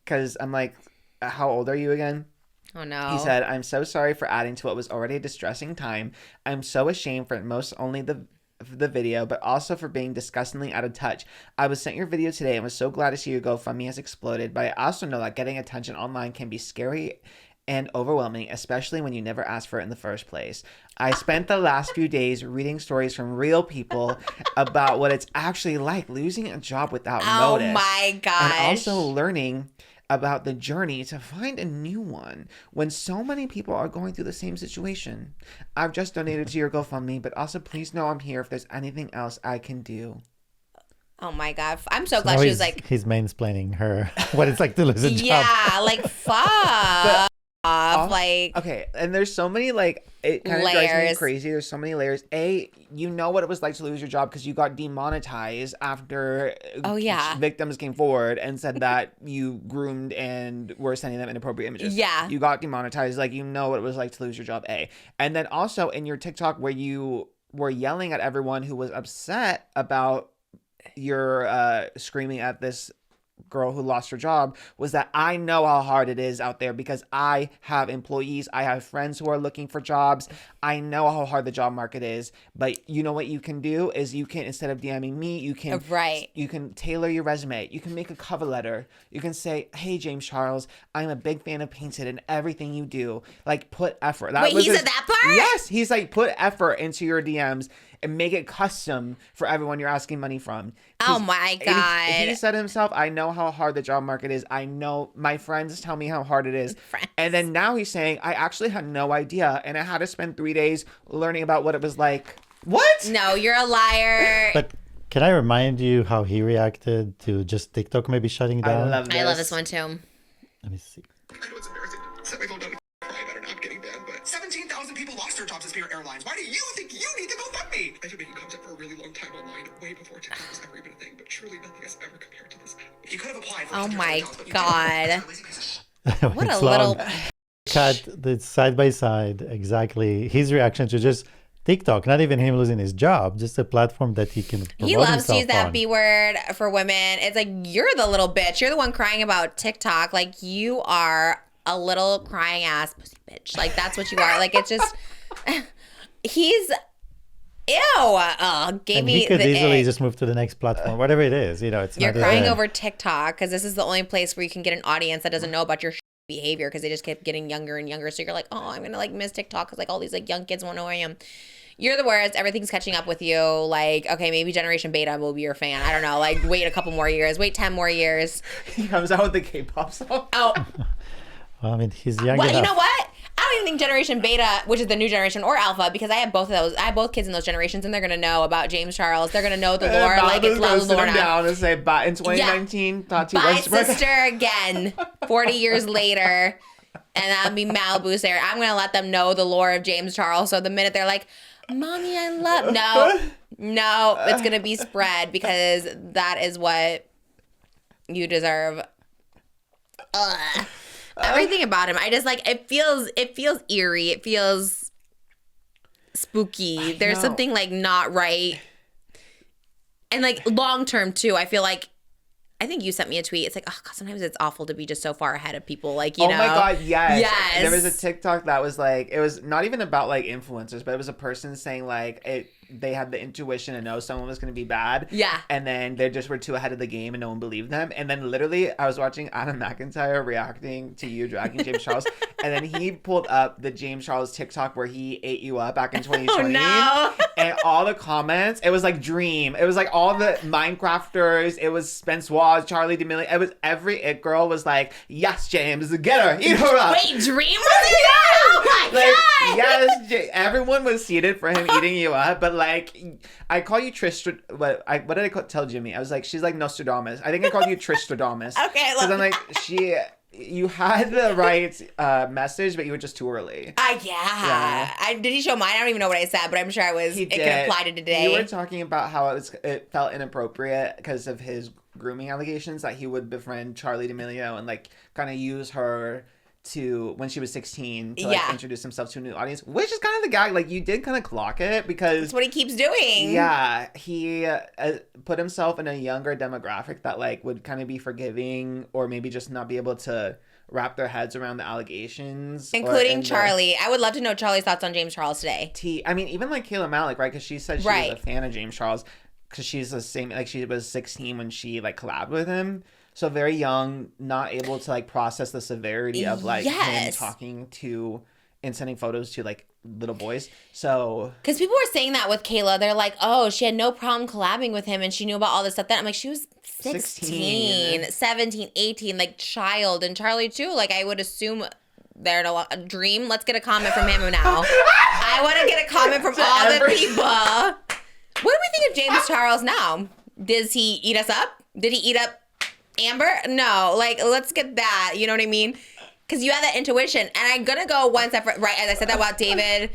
Because I'm like, how old are you again? Oh, no. He said, I'm so sorry for adding to what was already a distressing time. I'm so ashamed for only the the video, but also for being disgustingly out of touch. I was sent your video today and was so glad to see your GoFundMe has exploded, but I also know that getting attention online can be scary and overwhelming, especially when you never asked for it in the first place. I spent the last few days reading stories from real people about what it's actually like losing a job without notice. Oh my gosh. And also learning about the journey to find a new one when so many people are going through the same situation. I've just donated to your GoFundMe, but also please know I'm here if there's anything else I can do. Oh my God. I'm so glad she was like... He's mansplaining her what it's like to lose a job. Yeah, like, fuck. Like, okay, and there's so many, like, it kind of drives me crazy. There's so many layers. You know what it was like to lose your job because you got demonetized after victims came forward and said that you groomed and were sending them inappropriate images. Yeah. You got demonetized. Like, you know what it was like to lose your job, And then also in your TikTok where you were yelling at everyone who was upset about your screaming at this girl who lost her job, was that I know how hard it is out there because I have employees, I have friends who are looking for jobs. I know how hard the job market is, but you know what you can do is you can, instead of DMing me, you can tailor your resume. You can make a cover letter. You can say, hey, James Charles, I'm a big fan of Painted and everything you do. Like, put effort. Wait, he said that part? Yes, he's like, put effort into your DMs and make it custom for everyone you're asking money from. Oh my God. He said himself, I know how hard the job market is. I know my friends tell me how hard it is. And then now he's saying, I actually had no idea. And I had to spend 3 days learning about what it was like. What? No, you're a liar. But can I remind you how he reacted to just TikTok maybe shutting down? I love this one too. Let me see. I know it's embarrassing. Set my phone down and cry about it not getting banned, but 17,000 people lost their jobs at Spirit Airlines. Why do you think you need to go fund me? I've been making content for a really long time online, way before TikTok was ever even a thing, but truly nothing has ever compared to this. You could have applied for Oh my jobs, but you God. What a little... Cut the side by side, exactly. His reaction to just TikTok, not even him losing his job, just a platform that he can promote He loves to use that on. B word for women. It's like, you're the little bitch. You're the one crying about TikTok. Like, you are a little crying ass pussy bitch. Like, that's what you are. Like, it's just... He's... Ew. And he could easily just move to the next platform, whatever it is. You know, it's You're not crying over TikTok because this is the only place where you can get an audience that doesn't know about your behavior because they just keep getting younger and younger. So you're like, oh, I'm gonna like miss TikTok because like all these like young kids won't know who I am. You're the worst. Everything's catching up with you. Like, okay, maybe Generation Beta will be your fan. I don't know. Like, wait a couple more years. Wait 10 more years. He comes out with the K-pop song. Oh. Well, I mean, he's young Well, enough. you know what? I don't even think Generation Beta, which is the new generation, or Alpha, because I have both of those. I have both kids in those generations, and they're gonna know about James Charles. They're gonna know the lore. Like it's La Sit him Lorna. down and say, bye. In 2019, Tati Bye, Westbrook. sister, again. 40 years later, and that'll be Malibu Sarah. I'm gonna let them know the lore of James Charles. So the minute they're like, "Mommy, I love," no, it's gonna be spread because that is what you deserve. Ugh. Everything about him, I just like it feels eerie. It feels spooky. There's something like not right. And like long term too, I feel like I think you sent me a tweet. It's like, oh God, sometimes it's awful to be just so far ahead of people. Like, you know. Oh my God, yes. Yes. There was a TikTok that was like, it was not even about like influencers, but it was a person saying like they had the intuition to know someone was going to be bad. Yeah. And then they just were too ahead of the game and no one believed them. And then literally I was watching Adam McIntyre reacting to you dragging James Charles. And then he pulled up the James Charles TikTok where he ate you up back in 2020. Oh, no. And all the comments, it was like Dream. It was like all the Minecrafters. It was Spence Waz, Charlie D'Amelio. It was every it girl was like, yes, James, get her, eat her up. Wait, Dream was in there? Oh my God. Yes, everyone was seated for him eating you up, but like, I call you Trish. What did I tell Jimmy? I was like, she's like Nostradamus. I think I called you Trishstradamus. Okay, because I'm like, you had the right message, but you were just too early. Yeah. Did he show mine? I don't even know what I said, but I'm sure it could apply to today. You were talking about how it felt inappropriate because of his grooming allegations that he would befriend Charlie D'Amelio and like kind of use her to when she was 16 to Yeah. introduce himself to a new audience, which is kind of the gag. Like, you did kind of clock it because That's what he keeps doing. yeah, he put himself in a younger demographic that like would kind of be forgiving or maybe just not be able to wrap their heads around the allegations, Including Charlie. I would love to know Charlie's thoughts on James Charles today. I mean, even like Kayla Malik, right? Because she said she was a fan of James Charles because she's the same. Like, she was 16 when she like collabed with him. So very young, not able to like process the severity of like him talking to and sending photos to like little boys. So because people were saying that with Kayla, they're like, oh, she had no problem collabing with him and she knew about all this stuff. Then I'm like, she was 16, 17, 18, like child. And Charlie too. Like, I would assume they're in a dream. Let's get a comment from him now. I want to get a comment from all the people. What do we think of James Charles now? Does he eat us up? Did he eat up Amber? No, like, let's get that. You know what I mean? Because you had that intuition. And I'm going to go one step right. As I said that about David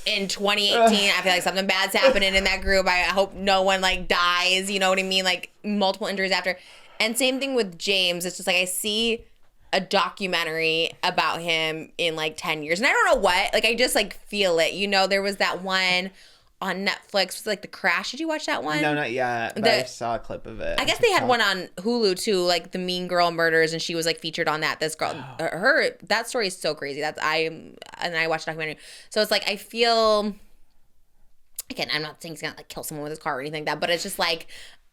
in 2018, I feel like something bad's happening in that group. I hope no one, like, dies. You know what I mean? Like, multiple injuries after. And same thing with James. It's just like I see a documentary about him in, like, 10 years. And I don't know what. Like, I just, like, feel it. You know, there was that one on Netflix, was like The Crash. Did you watch that one? no, not yet. But I saw a clip of it. I guess they had one on Hulu too, like the Mean Girl Murders, and she was like featured on that. This girl, that story is so crazy. And I watched the documentary. So it's like I feel, again, I'm not saying he's gonna like kill someone with his car or anything like that, but it's just like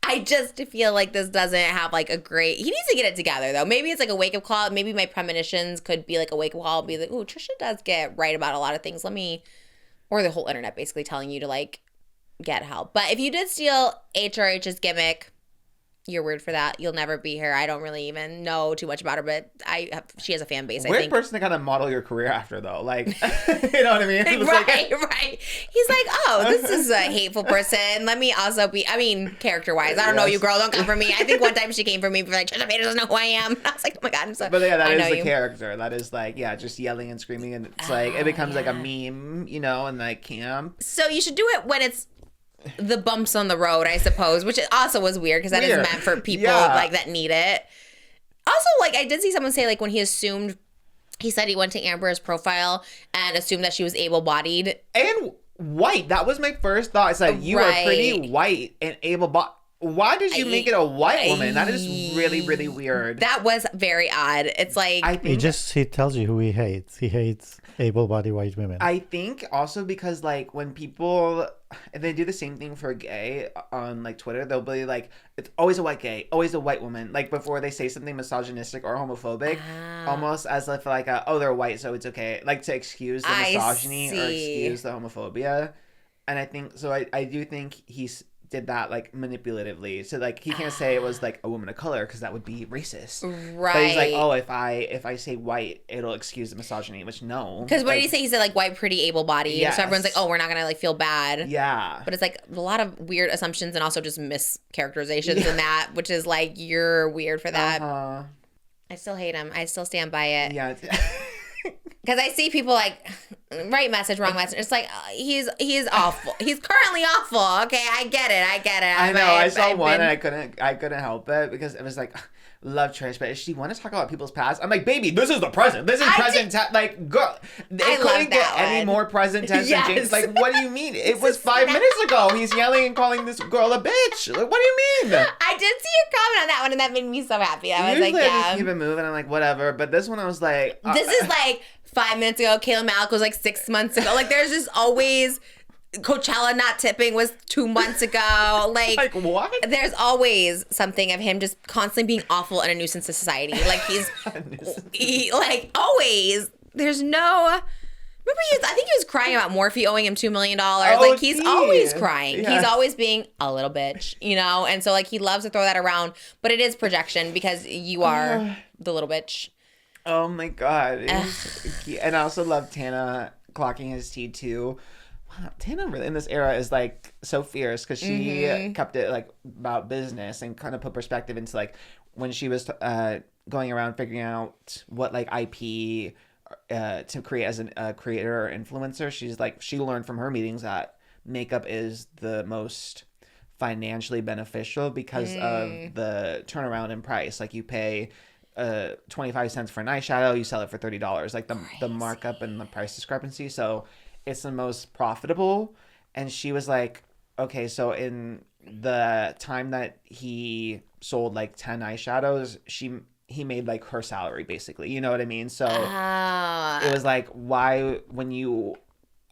I just feel like this doesn't have like a great. He needs to get it together though. Maybe it's like a wake up call. Maybe my premonitions could be like a wake up call. Be like, oh, Trisha does get right about a lot of things. Or the whole internet basically telling you to like get help. But if you did steal HRH's gimmick, you're weird for that. You'll never be here. I don't really even know too much about her, but she has a fan base. Weird person to kind of model your career after, though. Like, you know what I mean? Right. He's like, oh, this is a hateful person. Let me also be. I mean, character-wise, I don't know you, girl. Don't come for me. I think one time she came for me for like, Trisha Paytas doesn't know who I am. And I was like, oh my god, I'm so. But yeah, that is the character. That is like, yeah, just yelling and screaming, and it's like it becomes like a meme, you know, in like camp. So you should do it when it's the bumps on the road, I suppose, which also was weird because that is meant for people like that need it. Also, like I did see someone say like when he said he went to Amber's profile and assumed that she was able-bodied and white. That was my first thought. It's like you are pretty white and able-bodied. Why did you make it a white woman? That is really, really weird. That was very odd. It's like he tells you who he hates. He hates able-bodied white women. I think also because like when people they do the same thing for gay on like Twitter, they'll be like, it's always a white gay, always a white woman. Like before they say something misogynistic or homophobic, almost as if like they're white, so it's okay, like to excuse the misogyny or excuse the homophobia. And I think so. I do think he's did that like manipulatively, so like he can't say it was like a woman of color because that would be racist, right? But he's like, oh, if I say white, it'll excuse the misogyny, which no, because what did he say? He said like white, pretty, able-bodied. Yes. So everyone's like, oh, we're not gonna like feel bad. Yeah, but it's like a lot of weird assumptions and also just mischaracterizations in that, which is like you're weird for that. I still hate him. I still stand by it. Yeah. Because I see people like right message, wrong message. It's like he's awful. He's currently awful. Okay, I get it. I know. I saw one and I couldn't help it because it was like, love Trish, but if she want to talk about people's past, I'm like, baby, this is the present. This is present tense. Like, girl, they couldn't get any more present tense than James. Like, what do you mean? It was 5 minutes ago. He's yelling and calling this girl a bitch. Like, what do you mean? I did see your comment on that one, and that made me so happy. I was Usually like, I just keep it moving. I'm like, whatever. But this one, I was like, this is like 5 minutes ago. Kayla Malik was like 6 months ago. Like, there's just always. Coachella not tipping was 2 months ago. Like what? There's always something of him just constantly being awful and a nuisance to society. Like like always. There's no. Remember, I think he was crying about Morphe owing him $2 million. Like he's always crying. Yeah. He's always being a little bitch, you know. And so like he loves to throw that around, but it is projection because you are the little bitch. Oh my god. And I also love Tana clocking his tea too. Tana really in this era is like so fierce because she kept it like about business and kind of put perspective into like when she was going around figuring out what like IP to create as a creator or influencer. She's like, she learned from her meetings that makeup is the most financially beneficial because of the turnaround in price. Like you pay 25 cents for an eyeshadow, you sell it for $30. Like the markup and the price discrepancy. So it's the most profitable. And she was like, okay, so in the time that he sold like 10 eyeshadows, he made like her salary basically. You know what I mean? So it was like, why, when you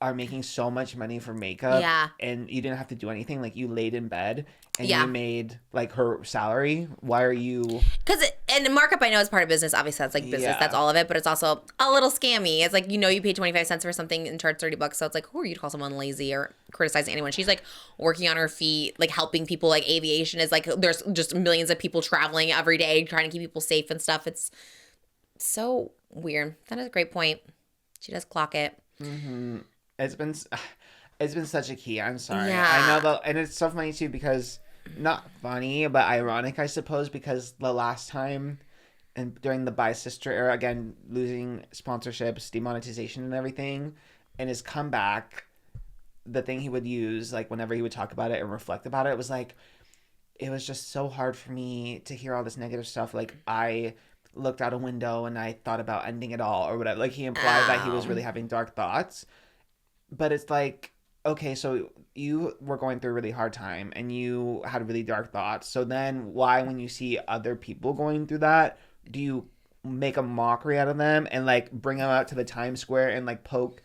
are making so much money for makeup and you didn't have to do anything, like you laid in bed and you made like her salary, why are you? Because and markup I know is part of business. Obviously that's like business, that's all of it, but it's also a little scammy. It's like, you know, you pay 25 cents for something and charge $30, so it's like, who are you to call someone lazy or criticizing anyone? She's like working on her feet, like helping people. Like aviation is like, there's just millions of people traveling every day trying to keep people safe and stuff. It's so weird. That is a great point. She does clock it. It's been such a key. I'm sorry. I know that, and it's so funny too because not funny but ironic, I suppose, because the last time and during the Bi Sister era, again losing sponsorships, demonetization, and everything, and his comeback, the thing he would use like whenever he would talk about it and reflect about it was like, it was just so hard for me to hear all this negative stuff. Like I looked out a window and I thought about ending it all or whatever. Like he implied that he was really having dark thoughts. But it's like, okay, so you were going through a really hard time and you had really dark thoughts. So then why, when you see other people going through that, do you make a mockery out of them and like bring them out to the Times Square and like poke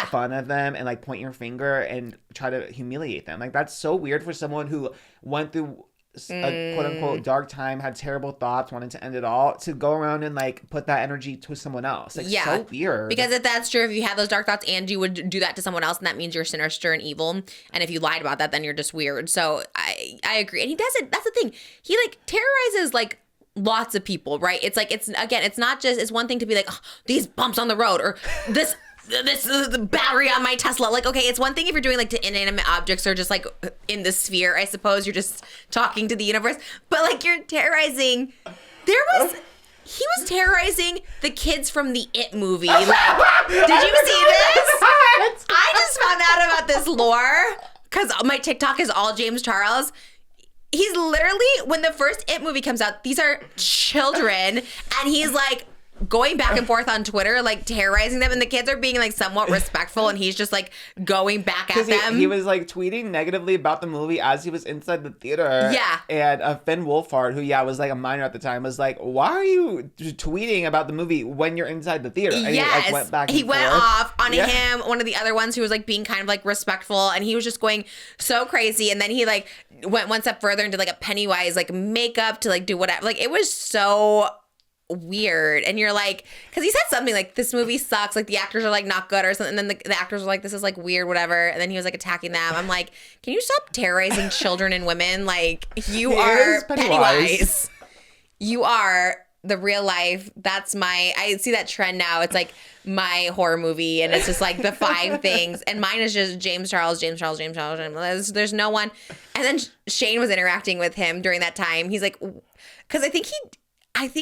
fun of them and like point your finger and try to humiliate them? Like that's so weird for someone who went through a quote unquote dark time, had terrible thoughts, wanted to end it all, to go around and like put that energy to someone else. Like so weird. Because if that's true, if you have those dark thoughts and you would do that to someone else, and that means you're sinister and evil. And if you lied about that, then you're just weird. So I agree. And he does it. That's the thing. He like terrorizes like lots of people, right? It's like, it's not just, it's one thing to be like, oh, these bumps on the road or this is the battery on my Tesla. Like, okay, it's one thing if you're doing like to inanimate objects or just like in the sphere, I suppose you're just talking to the universe, but like you're terrorizing. He was terrorizing the kids from the It movie. Like, did you see this? I just found out about this lore because my TikTok is all James Charles. He's literally, when the first It movie comes out, these are children, and he's like going back and forth on Twitter, like terrorizing them, and the kids are being like somewhat respectful, and he's just like going back at them. He was like tweeting negatively about the movie as he was inside the theater. Yeah. And Finn Wolfhard, who was like a minor at the time, was like, "Why are you tweeting about the movie when you're inside the theater?" And yes. he like, went back. And he went forth. off on him. One of the other ones who was like being kind of like respectful, and he was just going so crazy. And then he like went one step further and did like a Pennywise like makeup to like do whatever. Like it was so weird. And you're like, because he said something like, this movie sucks, like the actors are like not good or something, and then the actors were like, this is like weird, whatever, and then he was like attacking them. I'm like, can you stop terrorizing children and women? Like you are Pennywise. You are the real life. That's I see that trend now. It's like my horror movie, and it's just like the 5 things, and mine is just James Charles. There's no one. And then Shane was interacting with him during that time. He's like, because I think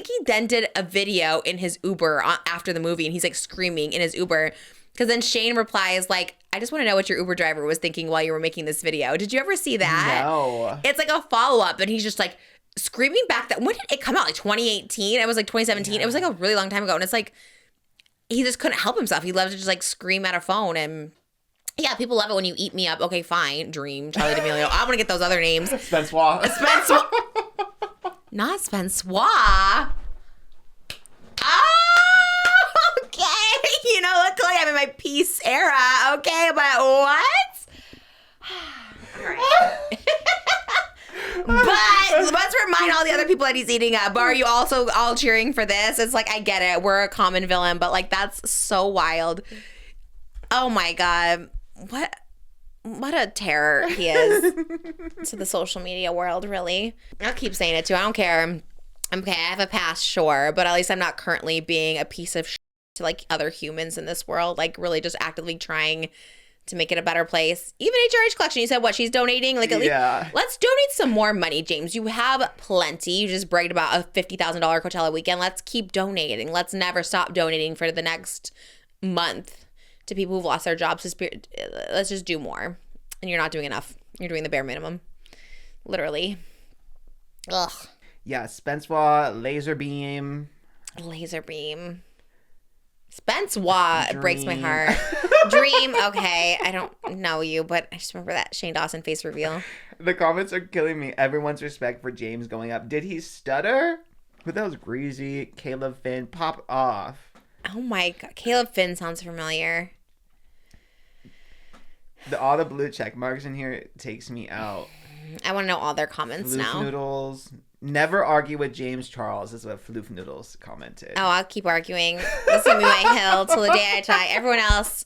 he then did a video in his Uber after the movie, and he's like screaming in his Uber. Because then Shane replies like, I just want to know what your Uber driver was thinking while you were making this video. Did you ever see that? No. It's like a follow-up, and he's just like screaming back that, when did it come out? Like 2018? It was like 2017. Yeah. It was like a really long time ago. And it's like, he just couldn't help himself. He loved to just like scream at a phone. And yeah, people love it when you eat me up. Okay, fine. Dream, Charlie D'Amelio. I want to get those other names. Spencois. Not Spencois. Oh, okay. You know, luckily I'm in my peace era. Okay, but what? All right. But let's remind all the other people that he's eating up. Are you also all cheering for this? It's like, I get it. We're a common villain, but like, that's so wild. Oh my God. What a terror he is to the social media world, really. I'll keep saying it too. I don't care. I'm okay. I have a past, sure, but at least I'm not currently being a piece of shit to like other humans in this world. Like really just actively trying to make it a better place. Even HRH Collection, you said what? She's donating? Like at least let's donate some more money, James. You have plenty. You just bragged about a $50,000 Coachella weekend. Let's keep donating. Let's never stop donating for the next month to people who've lost their jobs. Let's just do more. And you're not doing enough. You're doing the bare minimum. Literally. Ugh. Yeah, Spencois, Laser Beam, Laser beam. Spence Watt breaks my Dream. heart. Dream, okay. I don't know you, but I just remember that Shane Dawson face reveal. The comments are killing me. Everyone's respect for James going up. Did he stutter? But that was greasy. Caleb Finn, pop off. Oh my god. Caleb Finn sounds familiar. All the blue check marks in here takes me out. I want to know all their comments Floof now. Noodles. Never argue with James Charles is what Floof Noodles commented. Oh, I'll keep arguing. This is going to be my hill till the day I die. Everyone else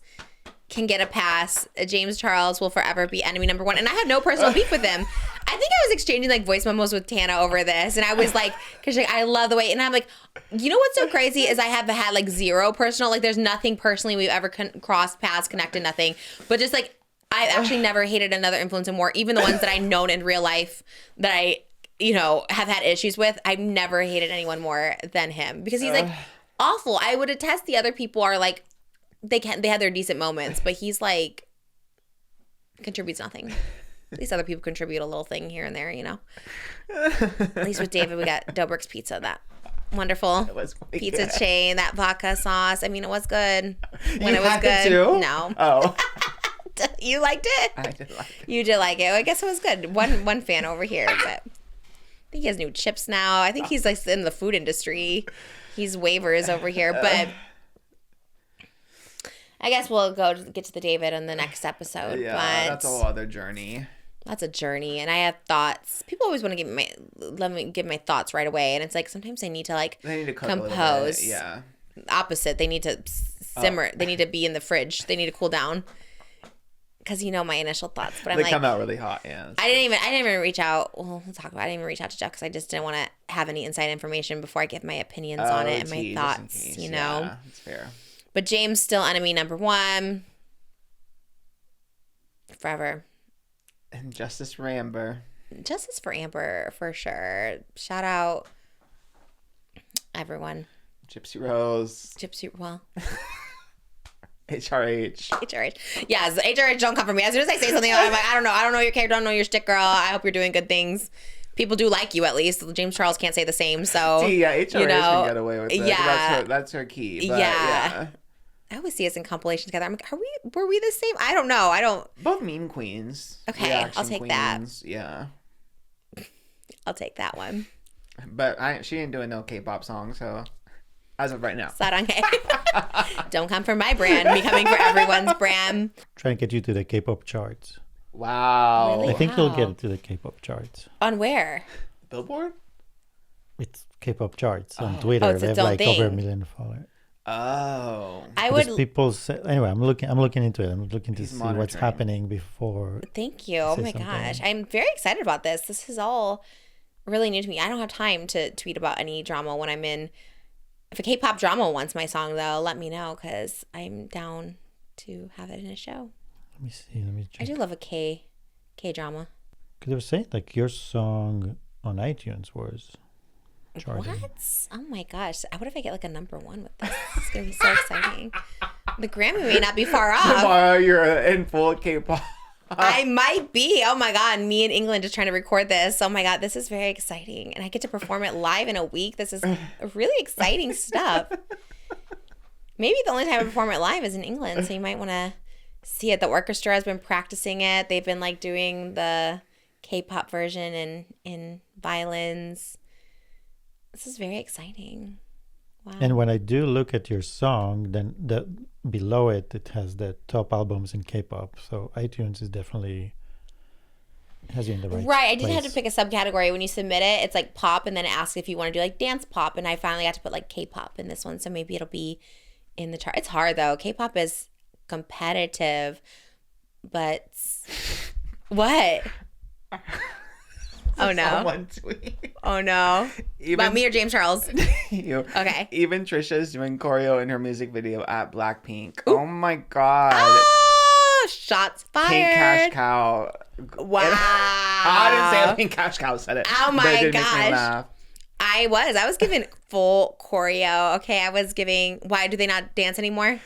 can get a pass. James Charles will forever be enemy number one. And I had no personal beef with him. I think I was exchanging like voice memos with Tana over this. And I was like, because like, I love the way. And I'm like, you know what's so crazy is I have had like zero personal. Like there's nothing personally we've ever crossed paths, connected, nothing. But just like, I've actually never hated another influencer more. Even the ones that I've known in real life that I, you know, have had issues with. I've never hated anyone more than him because he's like awful. I would attest the other people are like, they have their decent moments, but he's like contributes nothing. At least other people contribute a little thing here and there, you know. At least with David, we got Dobrik's Pizza, that wonderful pizza good. chain, that vodka sauce. I mean, it was good when You it was had good. it too? No, Oh. you liked it. I did like it. You did like it. I guess it was good. One fan over here, but I think he has new chips now. I think he's like in the food industry. He's waivers over here, but I guess we'll get to the David in the next episode. Yeah, but that's a whole other journey. that's a journey, and I have thoughts. People always want to let me give my thoughts right away, and it's like sometimes I need to like They need to cook a little compose. bit, yeah. Opposite, they need to simmer. They need to be in the fridge. They need to cool down. Because you know my initial thoughts, but I'm They like, come out really hot, yeah. I didn't even reach out. Well, we'll talk about it. I didn't even reach out to Jeff because I just didn't want to have any inside information before I give my opinions on it and my just in thoughts, case, you know. Yeah, that's fair. But James still enemy number one. Forever. And Justice for Amber. Justice for Amber, for sure. Shout out everyone. Gypsy Rose. Gypsy, well, HRH. HRH. Yes, HRH don't come for me. As soon as I say something, I'm like, I don't know your character, I don't know your shtick, girl. I hope you're doing good things. People do like you at least. James Charles can't say the same, so. See, yeah, HRH you know, can get away with it. yeah. That's her key. But, Yeah. I always see us in compilations together. I'm like, were we the same? I don't know. Both meme queens. Okay, Reaction I'll take that. queens, yeah. I'll take that one. But she ain't doing no K-pop song, so as of right now. Saranghae. Don't come for my brand. Me coming for everyone's brand. Try and get you to the K-pop charts. Wow. Really? I think you'll Wow. get it to the K-pop charts. On where? Billboard? It's K-pop charts on Twitter. Oh, it's they its have own like over 1 thing. million followers. Oh. I Because would. people say, anyway, I'm looking into it. I'm looking to He's see what's monitoring. happening before. Thank you. Oh say my something. gosh. I'm very excited about this. This is all really new to me. I don't have time to tweet about any drama when I'm in. If a K-pop drama wants my song, though, let me know because I'm down to have it in a show. Let me see. Let me I check. do love a K-drama. Because they were saying like your song on iTunes was charting. What? Oh my gosh. What if I get like a number one with this? It's going to be so exciting. The Grammy may not be far off. Tomorrow you're in full K-pop. I might be. Oh my God. Me in England just trying to record this. Oh my God. This is very exciting. And I get to perform it live in a week. This is really exciting stuff. Maybe the only time I perform it live is in England. So you might want to see it. The orchestra has been practicing it. They've been like doing the K-pop version in violins. This is very exciting. Wow. And when I do look at your song, then below it has the top albums in K-pop. So iTunes is definitely has you in the right. Right, I did have to place. pick a subcategory. When you submit it, it's like pop, and then it asks if you want to do like dance pop, and I finally got to put like K-pop in this one, so maybe it'll be in the chart. It's hard though. K-pop is competitive, but what? Oh no! Someone tweet. Oh no! About me or James Charles? You. Okay. Even Trisha is doing choreo in her music video at Blackpink. Oh my god. Oh, shots fired! Pink Cash Cow. Wow! I didn't say it. Pink Cash Cow said it. Oh my But it did make me gosh. laugh. I was giving full choreo. Okay, I was giving. Why do they not dance anymore?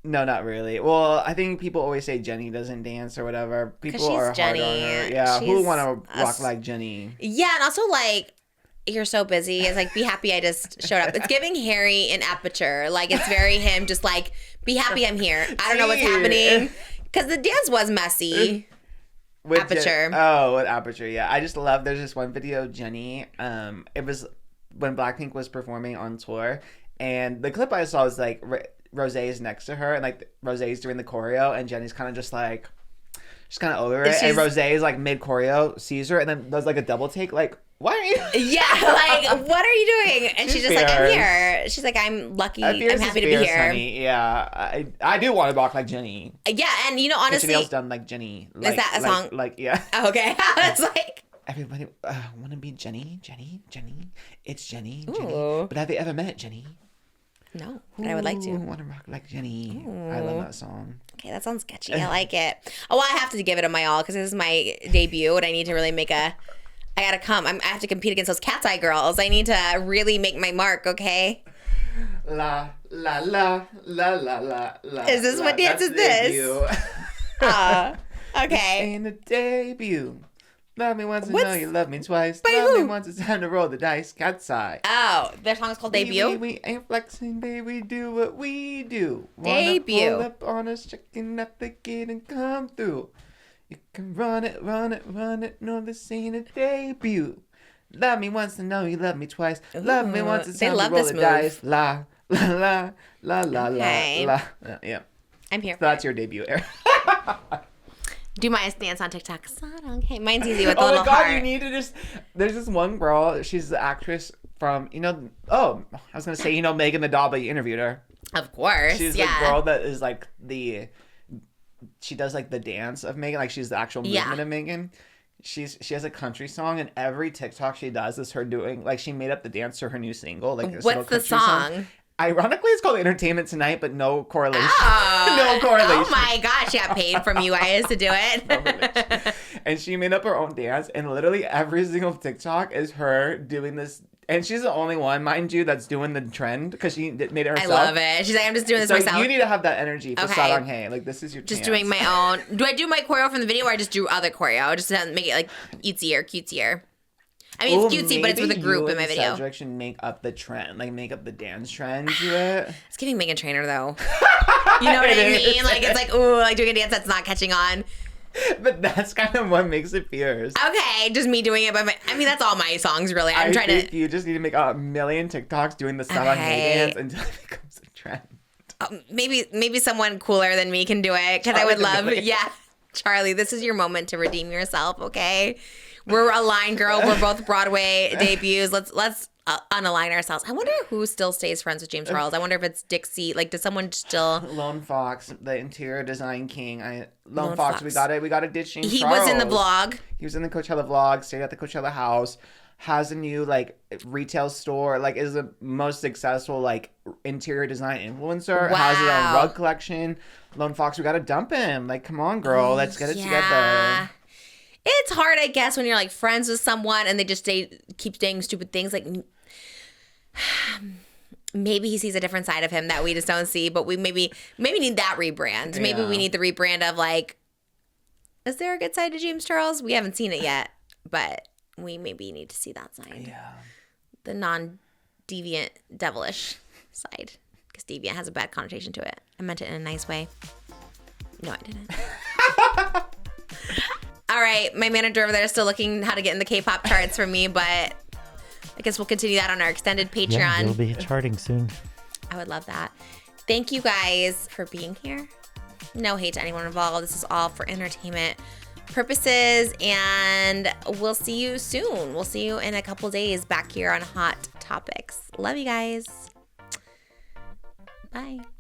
No, not really. Well, I think people always say Jenny doesn't dance or whatever. People she's are hard Jenny. on her. Yeah, who She's want to rock a- like Jenny? Yeah, and also like you're so busy. It's like, be happy I just showed up. It's giving Harry in Aperture. Like, it's very him, just like, be happy I'm here. I don't know what's happening. Because the dance was messy. With Aperture. with Aperture, yeah. I just love, there's this one video, Jenny. It was when Blackpink was performing on tour. And the clip I saw was like, Rosé is next to her. And like, Rosé's doing the choreo. And Jenny's kind of just like, she's kind of over it. And Rosé is like mid choreo, sees her. And then does like a double take. Like, why are you? Yeah, like, what are you doing? And she's just like, I'm here. She's like, I'm lucky. I'm happy to be here. Honey. Yeah, I do want to walk like Jenny. Yeah, and you know, honestly. Chanel's done like Jenny. Like, is that a song? Like, yeah. Okay. It's like. Everybody want to be Jenny. It's Jenny. Ooh. But have they ever met Jenny? No, but I would like to. I want to rock like Jenny. Ooh. I love that song. Okay, that sounds sketchy. I like it. Oh, well, I have to give it my all because this is my debut and I need to really make a... I gotta come. I have to compete against those Cat's Eye girls. I need to really make my mark, okay? La, la, la, la, la, la, la. Is this what dance is this? Okay. Ain't a debut. Love me once and know you love me twice. By Love who? me once, it's time to roll the dice. Cat's Eye. Oh, their song is called Debut? We ain't flexing, baby. We do what we do. Debut. Wanna pull up on us, checking at the gate and come through. You can run it. No, this ain't a debut. Love me once and know you love me twice. Love me once, it's they time love to roll this the move. dice. La, la, la, la, la, Okay. la. Yeah. I'm here. So that's your debut, Eric. Do my dance on TikTok. Okay, mine's easy with the Oh little my god, heart. you need to just... There's this one girl, she's the actress from, I was going to say, Megan the Doll, but you interviewed her. Of course, She's yeah. the girl that is like she does like the dance of Megan, like she's the actual movement of Megan. She has a country song, and every TikTok she does is her doing, like, she made up the dance to her new single. Like, What's the song? Ironically, it's called Entertainment Tonight, but no correlation. Oh, No correlation. Oh my gosh, she got paid from you guys to do it. And she made up her own dance, and literally every single TikTok is her doing this. And she's the only one, mind you, that's doing the trend because she made it herself. I love it. She's like, I'm just doing this So myself. you need to have that energy for Okay. Sarang Hae. Like, this is your Just chance. doing my own. Do I do my choreo from the video or I just do other choreo? Just to make it like cutesier. I mean, it's cutesy, but it's with a group in my video. Cedric should make up the trend, like make up the dance trend to it. It's giving Meghan Trainor though. You know what I mean? Like, it's like, ooh, like doing a dance that's not catching on. But that's kind of what makes it fierce. Okay, just me doing it by my. I mean, that's all my songs really. I'm trying think to. you just need to make a million TikToks doing the Sarang Hae dance until it becomes a trend. Maybe someone cooler than me can do it because I would Charlie can love. do it. Yeah, Charlie, this is your moment to redeem yourself. Okay, we're a line girl. We're both Broadway debuts. Let's unalign ourselves. I wonder who still stays friends with James Charles. I wonder if it's Dixie. Like, does someone still? Lone Fox, the interior design king. Lone Fox. Fox, we gotta ditch James He Charles. was in the vlog. He was in the Coachella vlog, stayed at the Coachella house, has a new like retail store, like is the most successful like interior design influencer, has his own rug collection. Lone Fox, we gotta dump him. Like, come on, girl, let's get it together. It's hard, I guess, when you're like friends with someone and they just keep saying stupid things. Like, maybe he sees a different side of him that we just don't see, but we maybe need that rebrand. Maybe we need the rebrand of like, is there a good side to James Charles? We haven't seen it yet, but we maybe need to see that side. Yeah. The non-deviant, devilish side. Because deviant has a bad connotation to it. I meant it in a nice way. No, I didn't. All right, my manager over there is still looking how to get in the K-pop charts for me, but I guess we'll continue that on our extended Patreon. Yeah, you'll be charting soon. I would love that. Thank you guys for being here. No hate to anyone involved. This is all for entertainment purposes, and we'll see you soon. We'll see you in a couple days back here on Hot Topics. Love you guys. Bye.